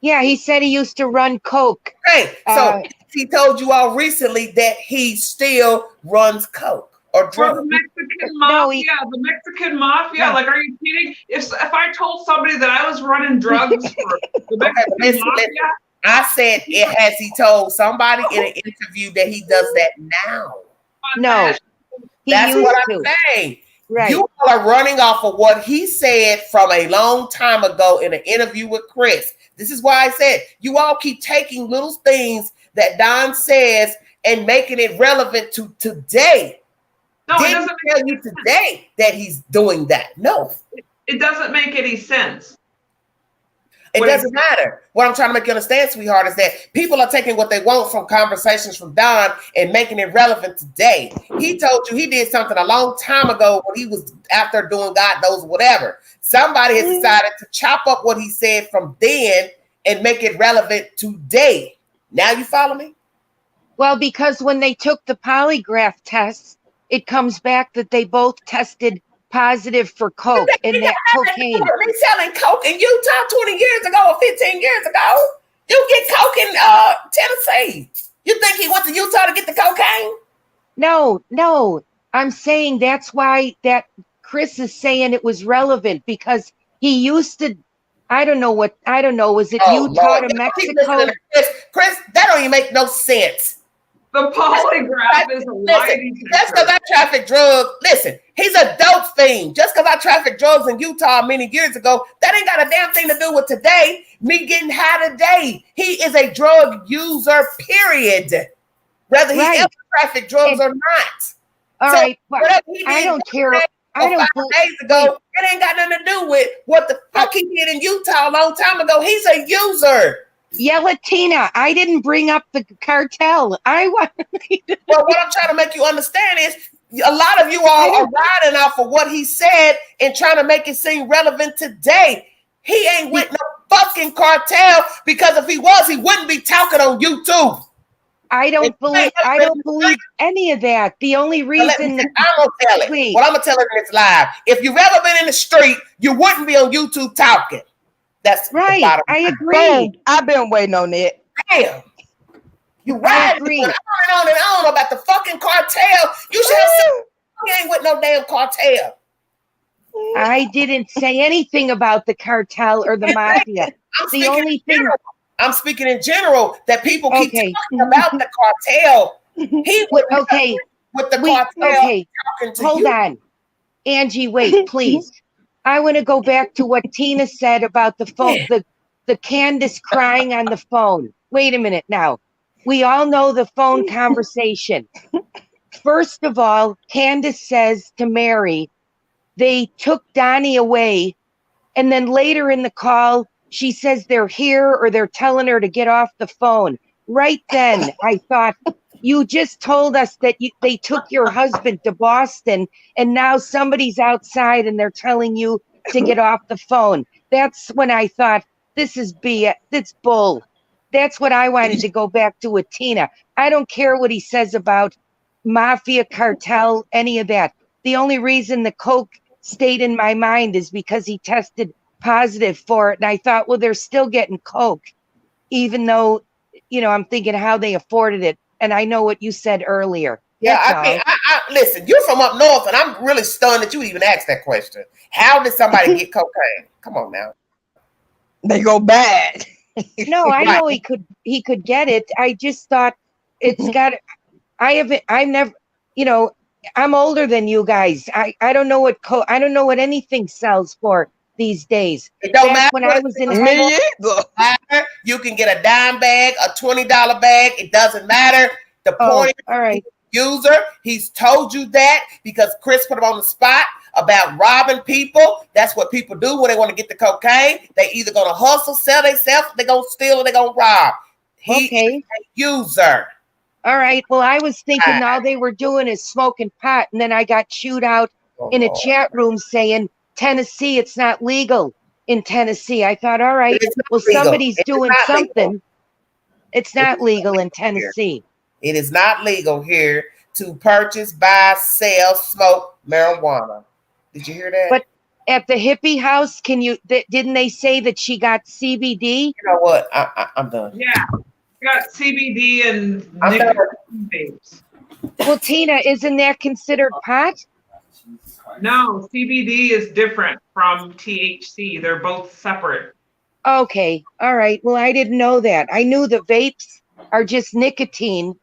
Yeah, he said he used to run coke. Right. So he told you all recently that he still runs coke or drugs. The Mexican mafia. The Mexican mafia. Yeah. Like, are you kidding? If I told somebody that I was running drugs for the Mexican mafia, I said has he told somebody in an interview that he does that now? No. That's what I'm saying. Right. You are running off of what he said from a long time ago in an interview with Chris. This is why I said you all keep taking little things that Don says and making it relevant to today. No, it doesn't tell you today that he's doing that. No. It doesn't make any sense. It doesn't matter. What I'm trying to make you understand, sweetheart, is that people are taking what they want from conversations from Don and making it relevant today. He told you he did something a long time ago when he was out there doing God knows whatever. Somebody has decided to chop up what he said from then and make it relevant today. Now you follow me? Well, because when they took the polygraph test, it comes back that they both tested positive for coke and that cocaine. They selling coke in Utah 20 years ago or 15 years ago. You get coke in Tennessee. You think he went to Utah to get the cocaine? No. I'm saying that's why that Chris is saying it was relevant because he used to. I don't know. Was it Utah to Mexico? Chris, that don't even make no sense. The polygraph is a lie. Just because I traffic drugs, listen, he's a dope fiend. Just because I trafficked drugs in Utah many years ago, that ain't got a damn thing to do with today. Me getting high today. He is a drug user, period. Whether he ever trafficked drugs or not. All right, but I don't care. I don't 5 days ago, it ain't got nothing to do with what the fuck he did in Utah a long time ago. He's a user. Yeah, Latina, I didn't bring up the cartel. Well, what I'm trying to make you understand is a lot of you all are riding off of what he said and trying to make it seem relevant today. He ain't with no fucking cartel because if he was, he wouldn't be talking on YouTube. I don't believe any of that. The only reason I'm gonna tell it. Well, I'm gonna tell it in this live. If you've ever been in the street, you wouldn't be on YouTube talking. That's right. I agree. I've been waiting on that. Damn. You riding on and on about the fucking cartel. You should have said you ain't with no damn cartel. I didn't say anything about the cartel or the mafia. I'm speaking in general that people keep talking about the cartel. He would with the cartel. Okay, hold on. Angie, wait, please. I want to go back to what Tina said about the phone, the Candace crying on the phone. Wait a minute now. We all know the phone conversation. First of all, Candace says to Mary, they took Donnie away. And then later in the call, she says they're here or they're telling her to get off the phone. Right then, I thought, you just told us that they took your husband to Boston and now somebody's outside and they're telling you to get off the phone. That's when I thought, this is BS. That's bull. That's what I wanted to go back to with Tina. I don't care what he says about mafia, cartel, any of that. The only reason the coke stayed in my mind is because he tested positive for it. And I thought, well, they're still getting coke, even though, I'm thinking how they afforded it. And I know what you said earlier. Yeah, I listen, you're from up north, and I'm really stunned that you even asked that question. How did somebody get cocaine? Come on now. They go bad. No, I know he could get it. I just thought it's got, I'm older than you guys. I don't know I don't know what anything sells for these days. It don't matter. When I was in you can get a dime bag, a $20 bag. It doesn't matter. The point all right. User, he's told you that because Chris put him on the spot about robbing people. That's what people do when they want to get the cocaine. They either gonna hustle, sell themselves, they're gonna steal, or they're gonna rob. He is a user. All right. Well, I was thinking all they were doing is smoking pot, and then I got chewed out in a chat room saying Tennessee, it's not legal in Tennessee. I thought, all right, well, somebody's doing something. Legal. It's not legal in Tennessee. It is not legal here to purchase, buy, sell, smoke marijuana. Did you hear that? But at the hippie house, didn't they say that she got CBD? You know what? I'm done. Yeah, got CBD and vapes. Well, Tina, isn't that considered pot? No, CBD is different from THC. They're both separate. Okay. All right. Well, I didn't know that. I knew the vapes are just nicotine.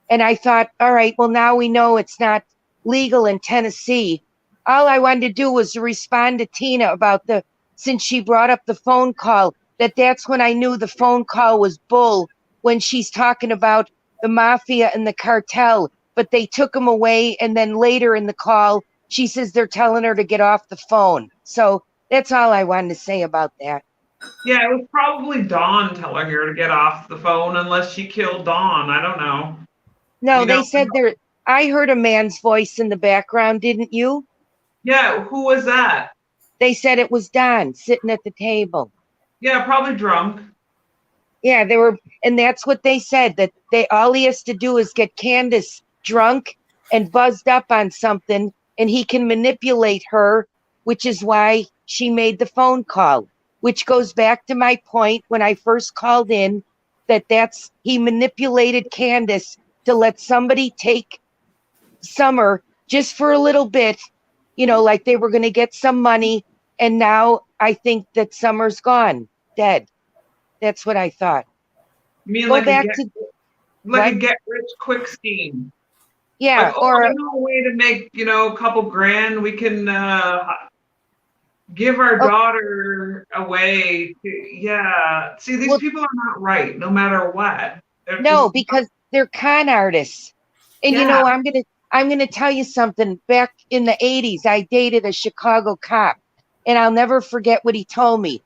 And I thought, all right, well, now we know it's not legal in Tennessee. All I wanted to do was respond to Tina about since she brought up the phone call, that's when I knew the phone call was bull, when she's talking about the mafia and the cartel, but they took him away. And then later in the call, she says they're telling her to get off the phone. So that's all I wanted to say about that. Yeah, it was probably Dawn telling her to get off the phone unless she killed Dawn. I don't know. No, they said I heard a man's voice in the background, didn't you? Yeah, who was that? They said it was Don sitting at the table. Yeah, probably drunk. Yeah, they were, and that's what they said, that all he has to do is get Candace drunk and buzzed up on something, and he can manipulate her, which is why she made the phone call, which goes back to my point when I first called in, that's he manipulated Candace to let somebody take Summer just for a little bit, like they were going to get some money. And now I think that Summer's gone, dead. That's what I thought. You mean Go like back a get rich quick scheme? Yeah, like, I know a way to make a couple grand. We can give our daughter away. See, these people are not right, no matter what. No, because they're con artists. And I'm gonna tell you something. Back in the 80s, I dated a Chicago cop, and I'll never forget what he told me,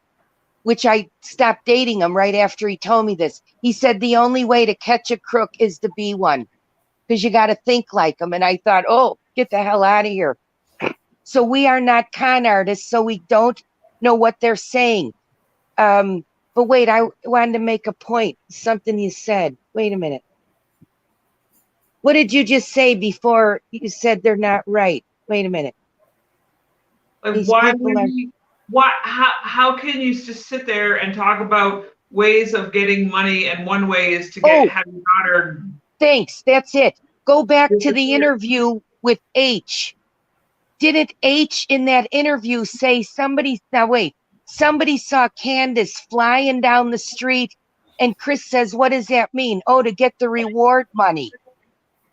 which I stopped dating him right after he told me this. He said the only way to catch a crook is to be one, because you got to think like them. And I thought, oh, get the hell out of here. So we are not con artists, so we don't know what they're saying. But wait, I wanted to make a point. Something you said. Wait a minute. What did you just say before you said they're not right? Wait a minute. Like, how can you just sit there and talk about ways of getting money, and one way is to have your daughter. Thanks. That's it. Go back to the interview with H. Didn't H in that interview say somebody saw Candace flying down the street, and Chris says, what does that mean? Oh, to get the reward money.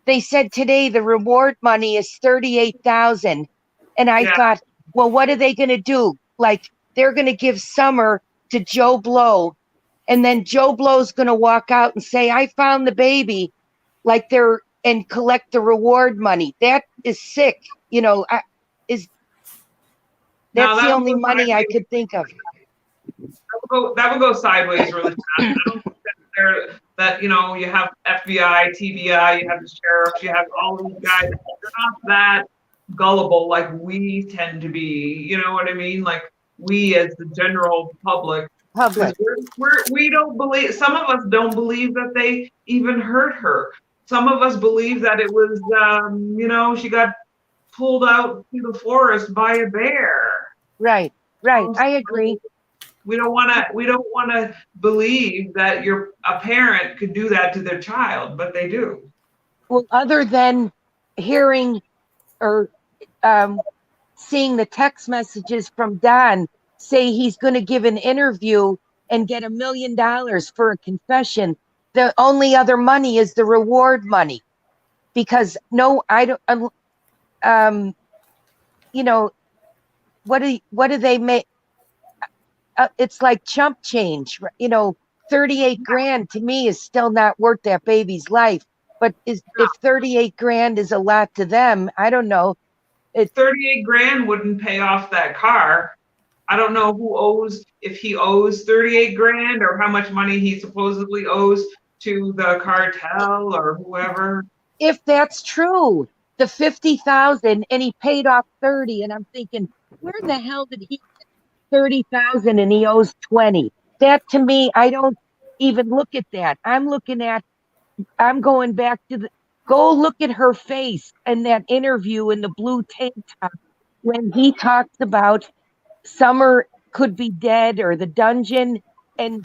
They said today the reward money is $38,000. And I thought, well, what are they going to do? Like, they're going to give Summer to Joe Blow, and then Joe Blow's going to walk out and say, I found the baby, and collect the reward money. That is sick. That's the only money I could think of. That would go sideways really fast. I don't think that you have FBI, TBI, you have the sheriffs, you have all these guys. They're not that gullible like we tend to be. You know what I mean? Like, we as the general public. We don't believe. Some of us don't believe that they even hurt her. Some of us believe that it was, she got pulled out to the forest by a bear. Right. I agree. We don't want to believe that a parent could do that to their child, but they do. Well, other than hearing or seeing the text messages from Don say he's going to give an interview and get $1 million for a confession, the only other money is the reward money. Because I don't, what do they make? It's like chump change, 38 grand to me is still not worth that baby's life. But if 38 grand is a lot to them, I don't know. 38 grand wouldn't pay off that car. I don't know if he owes 38 grand or how much money he supposedly owes to the cartel or whoever. If that's true, the 50,000 and he paid off 30, and I'm thinking, where the hell did he get 30,000 and he owes 20? That to me, I don't even look at that. I'm going back to go look at her face in that interview in the blue tank top when he talks about Summer could be dead or the dungeon, and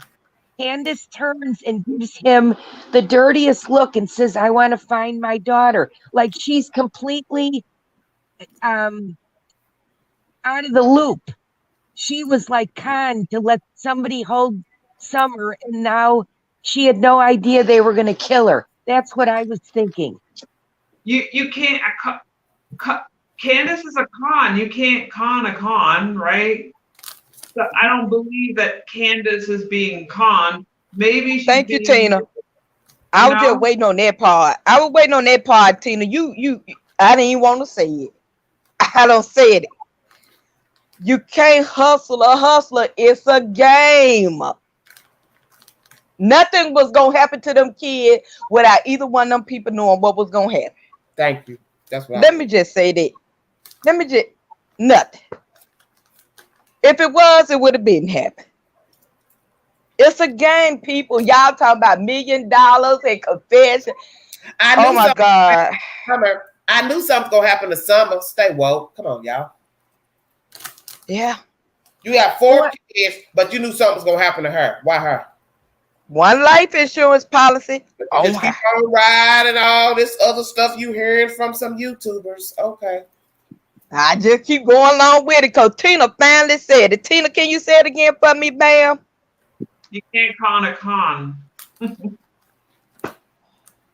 Candace turns and gives him the dirtiest look and says, I want to find my daughter. Like, she's completely out of the loop. She was like con to let somebody hold Summer, and now she had no idea they were going to kill her. That's what I was thinking. You can't. Candace is a con. You can't con a con, right? So I don't believe that Candace is being conned. Maybe she's Thank you, Tina. I was just waiting on that part. I was waiting on that part, Tina. I didn't even want to say it. I don't say it. You can't hustle a hustler. It's a game. Nothing was going to happen to them kids without either one of them people knowing what was going to happen. Thank you. That's what Let me just say that. Nothing. If it was, it would have been happening. It's a game, people. Y'all talking about $1 million and confession. Oh my God. I knew something's gonna happen this summer. Stay woke. Come on, y'all. Yeah. You got 4 kids, but you knew something was gonna happen to her. Why her? One life insurance policy. Oh, just keep on riding all this other stuff you hearing from some YouTubers. Okay. I just keep going along with it because Tina finally said it. Tina, can you say it again for me, ma'am? You can't con a con.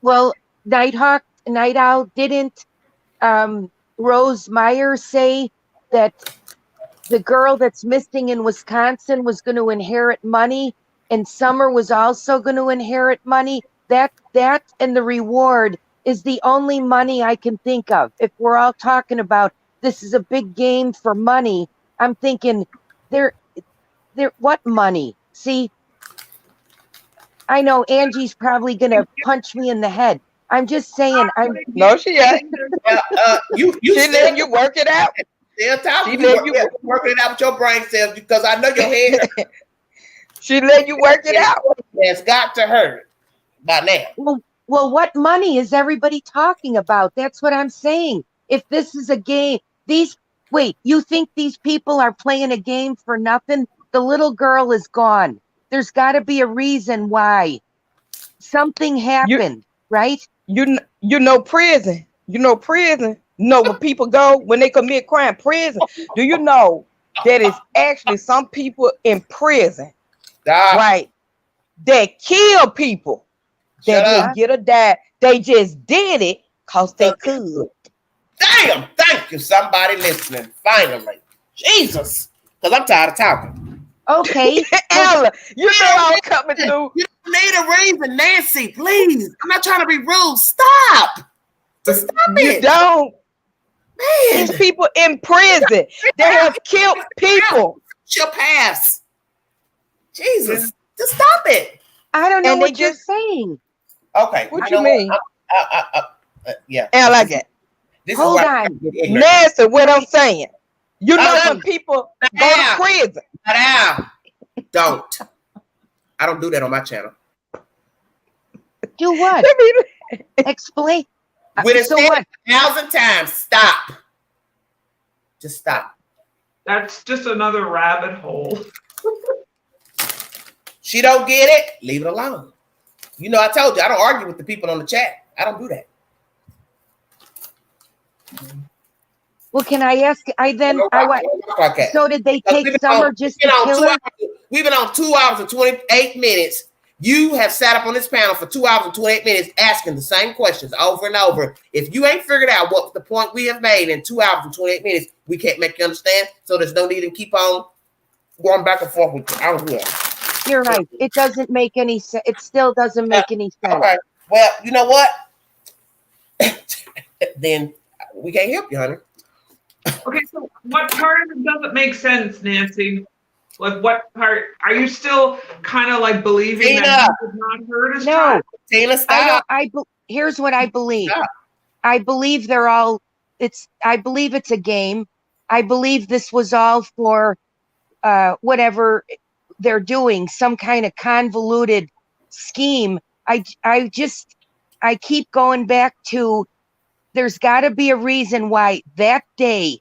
Well, Night Owl, didn't Rose Meyer say that the girl that's missing in Wisconsin was going to inherit money, and Summer was also going to inherit money? That and the reward is the only money I can think of. If we're all talking about this is a big game for money, I'm thinking there what money? See, I know Angie's probably going to punch me in the head. I'm just saying. No, she ain't. She letting you work it out. Still talking. You working it out with your brain cells because I know your head. She letting you work it out. It's got to hurt by now. Well, what money is everybody talking about? That's what I'm saying. If this is a game, you think these people are playing a game for nothing? The little girl is gone. There's got to be a reason why. Something happened, right? You know prison. You know prison. You know where people go when they commit crime. Prison. Do you know that it's actually some people in prison, right, that kill people that didn't get a die. They just did it because they could. Damn, thank you, somebody listening. Finally. Jesus. Because I'm tired of talking. Okay. Ella, you know I'm coming through. You don't need a reason, Nancy, please. I'm not trying to be rude. Stop. Just stop it. You don't. Man. These people in prison. They have killed people. She'll pass. Jesus. Just stop it. I don't know what you're saying. Okay. What you mean? Yeah. I like it. Hold on. Nancy, what I'm saying. You know when people go to prison. Don't. I don't do that on my channel. Do what? Explain. With it said 1,000 times, stop. Just stop. That's just another rabbit hole. She don't get it, leave it alone. You know, I told you, I don't argue with the people on the chat. I don't do that. Well, can I ask? So did they take Summer just to kill her? We've been on 2 hours and 28 minutes. You have sat up on this panel for 2 hours and 28 minutes asking the same questions over and over. If you ain't figured out what the point we have made in 2 hours and 28 minutes, we can't make you understand. So there's no need to keep on going back and forth with you. I don't do that. You're right. It doesn't make any sense. It still doesn't make any sense. Okay. Well, you know what? Then we can't help you, honey. Okay, so what part of it doesn't make sense, Nancy? Like what part? Are you still kind of like believing that he did not hurt his child? Tina, stop. Here's what I believe. Stop. I believe I believe it's a game. I believe this was all for whatever they're doing, some kind of convoluted scheme. I keep going back to there's got to be a reason why that day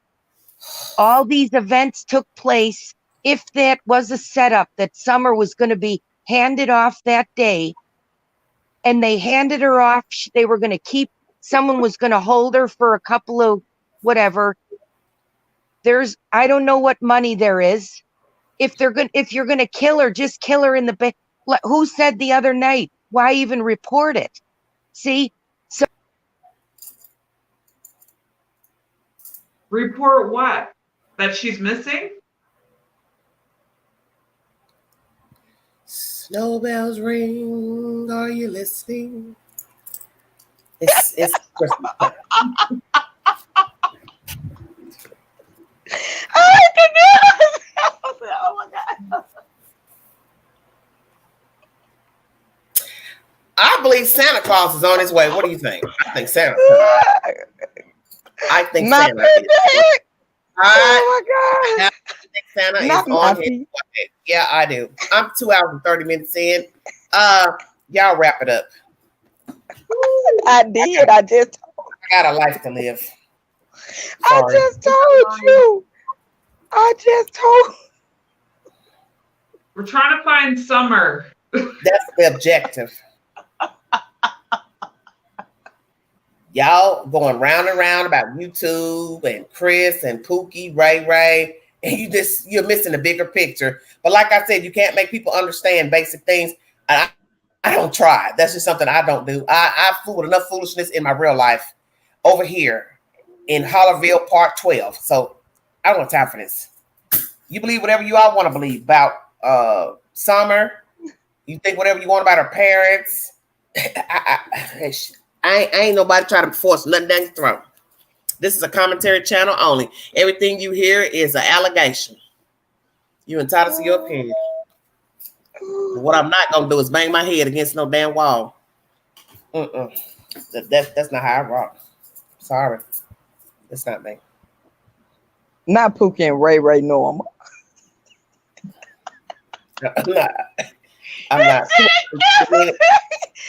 all these events took place. If that was a setup that Summer was going to be handed off that day and they handed her off, they were going to someone was going to hold her for a couple of whatever. I don't know what money there is. If you're going to kill her, just kill her in the bed. Who said the other night? Why even report it? See? So report what? That she's missing? Snowbells ring. Are you listening? It's Oh my God. I believe Santa Claus is on his way. What do you think? I think Santa. I think Santa. Oh my God. I think Santa is on his way. Yeah, I do. I'm 2 hours and 30 minutes in. Y'all wrap it up. I did. I just. got a life to live. I just told you. We're trying to find Summer. That's the objective. Y'all going round and round about YouTube and Chris and Pookie, Ray, and you're missing the bigger picture. But like I said, you can't make people understand basic things. I don't try. That's just something I don't do. I fool with enough foolishness in my real life over here in Hollergate Part 12. So I don't have time for this. You believe whatever you all want to believe about Summer. You think whatever you want about her parents. I ain't nobody trying to force nothing down your throat. This is a commentary channel only. Everything you hear is an allegation. You're entitled to your opinion. But what I'm not gonna do is bang my head against no damn wall. That's not how I rock. Sorry, that's not me. Not Pookie and Ray normal. I'm not.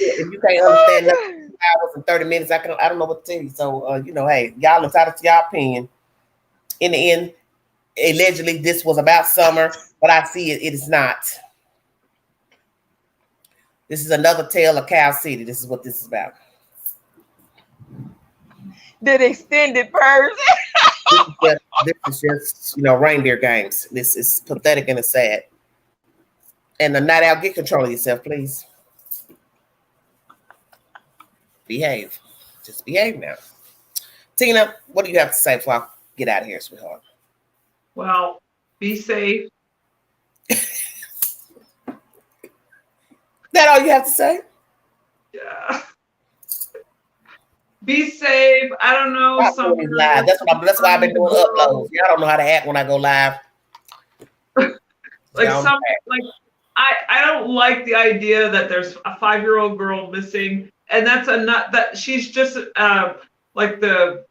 If you can't understand nothing, hours and 30 minutes, I don't know what to tell you. So hey, y'all entitled to your opinion. In the end, allegedly this was about Summer, but I see it is not. This is another tale of Cow City. This is what this is about. The extended version. This is just reindeer games. This is pathetic and it's sad. And the night out, get control of yourself, please. Behave. Just behave now. Tina, what do you have to say before I get out of here, sweetheart? Well, be safe. That all you have to say? Yeah. Be safe. I don't know. Live. That's why I've been doing uploads. Y'all don't know how to act when I go live. I don't like the idea that there's a 5-year-old girl missing, and that's that she's just like the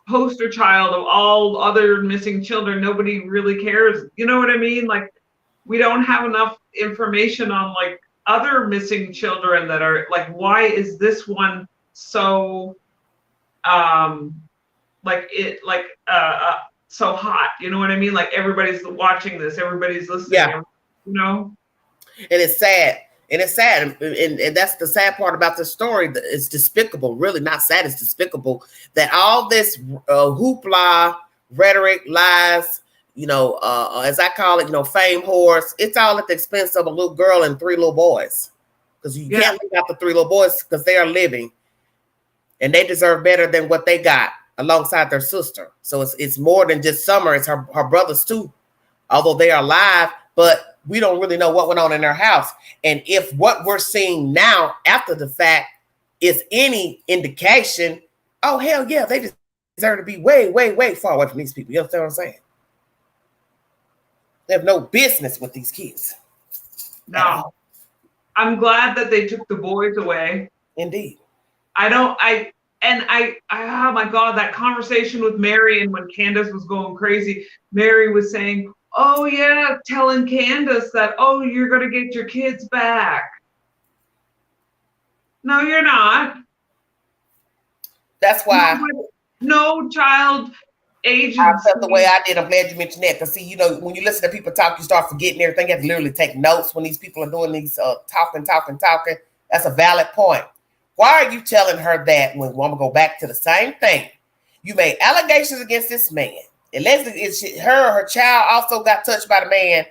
poster child of all other missing children. Nobody really cares. You know what I mean? Like, we don't have enough information on like other missing children that are like, why is this one so so hot? You know what I mean? Like, everybody's watching this, everybody's listening. Yeah. And it's sad. And that's the sad part about the story. It's despicable, really not sad. It's despicable that all this hoopla, rhetoric, lies, as I call it, fame whores, it's all at the expense of a little girl and 3 little boys. Because you can't leave out the 3 little boys because they are living and they deserve better than what they got alongside their sister. So it's more than just Summer. It's her brothers too, although they are alive, but we don't really know what went on in their house. And if what we're seeing now after the fact is any indication, oh, hell yeah, they deserve to be way, way, way far away from these people. You understand what I'm saying? They have no business with these kids. No. I'm glad that they took the boys away. Indeed. Oh my God, that conversation with Mary, and when Candace was going crazy, Mary was saying, oh yeah, telling Candace that, oh, you're going to get your kids back. No, you're not. That's why. No child agency. I felt the way I did. I'm glad you mentioned that. Because see, when you listen to people talk, you start forgetting everything. You have to literally take notes when these people are doing these talking. That's a valid point. Why are you telling her that when I'm going to go back to the same thing? You made allegations against this man. Allegedly, her child also got touched by the man.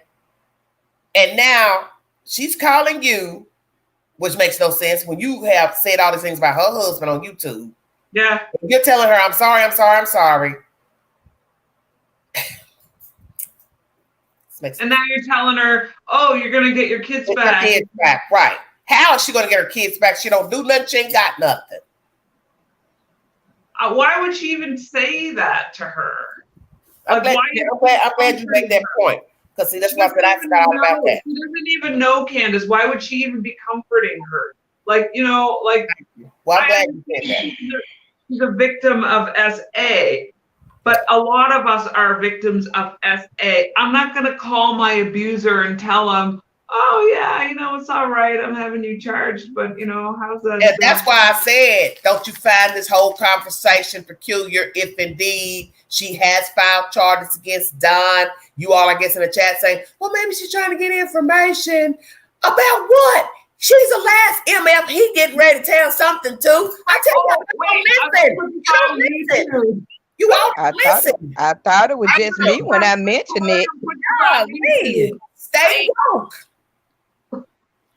And now she's calling you, which makes no sense when you have said all these things about her husband on YouTube. Yeah. You're telling her, I'm sorry. And now you're telling her, oh, you're going to get your kids back. Right. How is she going to get her kids back? She don't do nothing. She ain't got nothing. Why would she even say that to her? I'm glad you make that point. Because see, that's why I said I forgot all about that. She doesn't even know Candace. Why would she even be comforting her? Well, I'm glad you said that. She's a victim of SA, but a lot of us are victims of SA. I'm not going to call my abuser and tell him, oh yeah, it's all right. I'm having you charged, but how's that? And that's why I said, don't you find this whole conversation peculiar if indeed she has filed charges against Don? You all, I guess, in the chat saying, well, maybe she's trying to get information about what? She's the last MF. He getting ready to tell something too. I tell you, listen. You all listen. I thought it was just me when I mentioned it. Stay woke.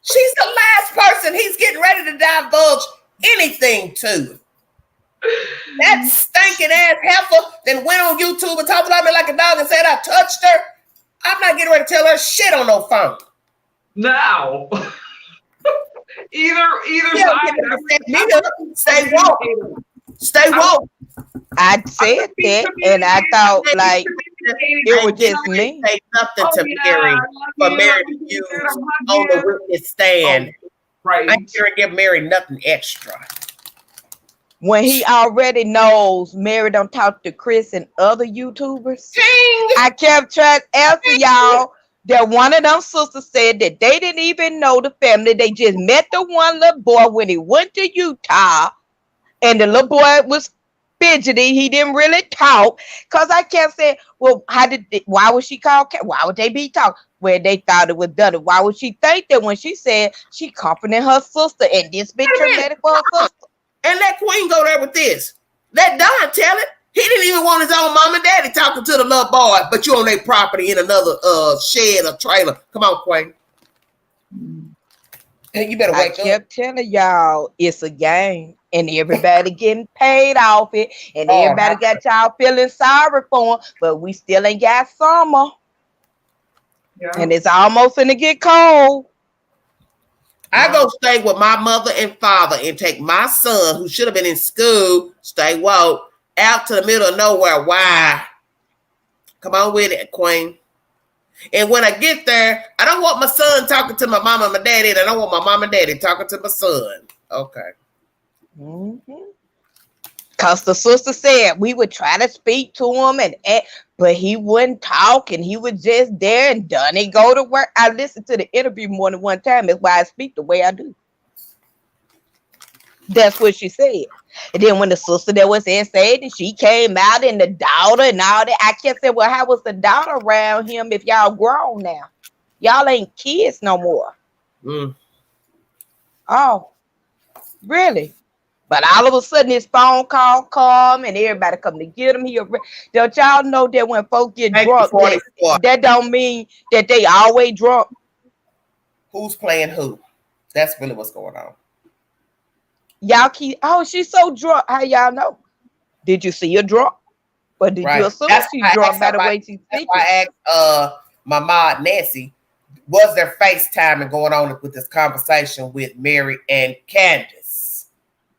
She's the last person he's getting ready to divulge anything to. That stinking ass heifer then went on YouTube and talked about me like a dog and said I touched her. I'm not getting ready to tell her shit on no phone. No. either side. Stay woke. Stay woke. I said that, and I thought like it was just me. Say nothing to Mary for Mary to use on the witness stand. Right. I can't give Mary nothing extra. When he already knows Mary don't talk to Chris and other YouTubers. I kept trying to answer y'all that one of them sisters said that they didn't even know the family. They just met the one little boy when he went to Utah, and the little boy was fidgety. He didn't really talk. Cause I kept saying, well, why would she call? Why would they be talking? Where they thought it was done. Why would she think that when she said she comforting her sister and this been traumatic for her sister? And let Queen go there with this. Let Don tell it. He didn't even want his own mom and daddy talking to the little boy, but you on their property in another shed or trailer. Come on, Queen. And you better wake up. I kept telling y'all it's a game. And everybody getting paid off it. And everybody got y'all feeling sorry for them. But we still ain't got summer. Yeah. And it's almost gonna get cold. I go stay with my mother and father and take my son, who should have been in school, stay woke, out to the middle of nowhere. Why? Come on with it, Queen. And when I get there, I don't want my son talking to my mama and my daddy, and I don't want my mama and daddy talking to my son. Okay. Cause the sister said we would try to speak to him, but he wouldn't talk, and he was just there and done and go to work. I listened to the interview more than one time. That's why I speak the way I do. That's what she said. And then when the sister that was there said that she came out and the daughter and all that, I kept saying, well, how was the daughter around him if y'all grown now? Y'all ain't kids no more. Oh, really? But all of a sudden, his phone call come and everybody come to get him. Don't y'all know that when folks get drunk, that don't mean that they always drunk? Who's playing who? That's really what's going on. Y'all keep, she's so drunk. How y'all know? Did you see her drunk? Or did you assume she's drunk by the way she's speaking? I asked my mom, Nancy, was there FaceTiming going on with this conversation with Mary and Candace?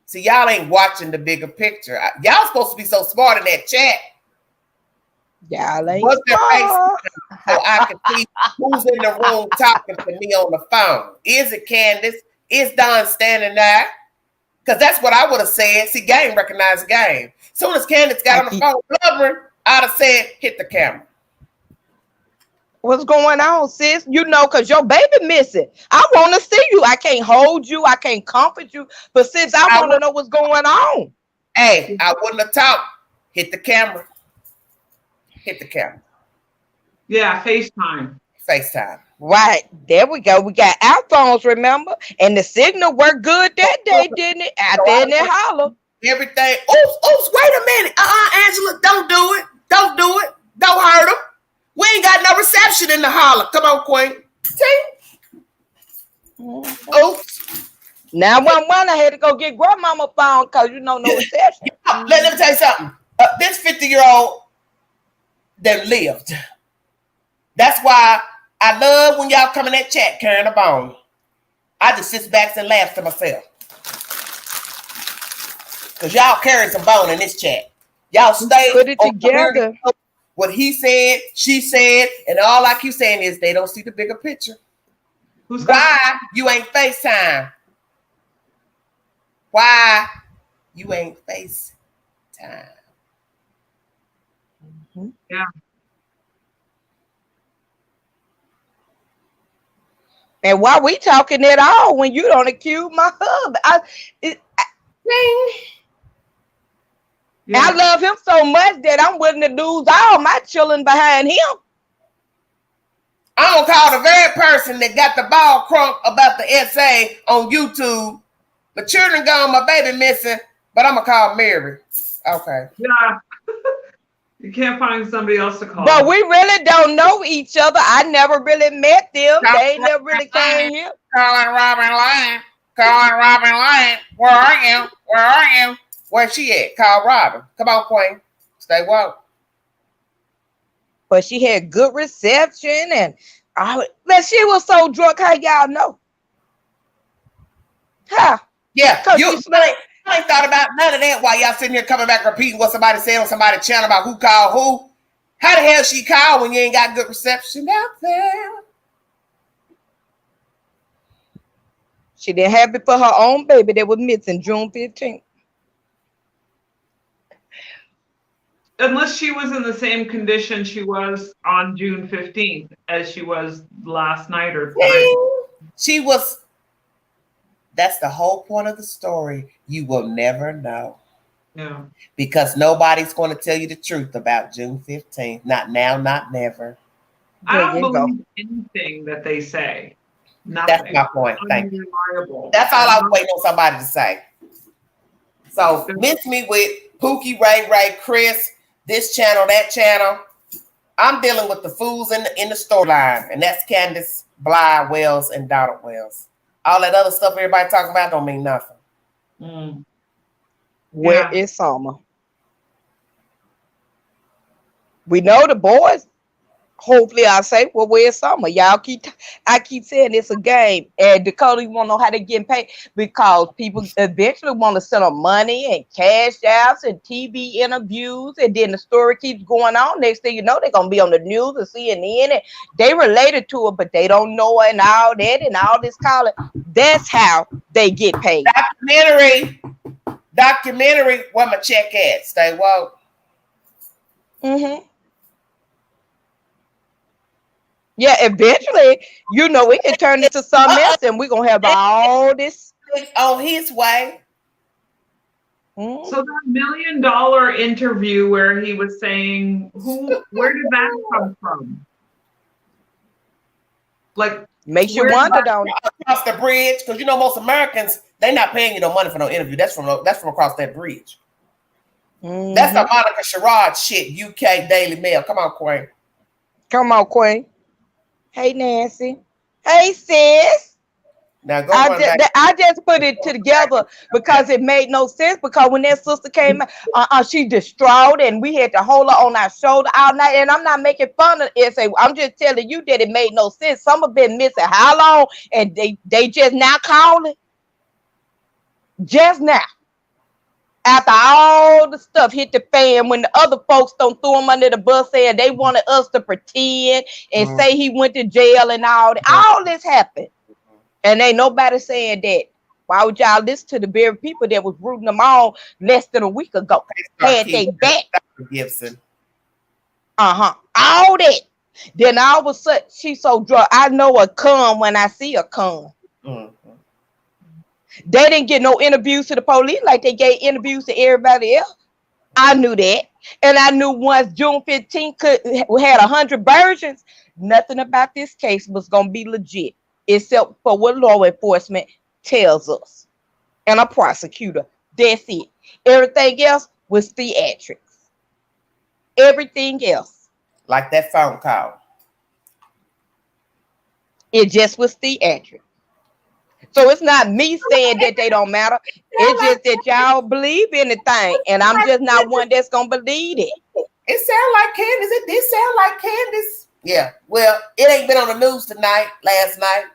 See, y'all ain't watching the bigger picture. Y'all supposed to be so smart in that chat. Y'all ain't was there FaceTime so I can see who's in the room talking to me on the phone? Is it Candace? Is Don standing there? Because that's what I would have said. See, game recognized game. As soon as Candace got on the phone blubbering, I'd have said, hit the camera. What's going on, sis? You know, because your baby missing. I want to see you. I can't hold you. I can't comfort you. But since I want to know what's going on. Hey, I wouldn't have talked. Hit the camera. Hit the camera. Yeah, FaceTime. FaceTime. Right. There we go. We got our phones, remember? And the signal worked good that day, didn't it? Out there in that holler. Everything. Oops, wait a minute. Angela, don't do it. Don't do it. Don't hurt them. We ain't got no reception in the holler. Come on, Queen. Oops. 911, I had to go get grandmama phone because no reception. Let me tell you something. This 50-year-old that lived. That's why I love when y'all come in that chat carrying a bone. I just sit back and laugh to myself. Because y'all carrying some bone in this chat. Y'all stay. Put it together. What he said, she said, and all I keep saying is they don't see the bigger picture. Why you ain't FaceTime? Why you ain't FaceTime? Yeah. And why we talking at all when you don't accuse my husband? I love him so much that I'm willing to lose all my children behind him. I'm gonna call the very person that got the ball crunk about the essay on YouTube. The children gone, my baby missing, but I'm gonna call Mary. Okay. Yeah. You can't find somebody else to call. But we really don't know each other. I never really met them. They never really came here. Calling Robin Lane. Calling Robin Lane. Where are you? Where are you? Where's she at? Call Robin. Come on, Queen. Stay woke. But she had good reception, and she was so drunk. How y'all know? Huh? Yeah, you ain't thought about none of that while y'all sitting here coming back repeating what somebody said on somebody's channel about who called who. How the hell she called when you ain't got good reception out there? She didn't have it for her own baby that was missing June 15th. Unless she was in the same condition she was on June 15th as she was last night or tonight. She was. That's the whole point of the story. You will never know. Yeah. Because nobody's going to tell you the truth about June 15th. Not now, not never. I don't believe anything that they say. Nothing. That's my point. Thank you. That's all I was waiting on somebody to say. So miss me with Pookie, Ray, Chris, this channel, that channel. I'm dealing with the fools in the storyline, and that's Candace, Bly, Wells, and Donald Wells. All that other stuff everybody talking about don't mean nothing. Where is Summer? We know the boys. Hopefully, I say, well, where's Summer? I keep saying it's a game, and Dakota, you want to know how they getting paid because people eventually want to send them money and cash outs and TV interviews, and then the story keeps going on. Next thing you know, they're gonna be on the news and CNN, and they related to it, but they don't know it and all that and all this calling. That's how they get paid. Documentary. Where my check at? Stay woke. Yeah, eventually, we can turn into something else, and we're gonna have all this on his way. So that $1 million interview where he was saying, where did that come from? Like, makes you wonder, don't it? Across the bridge, because most Americans, they're not paying you no money for no interview. That's from across that bridge. That's the Monica Sherrod shit. UK Daily Mail. Come on, Queen. Come on, Queen. Hey, Nancy. Hey, sis. Now go I just put it together because it made no sense. Because when that sister came out, she distraught, and we had to hold her on our shoulder all night. And I'm not making fun of it. I'm just telling you that it made no sense. Some have been missing how long, and they just now calling. Just now. After all the stuff hit the fan, when the other folks don't throw him under the bus saying they wanted us to pretend and say he went to jail and all that. All this happened. And ain't nobody saying that. Why would y'all listen to the very people that was rooting them on less than a week ago? Had they back. Gibson. All that. Then all of a sudden, she's so drunk. I know a con when I see a con. They didn't get no interviews to the police like they gave interviews to everybody else. I knew that. And I knew once June 15th had 100 versions, nothing about this case was going to be legit, except for what law enforcement tells us. And a prosecutor. That's it. Everything else was theatrics. Everything else. Like that phone call. It just was theatrics. So it's not me saying that they don't matter. It's just that y'all believe anything. And I'm just not one that's going to believe it. It sound like Candace. It did sound like Candace. Yeah. Well, it ain't been on the news last night.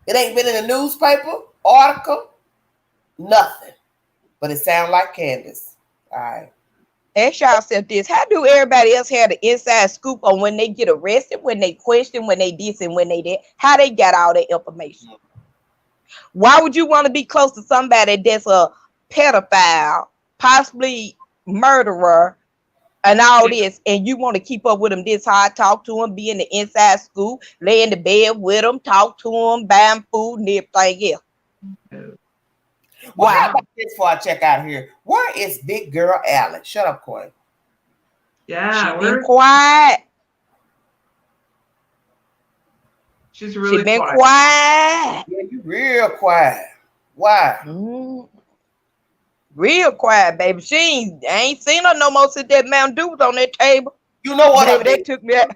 It ain't been in the newspaper, article, nothing. But it sound like Candace. All right. Ask yourself this. How do everybody else have the inside scoop on when they get arrested, when they question, when they this and when they that? How they got all that information? Why would you want to be close to somebody that's a pedophile, possibly murderer, and all this, and you want to keep up with him this hard, talk to him, be in the inside school, lay in the bed with him, talk to him, buy him food and everything else. Well, how about this before I check out here? Where is big girl Allie? Shut up, Quay. Yeah, She been quiet. She's really been quiet. Yeah, you real quiet. Why? Real quiet, baby. I ain't seen her no more since that Mountain Dew was on that table. You know what? Baby, that took me out.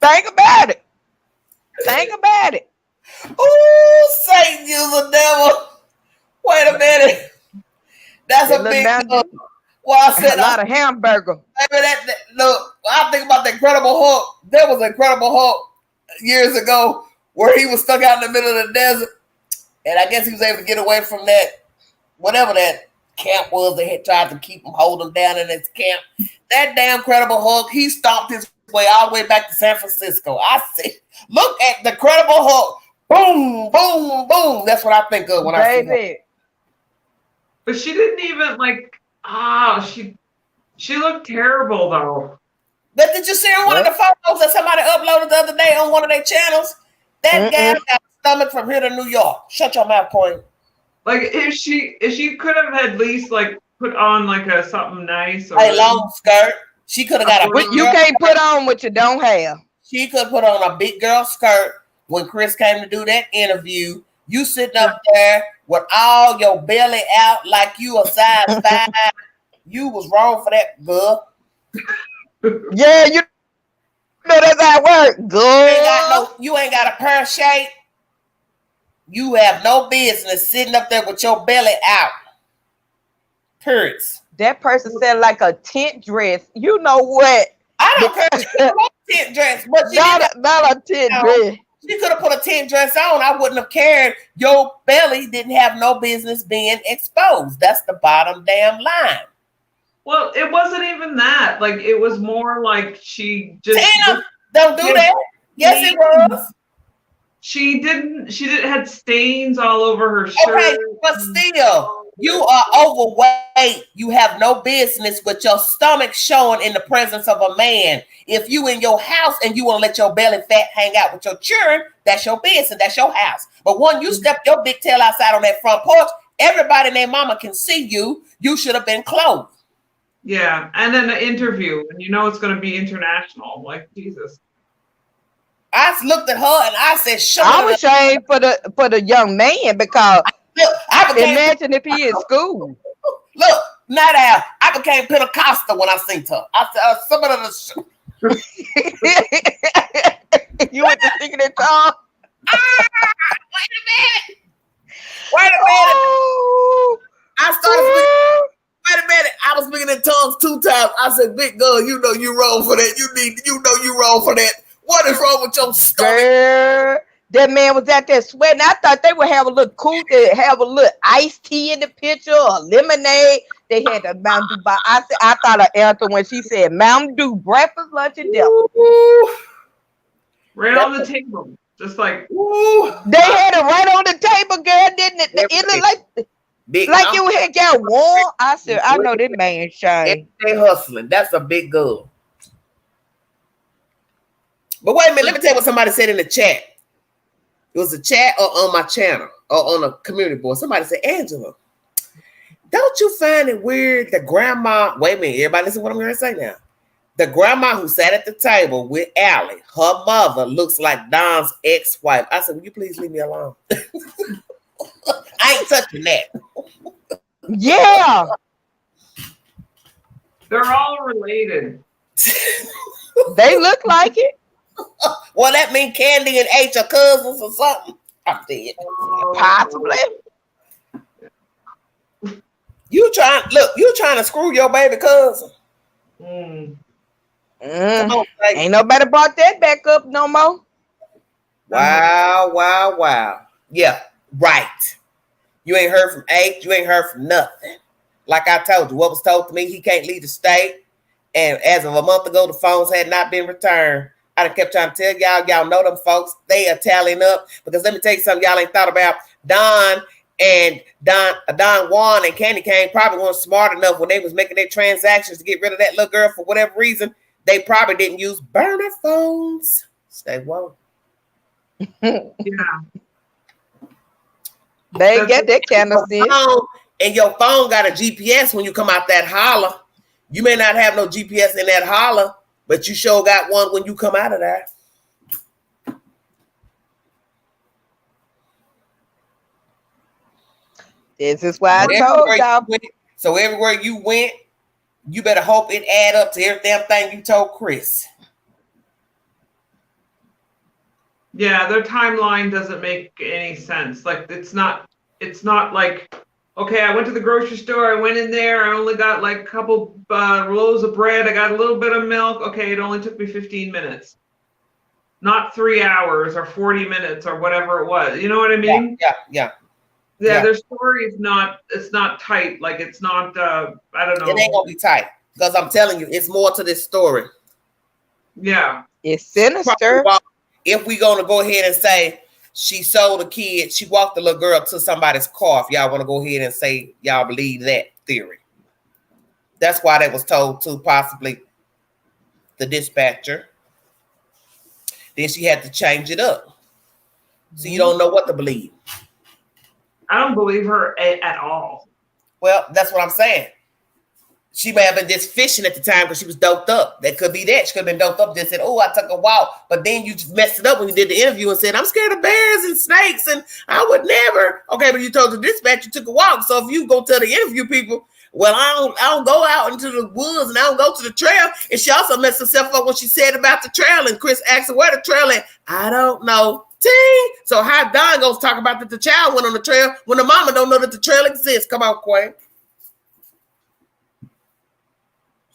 Think about it. Think about it. Ooh, Satan, you the devil. Wait a minute. That's a big well, I said a lot of hamburger. Look, I think about the Incredible Hulk. There was an Incredible Hulk years ago where he was stuck out in the middle of the desert, and I guess he was able to get away from that, whatever that camp was. They had tried to keep him, hold him down in his camp. That damn Incredible Hulk, he stomped his way all the way back to San Francisco. I see. Look at the Incredible Hulk. Boom, boom, boom. That's what I think of when I see her. But she didn't even she looked terrible though. But did you see one of the photos that somebody uploaded the other day on one of their channels? That gal got a stomach from here to New York. Shut your mouth, Queen. Like if she could have at least like put on like a something nice or a long skirt. She could have got a you can't put on what you don't have. She could put on a big girl skirt when Chris came to do that interview. You sitting up there with all your belly out like you a size 5. You was wrong for that, girl. Yeah, you know that's how it works, girl. You ain't got a pear shape. You have no business sitting up there with your belly out. Periods. That person said like a tent dress. You know what? I don't care. She a tent dress, but not a tent dress. She could have put a tent dress on. I wouldn't have cared. Your belly didn't have no business being exposed. That's the bottom damn line. Well, it wasn't even that. Like, it was more like she just... Tina, don't do that. Yes, it was. She had stains all over her shirt. Okay, but still, you are overweight. You have no business with your stomach showing in the presence of a man. If you in your house and you want to let your belly fat hang out with your children, that's your business. That's your house. But when you step your big tail outside on that front porch, everybody and their mama can see you. You should have been clothed. Yeah, and then the interview, and you know it's going to be international. Like, Jesus. I looked at her and I said, "Shut up." I was ashamed for the young man because imagine if he in school. Look, not out. I became Pentecostal when I seen her. I said, "Some of the." You went to singing in tongues. Wait a minute. Oh. I started. Wait a minute. I was speaking in tongues 2 times. I said, "Big girl, you know you wrong for that. You know you wrong for that. What is wrong with your stomach?" Girl, that man was out there sweating. I thought they would have a little have a little iced tea in the picture or lemonade. They had the Mountain Dew bar. I thought of Elton when she said Mountain Dew, breakfast, lunch, and dinner. Right on the table. Just like, they had it right on the table, girl, didn't it? It looked like you had got warm. I said, I know this man shine. They hustling. That's a big girl. But wait a minute, let me tell you what somebody said in the chat. It was a chat or on my channel or on a community board. Somebody said, "Angela, don't you find it weird the grandma..." Wait a minute, everybody listen to what I'm going to say now. The grandma who sat at the table with Allie, her mother looks like Don's ex-wife. I said, "Will you please leave me alone?" I ain't touching that. Yeah. They're all related. They look like it. Well, that means Candy and H are cousins or something. I'm dead. Possibly. You trying to screw your baby cousin. Ain't nobody brought that back up no more. Wow. Yeah, right. You ain't heard from H. You ain't heard from nothing. Like I told you, what was told to me, he can't leave the state. And as of a month ago, the phones had not been returned. I done kept trying to tell y'all know them folks, they are tallying up. Because let me tell you something y'all ain't thought about. Don And Don Juan and Candy Cane probably weren't smart enough when they was making their transactions to get rid of that little girl for whatever reason. They probably didn't use burner phones. Stay woke. Yeah. They ain't get that kind of sense. And your phone got a GPS when you come out that holler. You may not have no GPS in that holler, but you sure got one when you come out of there. This is why I told y'all. So everywhere you went, you better hope it add up to every damn thing you told Chris. Yeah, their timeline doesn't make any sense. Like it's not like, okay, I went to the grocery store, I went in there, I only got like a couple loaves of bread, I got a little bit of milk. Okay, it only took me 15 minutes. Not 3 hours or 40 minutes or whatever it was. You know what I mean? Yeah. Their story is not tight. Like it's not I don't know. It ain't gonna be tight. Because I'm telling you, it's more to this story. Yeah. It's sinister. If we gonna go ahead and say she sold a kid, she walked the little girl to somebody's car, if y'all want to go ahead and say y'all believe that theory. That's why that was told to possibly the dispatcher. Then she had to change it up. So you don't know what to believe. I don't believe her at all. Well, that's what I'm saying. She may have been just fishing at the time because she was doped up. That could be that. She could have been doped up and just said, oh, I took a walk. But then you just messed it up when you did the interview and said, I'm scared of bears and snakes and I would never. Okay, but you told the dispatch you took a walk. So if you go tell the interview people, well, I don't go out into the woods and I don't go to the trail. And she also messed herself up when she said about the trail. And Chris asked her where the trail at. I don't know. Ting. So how Don goes talk about that the child went on the trail when the mama don't know that the trail exists? Come on, Quay.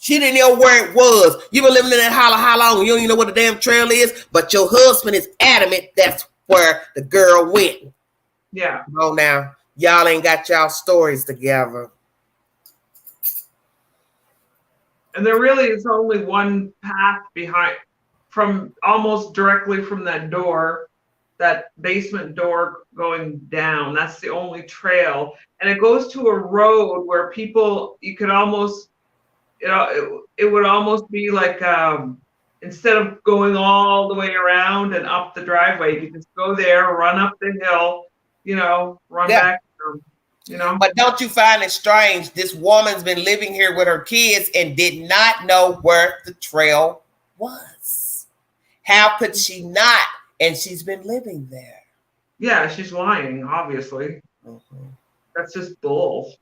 She didn't know where it was. You've been living in that holler how long? You don't even know what the damn trail is, but your husband is adamant that's where the girl went. Yeah. Oh, now y'all ain't got y'all stories together. And there really is only one path behind, from almost directly from that door, that basement door going down. That's the only trail. And it goes to a road where people, you could almost, it would almost be like, instead of going all the way around and up the driveway, you just go there, run up the hill, run back. But don't you find it strange? This woman's been living here with her kids and did not know where the trail was. How could she not? And she's been living there. Yeah, she's lying, obviously. Mm-hmm. That's just bull.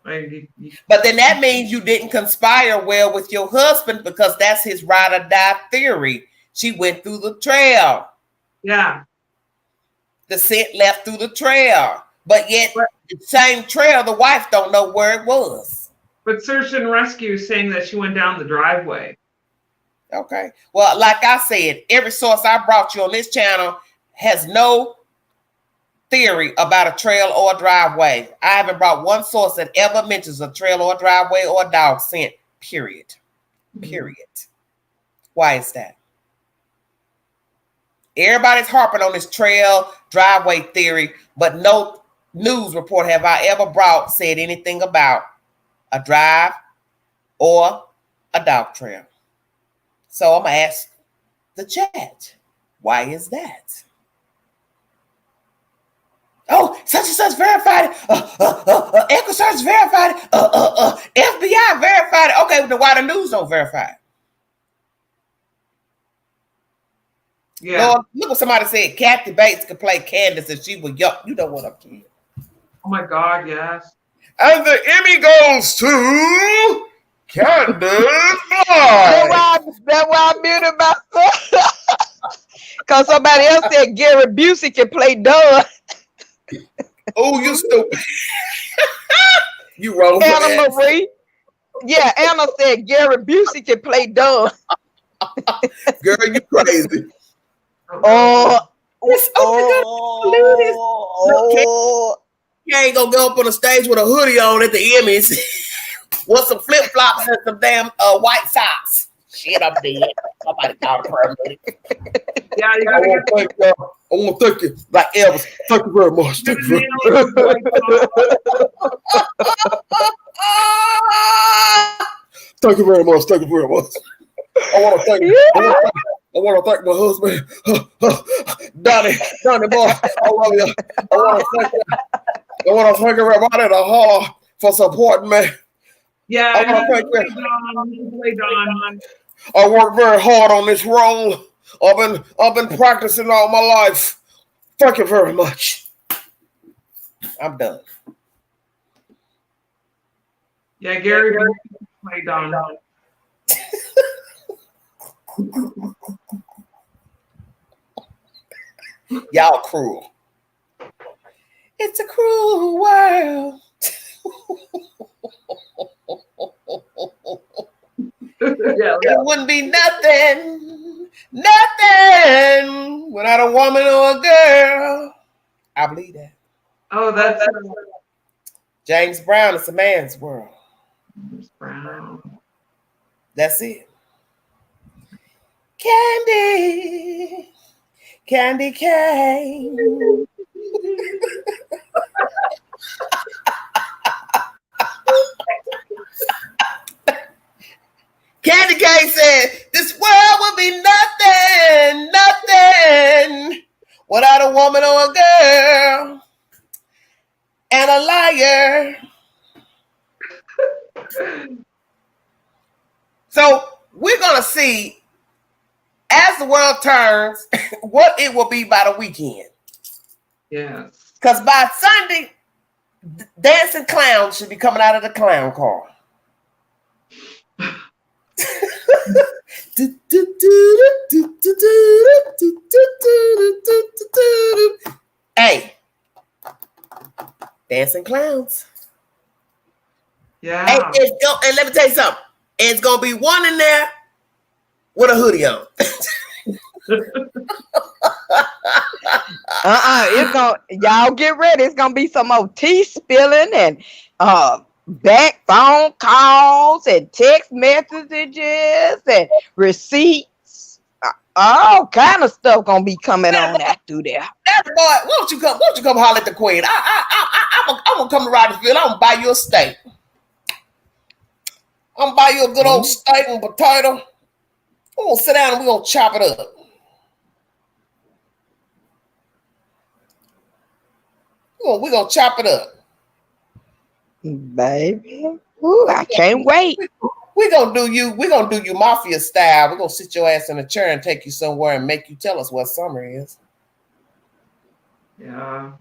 But then that means you didn't conspire well with your husband because that's his ride or die theory. She went through the trail. Yeah. The scent left through the trail. But yet the same trail, the wife don't know where it was. But search and rescue is saying that she went down the driveway. Okay. Well, like I said, every source I brought you on this channel has no theory about a trail or a driveway. I haven't brought one source that ever mentions a trail or a driveway or a dog scent, period. Period. Why is that? Everybody's harping on this trail driveway theory, but no news report have I ever brought said anything about a drive or a dog trail. So I'm going to ask the chat, why is that? Oh, such and such verified it. EchoSearch verified it. FBI verified it. Okay, then why the news don't verify it? Yeah. Lord, look what somebody said. Kathy Bates could play Candace if she was young. You know what I'm saying. Oh my God, yes. And the Emmy goes to Candace That's why I muted myself. Because somebody else said Gary Busey can play Doug. Oh, you stupid. You wrong. Anna Marie. Yeah, Anna said Gary Busey can play Doug. Girl, you crazy. You ain't gonna go up on the stage with a hoodie on at the Emmys with some flip-flops and some damn white socks. Shit, I'm dead. Somebody call the paramedic. Yeah, you I gotta want to thank y'all. I want to thank you. Like Elvis. Thank you very much. Thank you very much. Thank you very much. Thank you very much. I want to thank I want to thank my husband, Donnie boy. I love you. I want to thank everybody in the holler for supporting me. Yeah, I want to thank you. Don. I worked very hard on this role. I've been practicing all my life. Thank you very much. I'm done. Yeah, Gary, play Don. Y'all cruel. It's a cruel world. It wouldn't be nothing without a woman or a girl. I believe that. Oh, that's James Brown. It's a man's world. James Brown. That's it. Candy cane. Candy cane said, "This world would be nothing without a woman or a girl and a liar." So we're gonna see as the world turns what it will be by the weekend. Yes. Because by Sunday, dancing clowns should be coming out of the clown car. Hey, dancing clowns. Yeah. Hey, and let me tell you something. It's gonna be one in there with a hoodie on. It's gonna, y'all get ready. It's gonna be some more tea spilling and back phone calls and text messages and receipts. All kind of stuff gonna be coming on that through there. Boy, won't you come holler at the queen? I'm gonna come to Rogersville. I'm gonna buy you a steak. I'm gonna buy you a good old steak and potato. We're gonna sit down and we're gonna chop it up. We're gonna chop it up. Baby. Ooh, I can't wait. We're gonna do you mafia style. We're gonna sit your ass in a chair and take you somewhere and make you tell us what summer is. Yeah.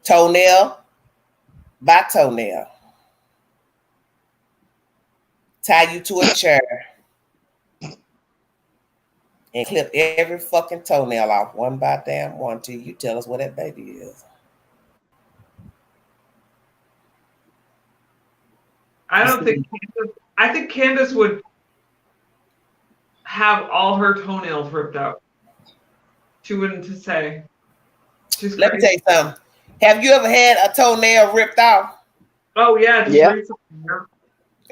Toenail by toenail. Tie you to a chair and clip every fucking toenail off one by damn one till you tell us what that baby is. I think Candace would have all her toenails ripped out. She wouldn't to say. Let me tell you something. Have you ever had a toenail ripped off? Oh yeah.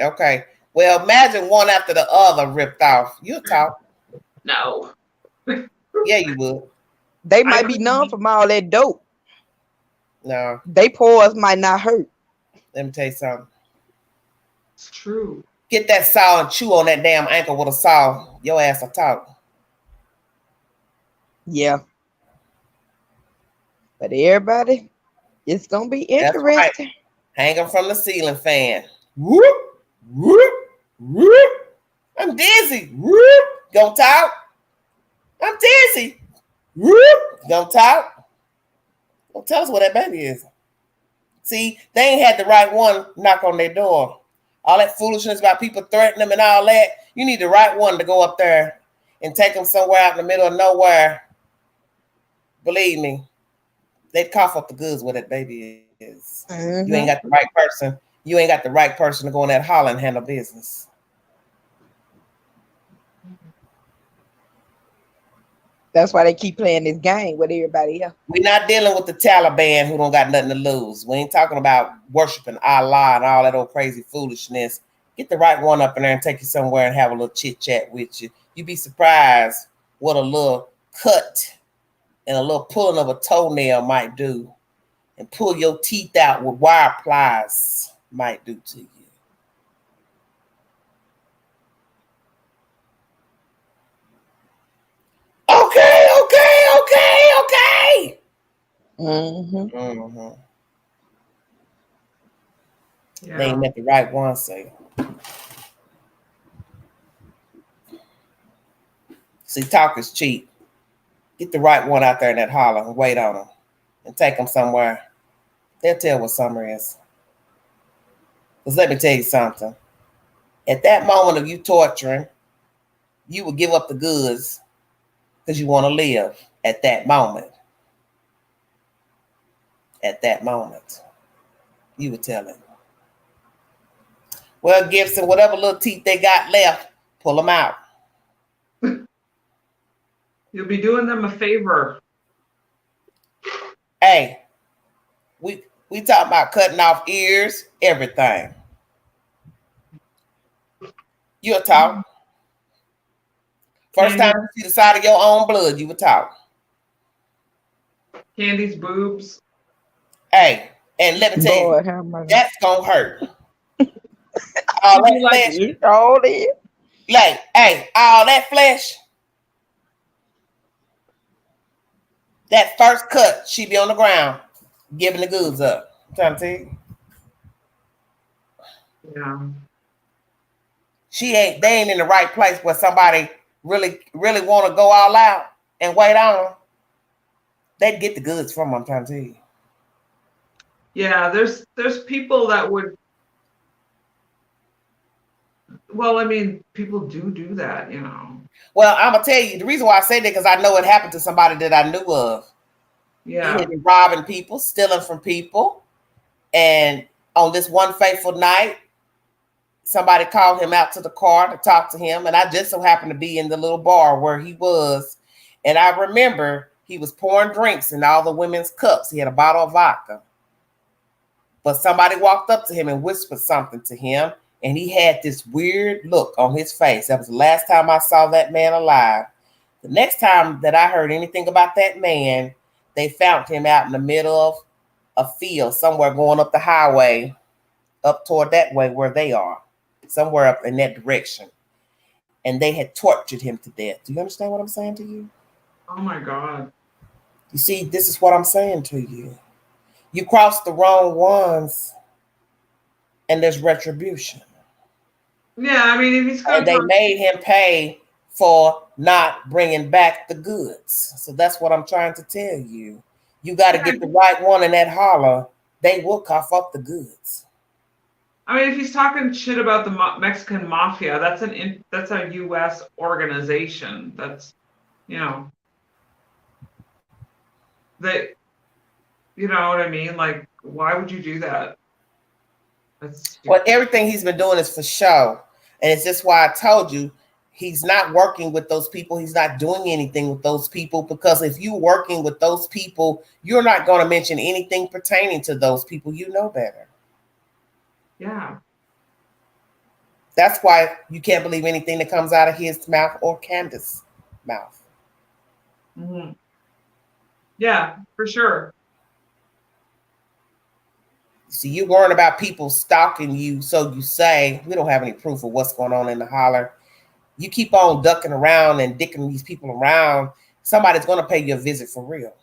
Okay. Well, imagine one after the other ripped off. You'll talk. No. Yeah, you would. They might be numb from all that dope. No. They pores might not hurt. Let me tell you something. It's true. Get that saw and chew on that damn ankle with a saw. Your ass will talk. Yeah. But everybody, it's gonna be interesting. That's right. Hang them from the ceiling fan. Whoop, whoop, whoop. I'm dizzy. Whoop. Gonna talk. I'm dizzy. Whoop. Gonna talk. Don't tell us what that baby is. See, they ain't had the right one knock on their door. All that foolishness about people threatening them and all that. You need the right one to go up there and take them somewhere out in the middle of nowhere. Believe me, they'd cough up the goods where that baby is. Mm-hmm. You ain't got the right person. You ain't got the right person to go in that holler and handle business. That's why they keep playing this game with everybody else. We're not dealing with the Taliban who don't got nothing to lose. We ain't talking about worshiping Allah and all that old crazy foolishness. Get the right one up in there and take you somewhere and have a little chit chat with you. You'd be surprised what a little cut and a little pulling of a toenail might do, and pull your teeth out with wire pliers might do to you. Okay. Yeah. They ain't met the right one, say. See, talk is cheap. Get the right one out there in that holler and wait on them and take them somewhere. They'll tell what summer is. Because let me tell you something. At that moment of you torturing, you would give up the goods because you want to live at that moment. At that moment. You would tell him. Well, Gibson, whatever little teeth they got left, pull them out. You'll be doing them a favor. Hey, we talk about cutting off ears, everything. You'll talk. First time you see the side of your own blood, you would talk. Candy's boobs. Hey, and let me tell you, that's gonna hurt. All that flesh. Like, hey, all that flesh. That first cut, she be on the ground, giving the goods up. I'm trying to tell you. Yeah. They ain't in the right place where somebody really want to go all out and wait on them. They'd get the goods from them, I'm trying to tell you. Yeah, there's people that would. Well, I mean, people do that, you know. Well, I'm gonna tell you the reason why I say that because I know it happened to somebody that I knew of. Yeah. He had been robbing people, stealing from people, and on this one fateful night, somebody called him out to the car to talk to him, and I just so happened to be in the little bar where he was, and I remember he was pouring drinks in all the women's cups. He had a bottle of vodka, but somebody walked up to him and whispered something to him, and he had this weird look on his face. That was the last time I saw that man alive. The next time that I heard anything about that man, they found him out in the middle of a field somewhere going up the highway, up toward that way where they are, somewhere up in that direction. And they had tortured him to death. Do you understand what I'm saying to you? Oh my God. You see, this is what I'm saying to you. You crossed the wrong ones, and there's retribution. Yeah, I mean, if he's going and they made him pay for not bringing back the goods. So that's what I'm trying to tell you. You got to get the right one in that holler. They will cough up the goods. I mean, if he's talking shit about the Mexican mafia, that's a U.S. organization. That's, you know, you know what I mean? Like, why would you do that? Well, everything he's been doing is for show. And it's just why I told you he's not working with those people. He's not doing anything with those people, because if you're working with those people, you're not going to mention anything pertaining to those people. You know better. Yeah. That's why you can't believe anything that comes out of his mouth or Candace's mouth. Mm-hmm. Yeah, for sure. See, you're worrying about people stalking you, so you say, we don't have any proof of what's going on in the holler. You keep on ducking around and dicking these people around, somebody's going to pay you a visit for real.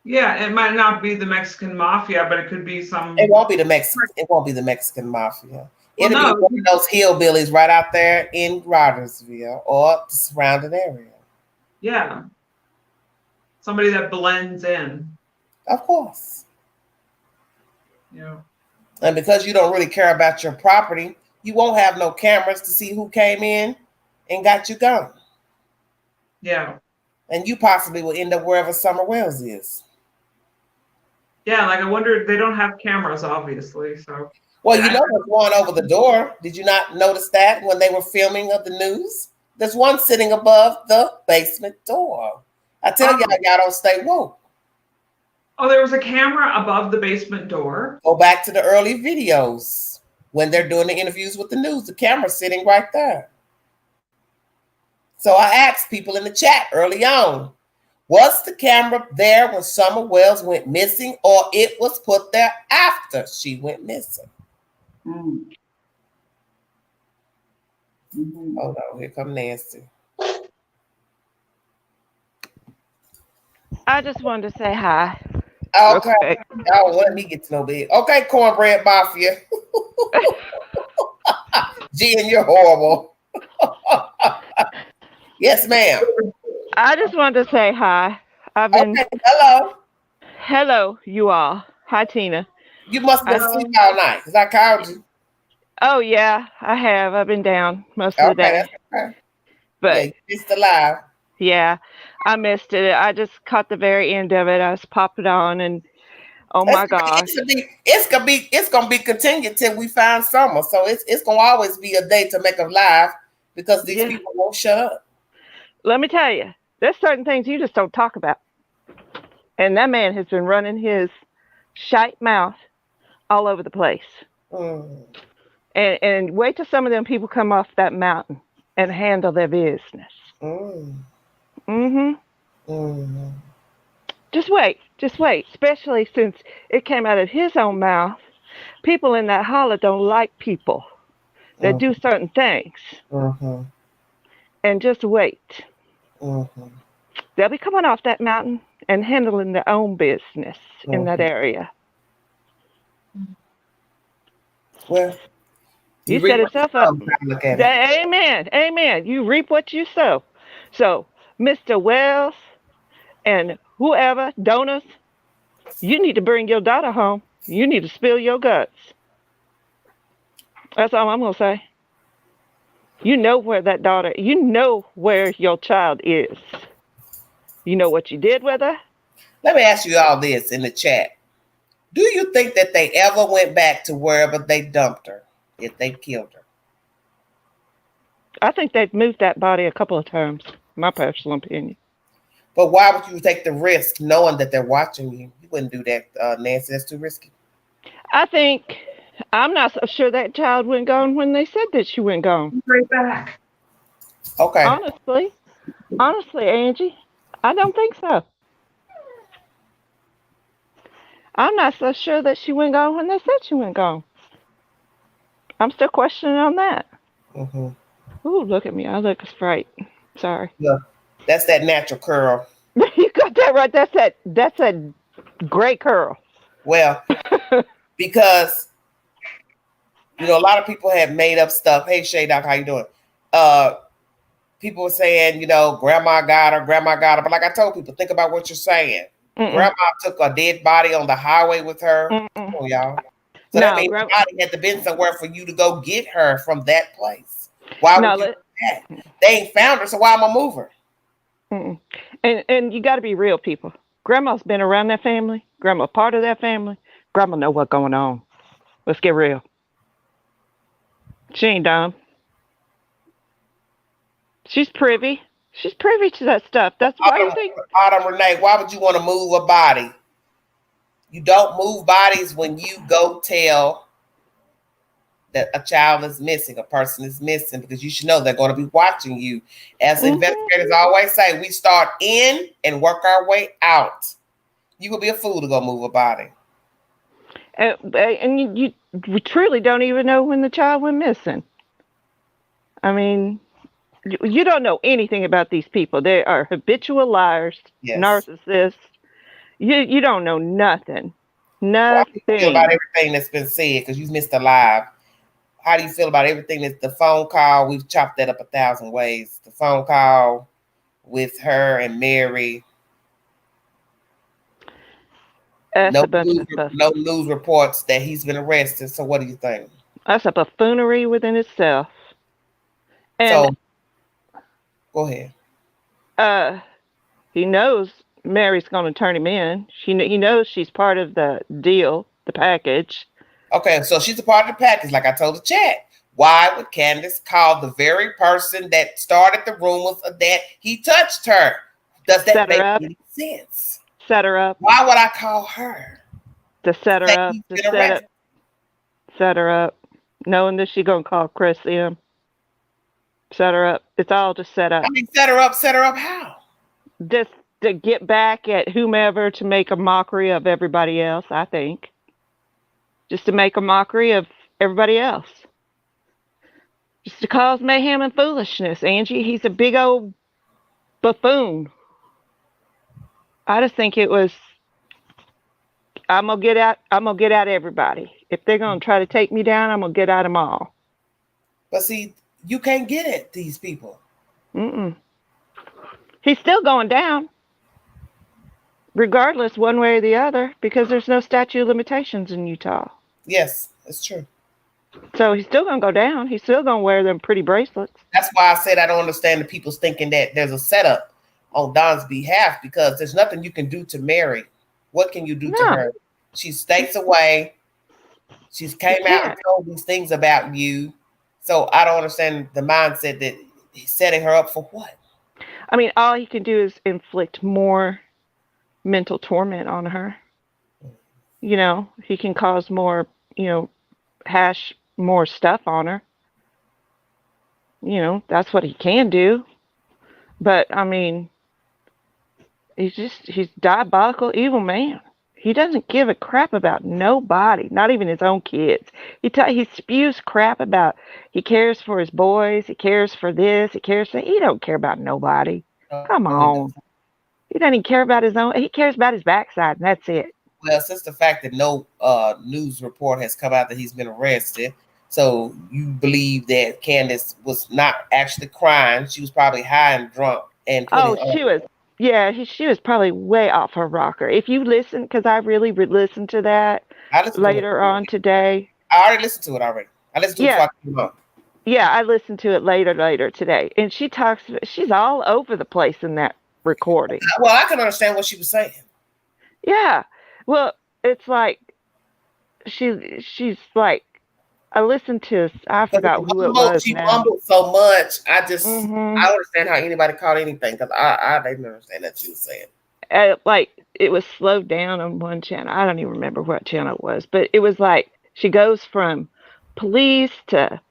Yeah, it might not be the Mexican mafia, but it could be some. It won't be the Mexican. It won't be the Mexican mafia. Well, It'll be one of those hillbillies right out there in Rogersville or the surrounding area. Yeah. Somebody that blends in. Of course. Yeah. And because you don't really care about your property, you won't have no cameras to see who came in and got you gone. Yeah. And you possibly will end up wherever Summer Wells is. Yeah, like I wonder, they don't have cameras, obviously. So. Well, you know there's one over the door. Did you not notice that when they were filming of the news? There's one sitting above the basement door. I tell y'all don't stay woke. Oh, there was a camera above the basement door? Go back to the early videos when they're doing the interviews with the news. The camera's sitting right there. So I asked people in the chat early on, was the camera there when Summer Wells went missing, or it was put there after she went missing? Mm-hmm. Hold on, here come Nancy. I just wanted to say hi. Okay. Oh, let me get to know big. Okay, Cornbread Mafia. Jen, you're horrible. Yes, ma'am. I just wanted to say hi. Okay, hello. Hello, you all. Hi, Tina. You must have been asleep all night because I called you. Oh, yeah, I have. I've been down most of the day. Okay. But yeah, you missed the live. Yeah, I missed it. I just caught the very end of it. I just popped it on, and oh my gosh, it's gonna be continued till we find Summer. So it's gonna always be a day to make a live because these people won't shut up. Let me tell you, there's certain things you just don't talk about, and that man has been running his shite mouth all over the place. And wait till some of them people come off that mountain and handle their business. Just wait. Especially since it came out of his own mouth. People in that holler don't like people that do certain things. And just wait. They'll be coming off that mountain and handling their own business in that area. Well, you set yourself up. Amen. You reap what you sow. So, Mr. Wells and whoever, donors, you need to bring your daughter home. You need to spill your guts. That's all I'm going to say. You know where your child is. You know what you did with her. Let me ask you all this in the chat. Do you think that they ever went back to wherever they dumped her if they killed her? I think they've moved that body a couple of times, my personal opinion. But why would you take the risk knowing that they're watching you? You wouldn't do that, Nancy. That's too risky. I'm not so sure that child went gone when they said that she went gone. Right back. Okay. Honestly, Angie, I don't think so. I'm not so sure that she went gone when they said she went gone. I'm still questioning on that. Ooh, look at me. I look a fright. Sorry. Yeah, that's that natural curl. You got that right. That's a great curl. Well, because a lot of people have made up stuff. Hey, Shay Doc, how you doing? People were saying, grandma got her. But like I told people, think about what you're saying. Grandma took a dead body on the highway with her. Come on, y'all. So that means the body had to been somewhere for you to go get her from that place. Why would you do that? They ain't found her, so why am I move her? And you got to be real, people. Grandma's been around that family. Grandma part of that family. Grandma know what's going on. Let's get real. She ain't dumb. She's privy. She's privy to that stuff. That's why you think. Autumn Renee, why would you want to move a body? You don't move bodies when you go tell that a child is missing, a person is missing, because you should know they're going to be watching you. As investigators always say, we start in and work our way out. You would be a fool to go move a body. And we truly don't even know when the child went missing. I mean, you don't know anything about these people. They are habitual liars, narcissists. You don't know nothing. Nothing. How do you feel about everything that's been said? Because you missed the live. How do you feel about everything that's the phone call? We've chopped that up 1,000 ways. The phone call with her and Mary. No news reports that he's been arrested. So what do you think? That's a buffoonery within itself. And so, go ahead. He knows Mary's going to turn him in. He knows she's part of the deal, the package. Okay, so she's a part of the package, like I told the chat. Why would Candace call the very person that started the rumors that he touched her? Does that make any sense? Set her up. Why would I call her? To set her up. Set her up. knowing that she's gonna call Chris M. Set her up. It's all just set up. I mean, set her up how? Just to get back at whomever, to make a mockery of everybody else, I think. Just to make a mockery of everybody else. Just to cause mayhem and foolishness, Angie. He's a big old buffoon. I just think it was, I'm gonna get at everybody. If they're gonna try to take me down, I'm gonna get at them all. But see, you can't get at these people. He's still going down, regardless, one way or the other, because there's no statute of limitations in Utah. Yes, that's true. So he's still gonna go down. He's still gonna wear them pretty bracelets. That's why I said I don't understand the people's thinking that there's a setup on Don's behalf, because there's nothing you can do to Mary. What can you do to her? She stays away. She's came out and told these things about you. So I don't understand the mindset that he's setting her up for what? I mean, all he can do is inflict more mental torment on her. You know, he can cause more, hash more stuff on her. You know, that's what he can do. But I mean, he's diabolical, evil man. He doesn't give a crap about nobody, not even his own kids. He spews crap about, he cares for his boys, he cares for this, he don't care about nobody. Come on. He doesn't even care about his own, he cares about his backside, and that's it. Well, since the fact that no news report has come out that he's been arrested, so you believe that Candace was not actually crying. She was probably high and drunk. She was. Yeah, she was probably way off her rocker. If you listen, because I really listened to that later on today. I already listened to it already. I listened to it before I came up. Yeah, I listened to it later today. And she's all over the place in that recording. Well, I can understand what she was saying. Yeah. Well, it's like, she's like, I listened to, I forgot who it was. She mumbled so much. I don't understand how anybody caught anything, because I didn't understand that she was saying. Like, it was slowed down on one channel. I don't even remember what channel it was, but it was like she goes from police to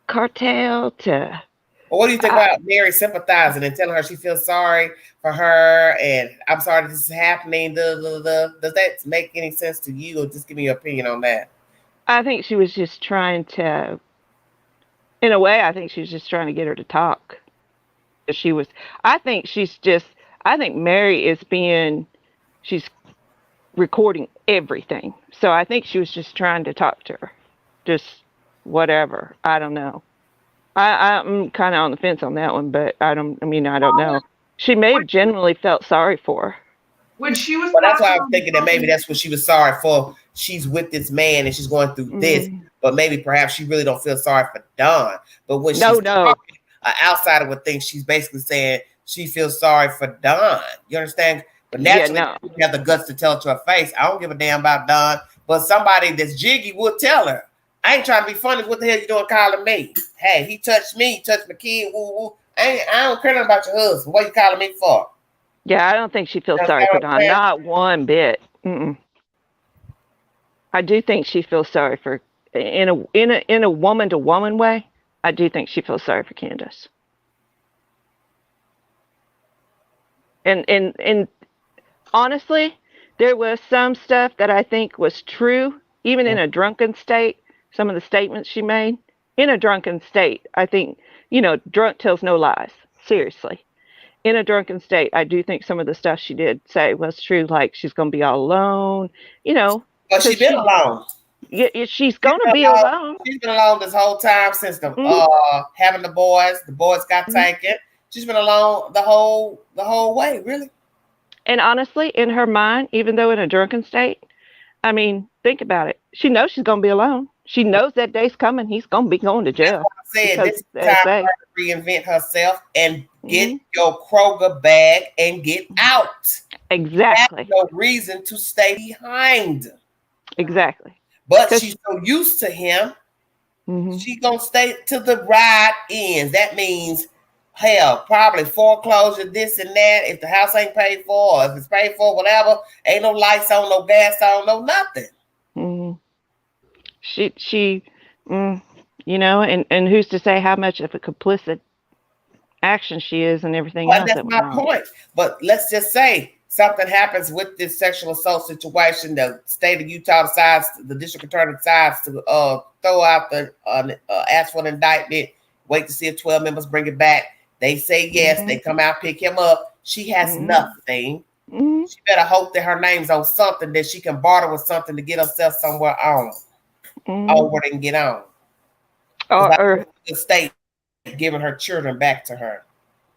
cartel to. Well, what do you think about Mary sympathizing and telling her she feels sorry for her and I'm sorry this is happening? Does that make any sense to you, or just give me your opinion on that? I think she was just trying to, in a way, I think she was just trying to get her to talk. I think Mary she's recording everything. So I think she was just trying to talk to her. Just whatever. I don't know. I'm kind of on the fence on that one, but I don't know. She may have genuinely felt sorry for her. When she was, well, that's why I was thinking that maybe that's what she was sorry for. She's with this man and she's going through this, but maybe perhaps she really don't feel sorry for Don. But when she's talking, an outsider would think she's basically saying she feels sorry for Don. You understand? But naturally, you have the guts to tell it to her face. I don't give a damn about Don, but somebody that's jiggy would tell her. I ain't trying to be funny. What the hell you doing calling me? Hey, he touched me, he touched my kid. Woo woo. I don't care about your husband. What you calling me for? Yeah, I don't think she feels sorry for Don. Not one bit. I do think she feels sorry for, in a woman to woman way. I do think she feels sorry for Candace. And honestly, there was some stuff that I think was true, even in a drunken state. Some of the statements she made in a drunken state, I think, drunk tells no lies. Seriously. In a drunken state, I do think some of the stuff she did say was true, like she's going to be all alone, But she's been alone. Yeah, she's going to be alone. She's been alone this whole time since having the boys. The boys got taken. She's been alone the whole way, really. And honestly, in her mind, even though in a drunken state, I mean, think about it. She knows she's going to be alone. She knows that day's coming. He's going to be going to jail. I said this is time for her to reinvent herself and get your Kroger bag and get out. Exactly. There's no reason to stay behind. Exactly. But she's so used to him, she's going to stay till the ride ends. That means, hell, probably foreclosure, this and that. If the house ain't paid for, or if it's paid for, whatever, ain't no lights on, no gas on, no nothing. You know, and who's to say how much of a complicit action she is and everything Well, else that's that went my on. point. But let's just say something happens with this sexual assault situation. The state of Utah decides, the district attorney decides to throw out the ask for an indictment, wait to see if 12 members bring it back. They say yes. They come out, pick him up. She has nothing. She better hope that her name's on something that she can barter with something to get herself somewhere on. Where they can get on. Or the state giving her children back to her.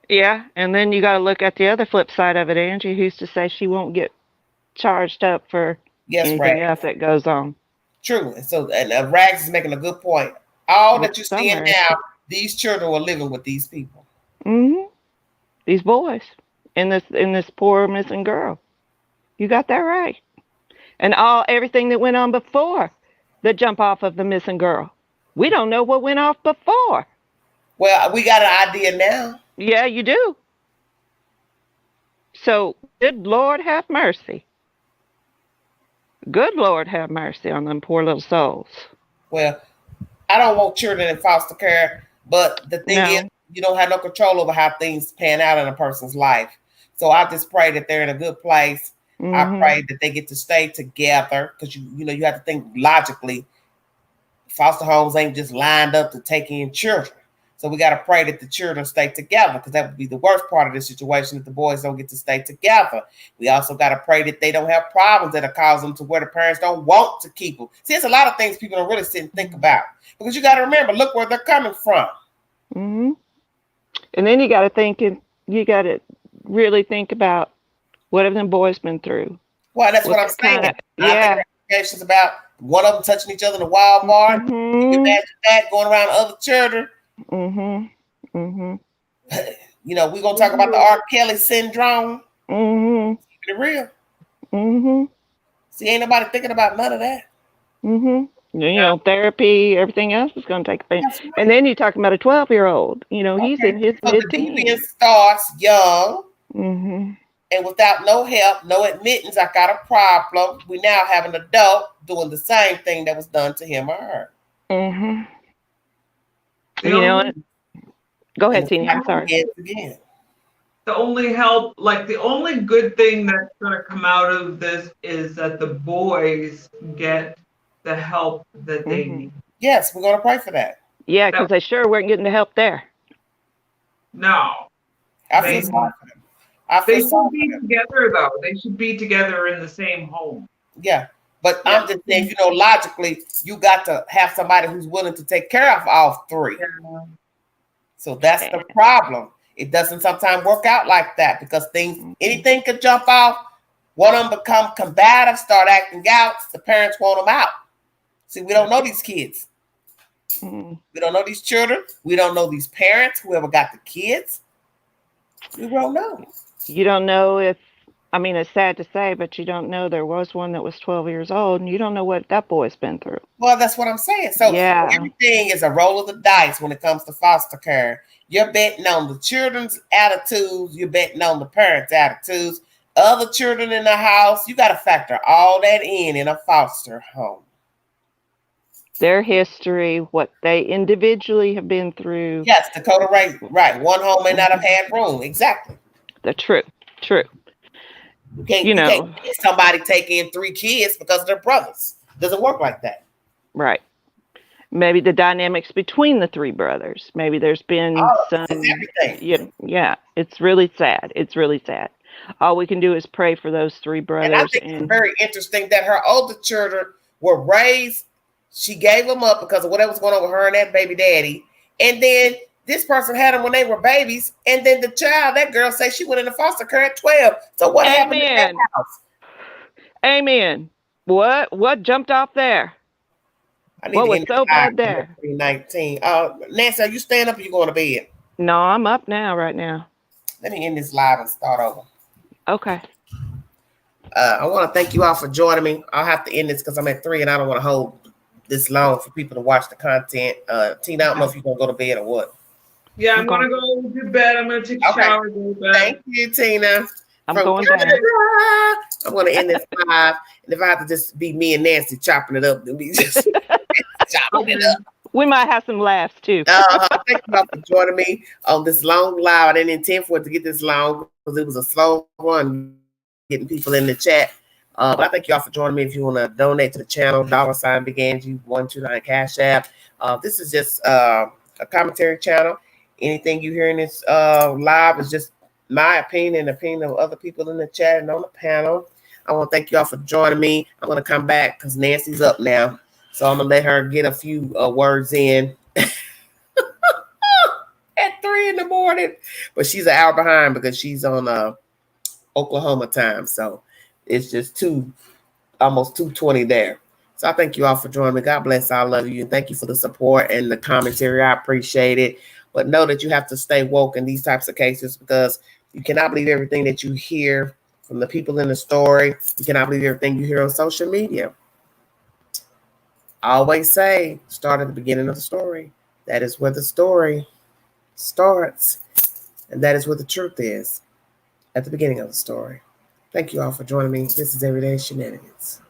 Yeah, and then you got to look at the other flip side of it, Angie. Who's to say she won't get charged up for anything else that goes on? True. And so, Rags is making a good point. All that you're seeing now, these children were living with these people. These boys in this poor missing girl. You got that right. And everything that went on before the jump off of the missing girl. We don't know what went off before. Well, we got an idea now. Yeah, you do. So, good Lord have mercy. Good Lord have mercy on them poor little souls. Well, I don't want children in foster care, but the thing is, you don't have no control over how things pan out in a person's life. So I just pray that they're in a good place. I pray that they get to stay together, because you have to think logically. Foster homes ain't just lined up to take in children. So we got to pray that the children stay together, because that would be the worst part of this situation, if the boys don't get to stay together. We also got to pray that they don't have problems that are causing them to where the parents don't want to keep them. See, there's a lot of things people don't really sit and think about, because you got to remember, look where they're coming from. And then you got to really think about what have them boys been through. Well, that's what I'm saying. I think allegations about one of them touching each other in the Walmart. Can you imagine that going around other children? We're gonna talk about the R. Kelly syndrome. Keep it real. See, ain't nobody thinking about none of that. Therapy, everything else is going to take place. Right. And then you're talking about a 12-year-old. He's in his mid-teens. The starts young, and without no help, no admittance, I got a problem. We now have an adult doing the same thing that was done to him or her. Go ahead, Tina. I'm sorry. Again. The only the only good thing that's going to come out of this is that the boys get the help that they need. Yes, we're going to pray for that. Yeah, because they sure weren't getting the help there. No. They should be together, though. They should be together in the same home. Yeah. But I'm just saying, logically, you got to have somebody who's willing to take care of all three. Yeah. So that's the problem. It doesn't sometimes work out like that, because anything could jump off. One of them become combative, start acting out. The parents want them out. See, we don't know these kids. We don't know these children. We don't know these parents, whoever got the kids. We don't know. You don't know it's sad to say, but you don't know there was one that was 12 years old, and you don't know what that boy's been through. Well, that's what I'm saying. So everything is a roll of the dice when it comes to foster care. You're betting on the children's attitudes. You're betting on the parents' attitudes. Other children in the house. You got to factor all that in a foster home. Their history, what they individually have been through. Yes, Dakota, right. One home may not have had room. Exactly. True. You can't somebody take in 3 kids because they're brothers. Doesn't work like that. Right. Maybe the dynamics between the 3 brothers. Maybe there's been some. Everything. Yeah. It's really sad. All we can do is pray for those 3 brothers. And I think it's very interesting that her older children were raised. She gave them up because of whatever was going on with her and that baby daddy. And then this person had them when they were babies. And then that girl said she went into foster care at 12. So what happened in that house? Amen. What jumped off there? What was so bad there? 19. Nancy, are you staying up or you going to bed? No, I'm up right now. Let me end this live and start over. Okay. I want to thank you all for joining me. I'll have to end this because I'm at 3 and I don't want to hold this long for people to watch the content. Tina, I don't know if you're going to go to bed or what. Yeah, I'm going to go to bed. I'm going to take a shower. Go to bed. Thank you, Tina. I'm going to bed. I'm going to end this live. And if I have to just be me and Nancy chopping it up, then we just chopping it up. We might have some laughs too. Thank you all for joining me on this long live. I didn't intend for it to get this long because it was a slow run getting people in the chat. But I thank you all for joining me. If you want to donate to the channel, $ Big Angie 129 Cash App. This is just a commentary channel. Anything you hear in this live is just my opinion and the opinion of other people in the chat and on the panel. I want to thank you all for joining me. I'm going to come back because Nancy's up now. So I'm going to let her get a few words in at 3 in the morning. But she's an hour behind because she's on Oklahoma time. So it's just almost 2:20 there. So I thank you all for joining me. God bless. I love you. And thank you for the support and the commentary. I appreciate it. But know that you have to stay woke in these types of cases because you cannot believe everything that you hear from the people in the story. You cannot believe everything you hear on social media. I always say, start at the beginning of the story. That is where the story starts. And that is where the truth is, at the beginning of the story. Thank you all for joining me. This is Everyday Shenanigans.